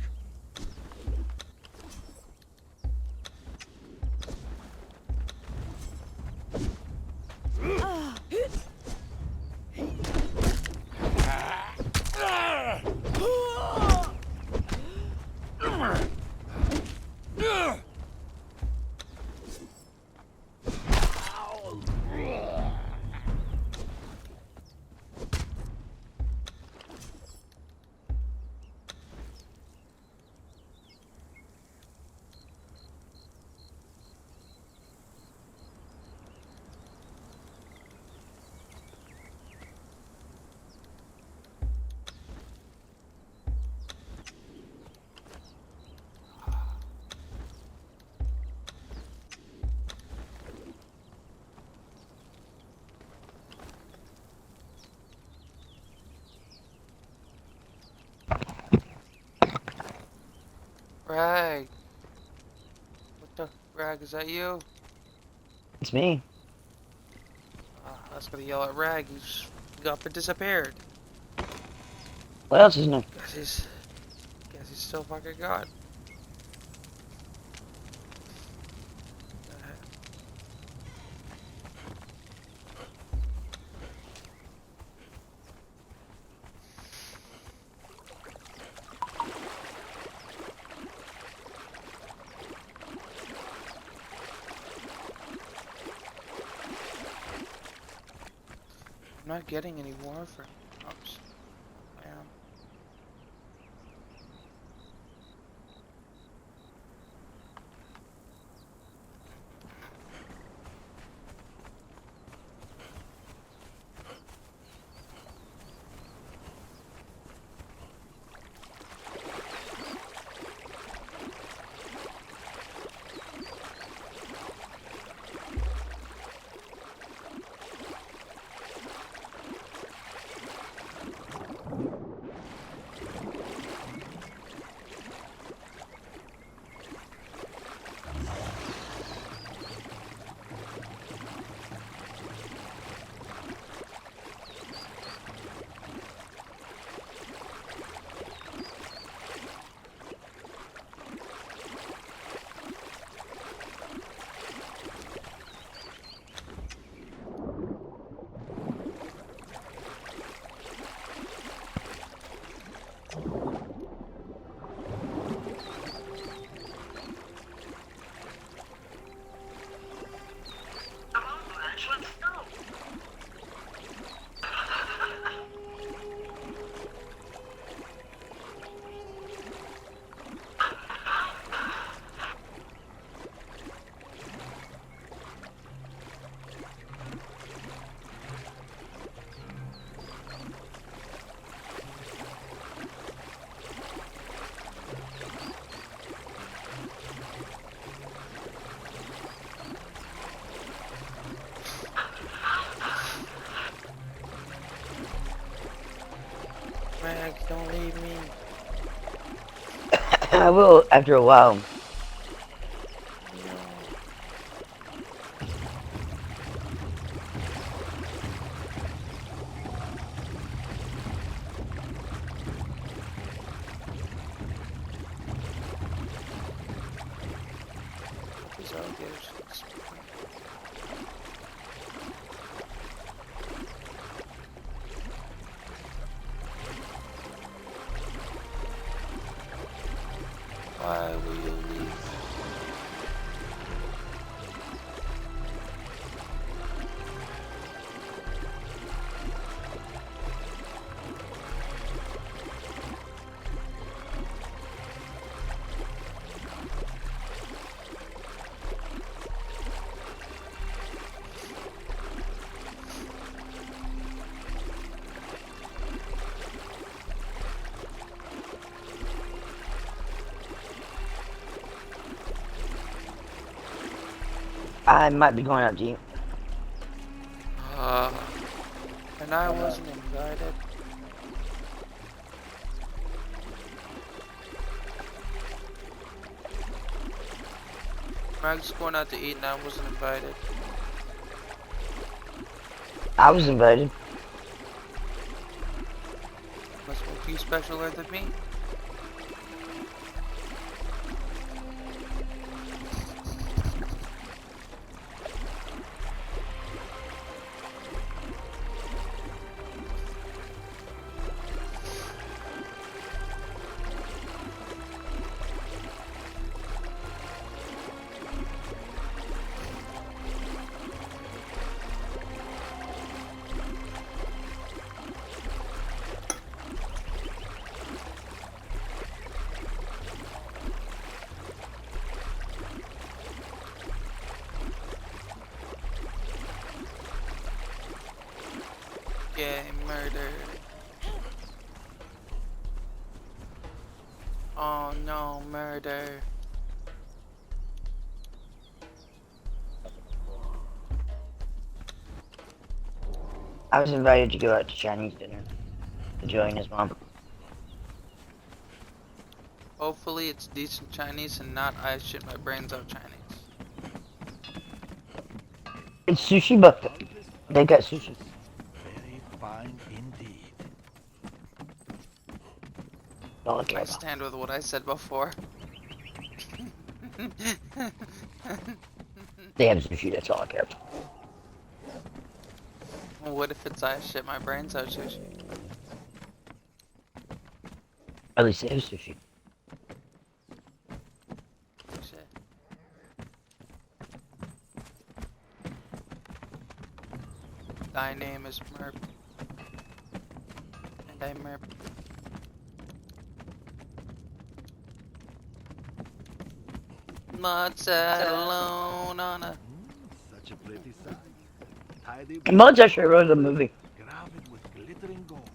A: Rag. What the Rag? Is that you?
C: It's me.
A: I was gonna yell at Rag. He's up and disappeared.
C: What else is new?
A: Guess he's still fucking gone. I'm not getting any warfare. Oops. I am. Rag, don't leave me.
C: I will after a while.
A: No. These alligators. Why will you leave?
C: I might be going out to you.
A: And I wasn't invited. Rag's going out to eat and I wasn't invited.
C: I was invited.
A: Must make you specialer than me. gay murder. Oh no, murder.
C: I was invited to go out to Chinese dinner to join his mom.
A: Hopefully it's decent Chinese and not I shit my brains out Chinese.
C: It's sushi, but they got sushi.
D: Very fine indeed.
C: All I care
A: I
C: about.
A: stand with what I said before.
C: They have sushi, that's all I care about.
A: What if it's I shit my brains out sushi?
C: At least they have sushi.
A: Shit. Thy name is Merp. And I Merp. Not sat alone on a...
D: Such a pretty sight. Tidy
C: Mud's actually wrote a movie.
D: Gravid with glittering gold.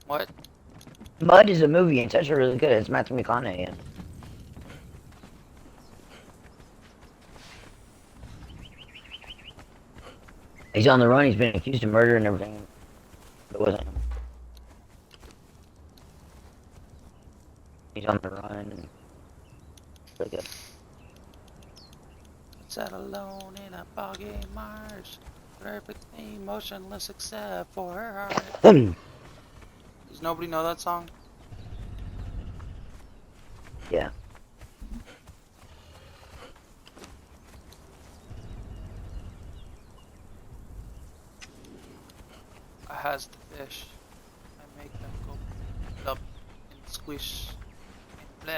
A: What?
C: Mud is a movie, and it's actually really good. It's Matthew McConaughey in it. He's on the run, he's been accused of murder and everything. It wasn't him. He's on the run and really good.
A: Sat alone in a boggy marsh, perfectly motionless except for her heart. Does nobody know that song?
C: Yeah.
A: I has the fish. I make them go up and squish and blah.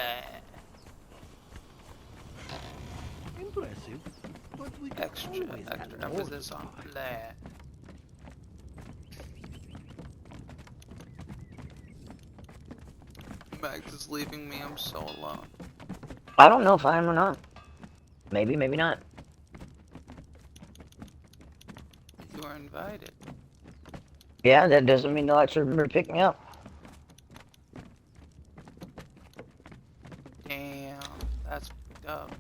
D: Impressive, but we can
A: Extra
D: always add more
A: emphasis
D: to
A: on
D: the pie.
A: blah. Max is leaving me, I'm so alone.
C: I don't know if I am or not. Maybe, maybe not.
A: You are invited.
C: Yeah, that doesn't mean they'll actually remember to pick me up.
A: Damn, that's fucked up.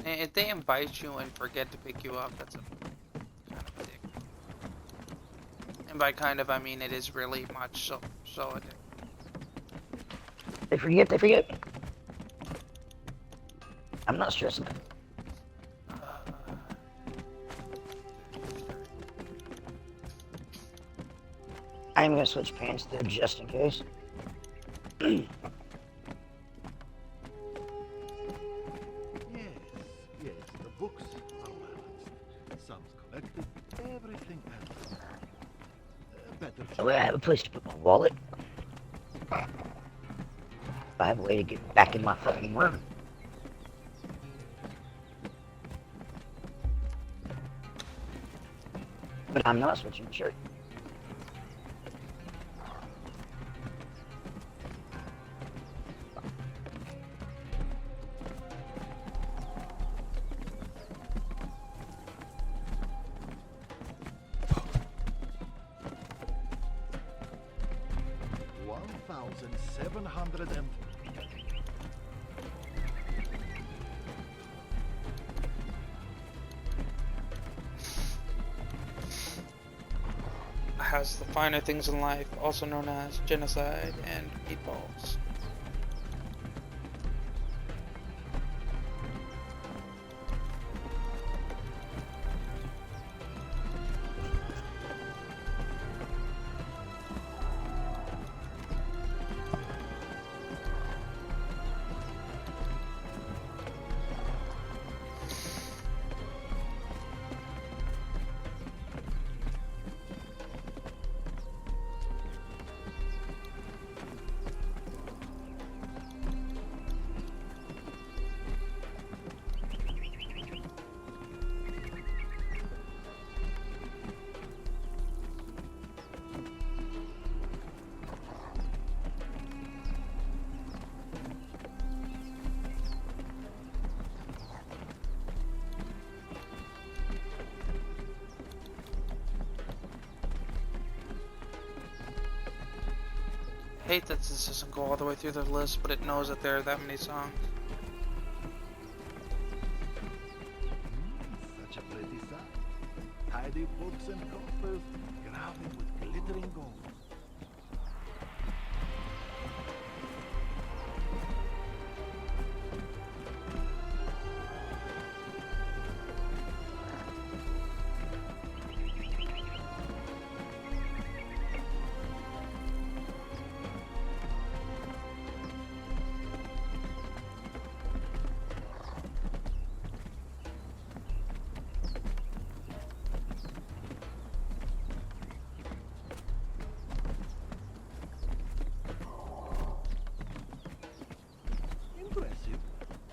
A: And if they invite you and forget to pick you up, that's a kind of a dick. And by kind of, I mean it is really much so a dick.
C: They forget, they forget. I'm not stressing. I'm gonna switch pants though, just in case.
D: Yes, yes, the books are balanced. Some's collected, everything else. Better
C: Oh, I have a place to put my wallet. I have a way to get back in my fucking room. But I'm not switching the shirt.
D: $1,700 and...
A: Has the finer things in life, also known as genocide and meatballs. hate that this doesn't go all the way through the list, but it knows that there are that many songs.
D: Such a pretty sight. Tidy books and coffers, graved with glittering gold. Impressive,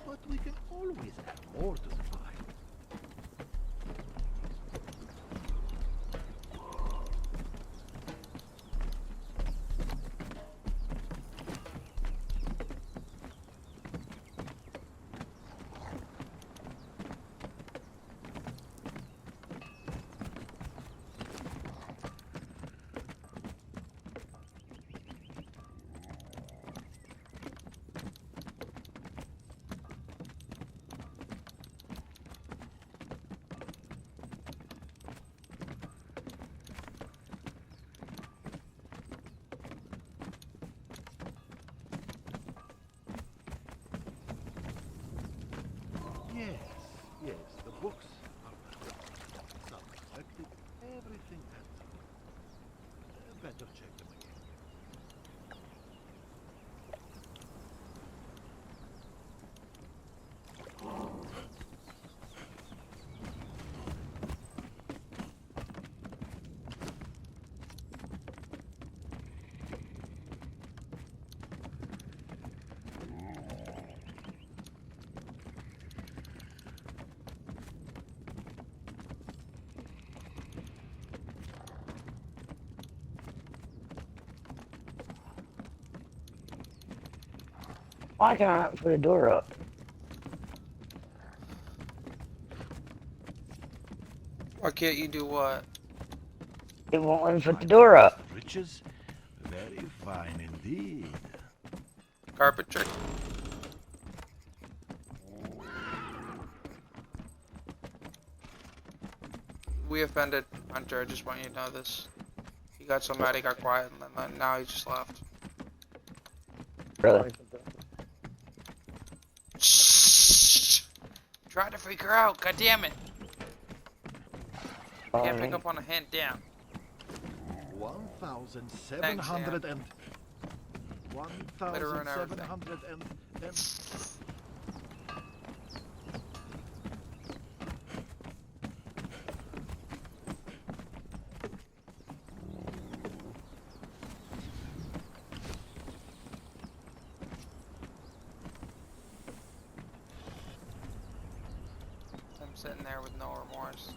D: but we can always add more to the pie. Yes, the books are bad. Some collected, everything adds up. Better check them again.
C: Why can't I put a door up?
A: Why can't you do what?
C: It won't let me put the door up.
D: Riches, very fine indeed.
A: Carpentry. We offended Hunter, I just want you to know this. He got so mad he got quiet and then now he just left.
C: Really?
A: Shh! Trying to freak her out, god damn it! Can't pick up on a hint, damn.
D: 1,700 and...
A: Better ruin everything.
D: 1,700 and...
A: I'm sitting there with no remorse.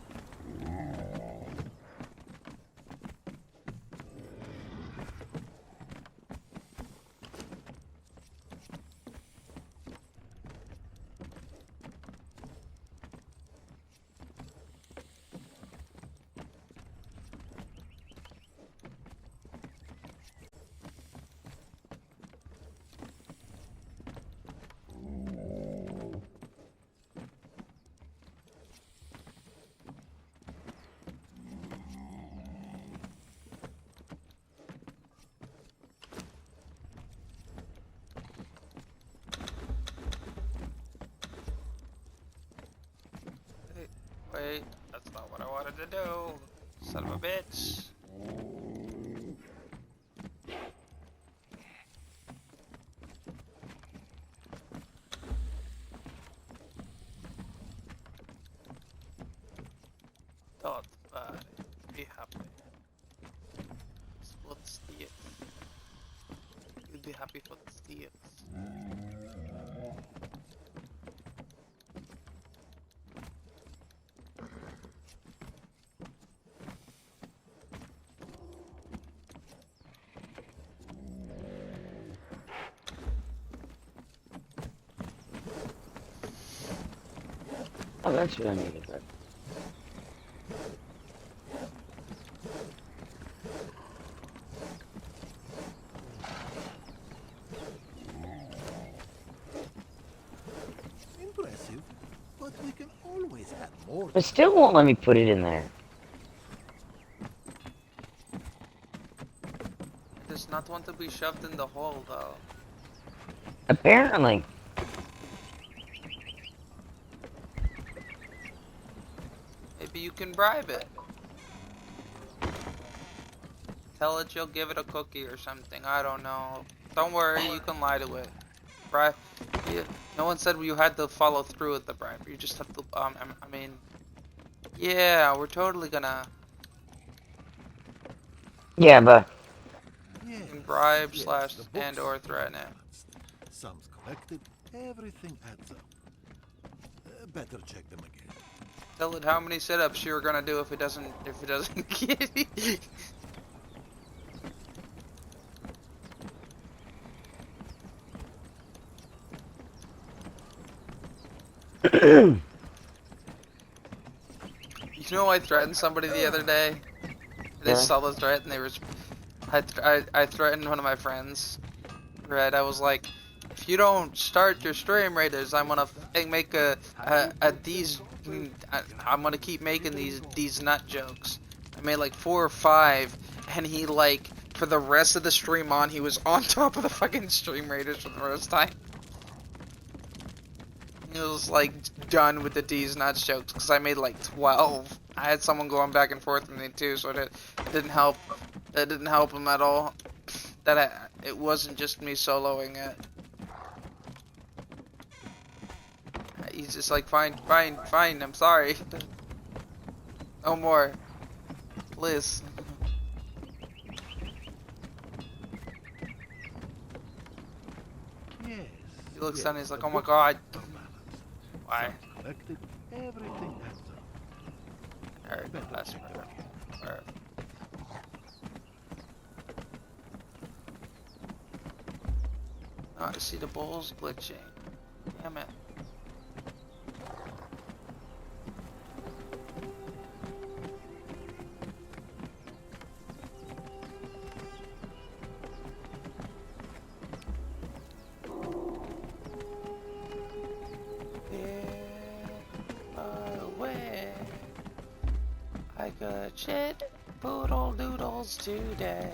A: Wait, that's not what I wanted to do. Son of a bitch. Don't worry, be happy. Split steers. You'll be happy for the steers.
C: Oh, that's what I needed. Right?
F: We can always add more.
C: It still won't let me put it in there.
A: It does not want to be shoved in the hole, though.
C: Apparently.
A: Maybe you can bribe it. Tell it you'll give it a cookie or something. I don't know. Don't worry, you can lie to it. Bribe. Yeah, no one said you had to follow through with the bribe. You just have to. I mean, yeah, we're totally gonna
C: Yeah, but
F: Yes,
A: bribe
F: yes,
A: slash
F: the books
A: and or
F: are
A: threaten it.
F: balanced. Sums collected, everything adds up. Better check them again.
A: Tell it how many sit-ups you're gonna do if it doesn't get it. You know, I threatened somebody the other day. They
C: Yeah.
A: saw the threat and they were. I threatened one of my friends. Right, I was like, if you don't start your stream raiders, I'm gonna make these. I'm gonna keep making these nut jokes. I made like 4 or 5, and he like for the rest of the stream on, he was on top of the fucking stream raiders for the first time. He was like done with the D's nuts jokes because I made like 12. I had someone going back and forth with me too, so it didn't help. That didn't help him at all. It wasn't just me soloing it. He's just like, fine, I'm sorry. No more. Please.
F: Yes.
A: He looks
F: yes,
A: down and he's like,
F: the
A: oh my
F: books
A: god.
F: are balanced.
A: Why?
F: Sums collected, everything adds up.
A: Alright, that's better. Alright. Oh, I see the bowl's glitching. Damn it. Away. I got shit poodle doodles today.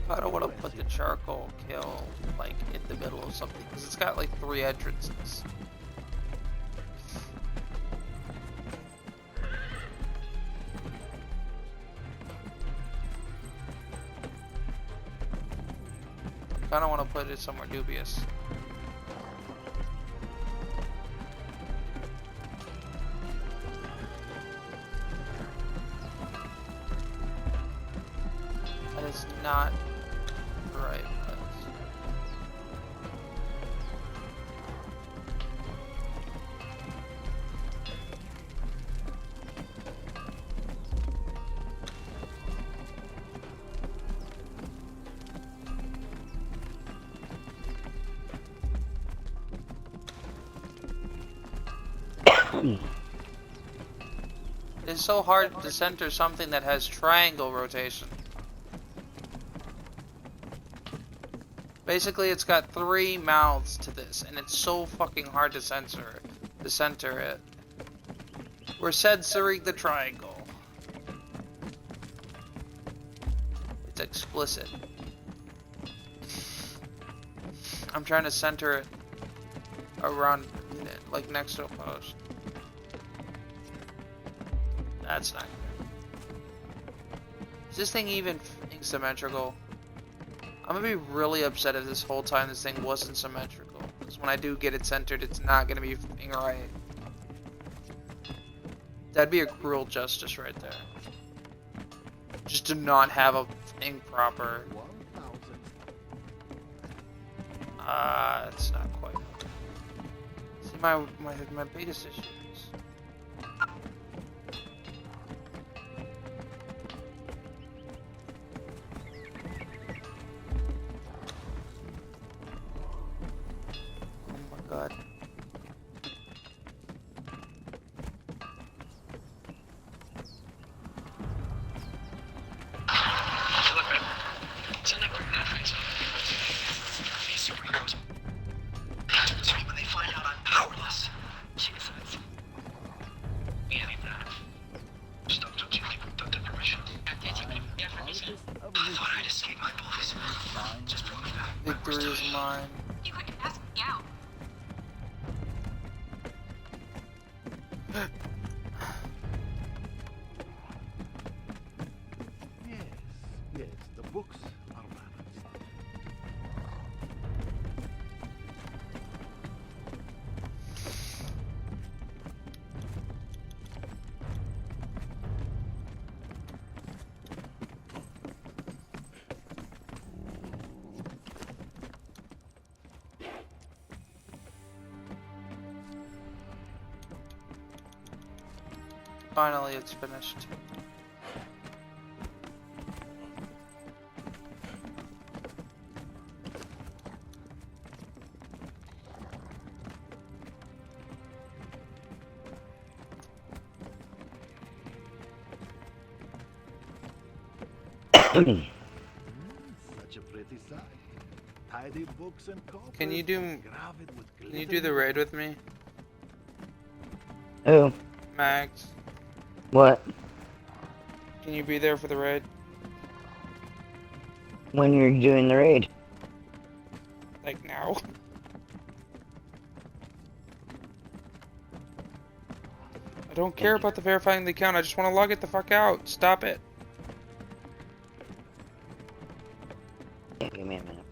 A: I don't want to put the charcoal kill like in the middle of something because it's got like 3 entrances. I don't want to put it somewhere dubious. That is not the right place. It's so hard to center something that has triangle rotation. Basically, it's got 3 mouths to this, and it's so fucking hard to center it. We're censoring the triangle. It's explicit. I'm trying to center it around, like next to a post. That's not good. Is this thing even symmetrical? I'm gonna be really upset if this whole time this thing wasn't symmetrical. Because when I do get it centered, it's not gonna be f***ing right. That'd be a cruel justice right there. Just to not have a thing proper.
D: 1,000.
A: It's not quite. See, my biggest issue is oh my god. Victory is mine.
J: You couldn't ask me out.
F: Yes, yes, the books are balanced.
A: Finally, it's finished.
F: Such a pretty sight. Tidy books and coffers.
A: Can you do the raid with me,
C: Who?
A: Max?
C: What?
A: Can you be there for the raid?
C: When you're doing the raid?
A: Like now? I don't care about the verifying the account. I just want to log it the fuck out. Stop it.
C: Yeah, give me a minute.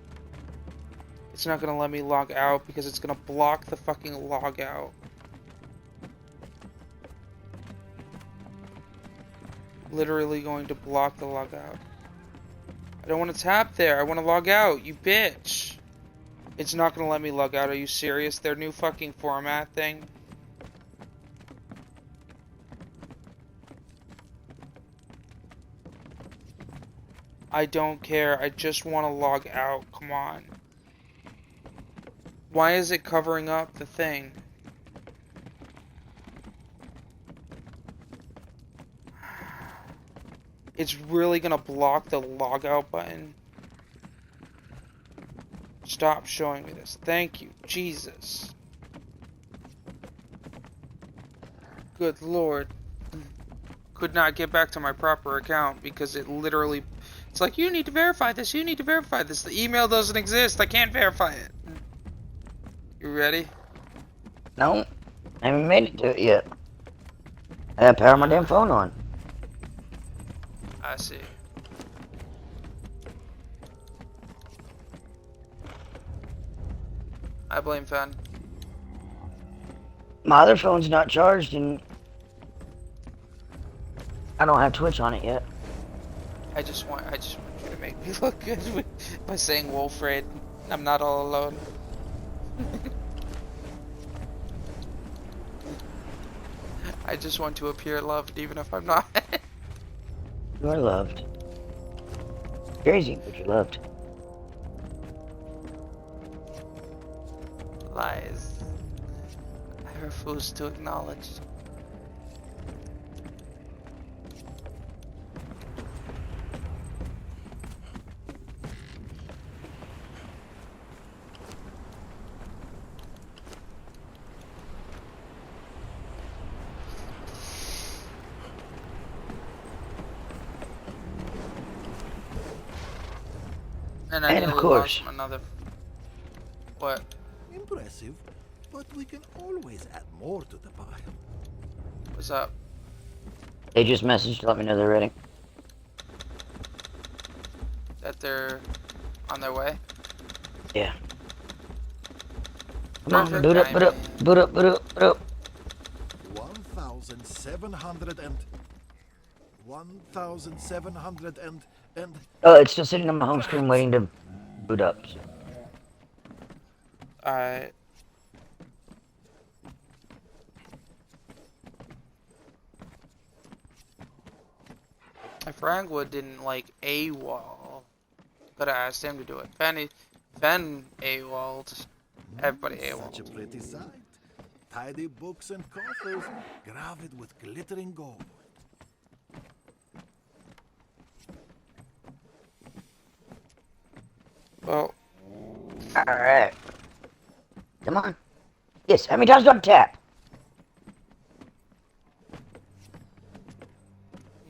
A: It's not gonna let me log out because it's gonna block the fucking log out. Literally going to block the log out. I don't want to tap there. I want to log out, you bitch. It's not gonna let me log out. Are you serious? Their new fucking format thing. I don't care. I just want to log out. Come on. Why is it covering up the thing? It's really gonna block the logout button. Stop showing me this. Thank you. Jesus. Good lord. Could not get back to my proper account because it literally... It's like, you need to verify this, you need to verify this. The email doesn't exist, I can't verify it. You ready?
C: No, I haven't made it to it yet. I gotta power my damn phone on.
A: I see. I blame Fen.
C: My other phone's not charged and I don't have Twitch on it yet.
A: I just want you to make me look good by saying Wolfred. I'm not all alone. I just want to appear loved even if I'm not.
C: You are loved. Crazy, but you're loved.
A: Lies. I refuse to acknowledge. And I
C: And of
A: nearly
C: course.
A: lost another. What?
F: Impressive, but we can always add more to the pile.
A: What's up?
C: They just messaged to let me know they're ready.
A: That they're on their way?
C: Yeah. Come on,
A: Perfect
C: boot up, boot up,
A: timing.
C: boot up, boot up, boot up.
F: 1,700 and 1,700 and
C: Oh, it's still sitting on my home screen waiting to boot up. So.
A: Alright. If Rangwood didn't like AWOL, could have asked him to do it. Fen AWOL'd. Everybody
F: Such a
A: AWOL'd.
F: pretty sight. Tidy books and coffers, graved with glittering gold.
A: Well,
C: Alright. Come on. Yes, how many times do I tap?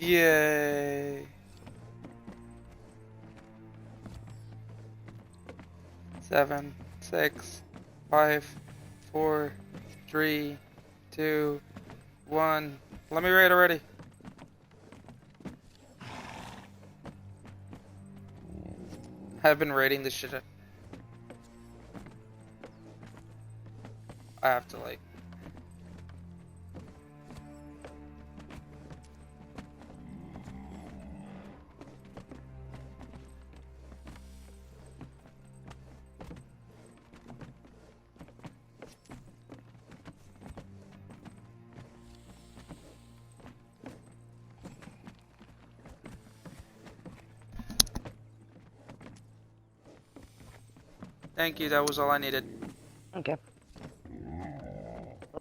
A: yay. 7, 6, 5, 4, 3, 2, 1. Let me rate already. I've been rating this shit. I have to like. Thank you, that was all I needed.
C: Okay.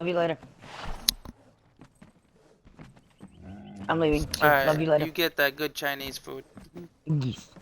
C: Love you later. I'm leaving. So love you
A: Alright,
C: later.
A: you get that good Chinese food.
C: Yes.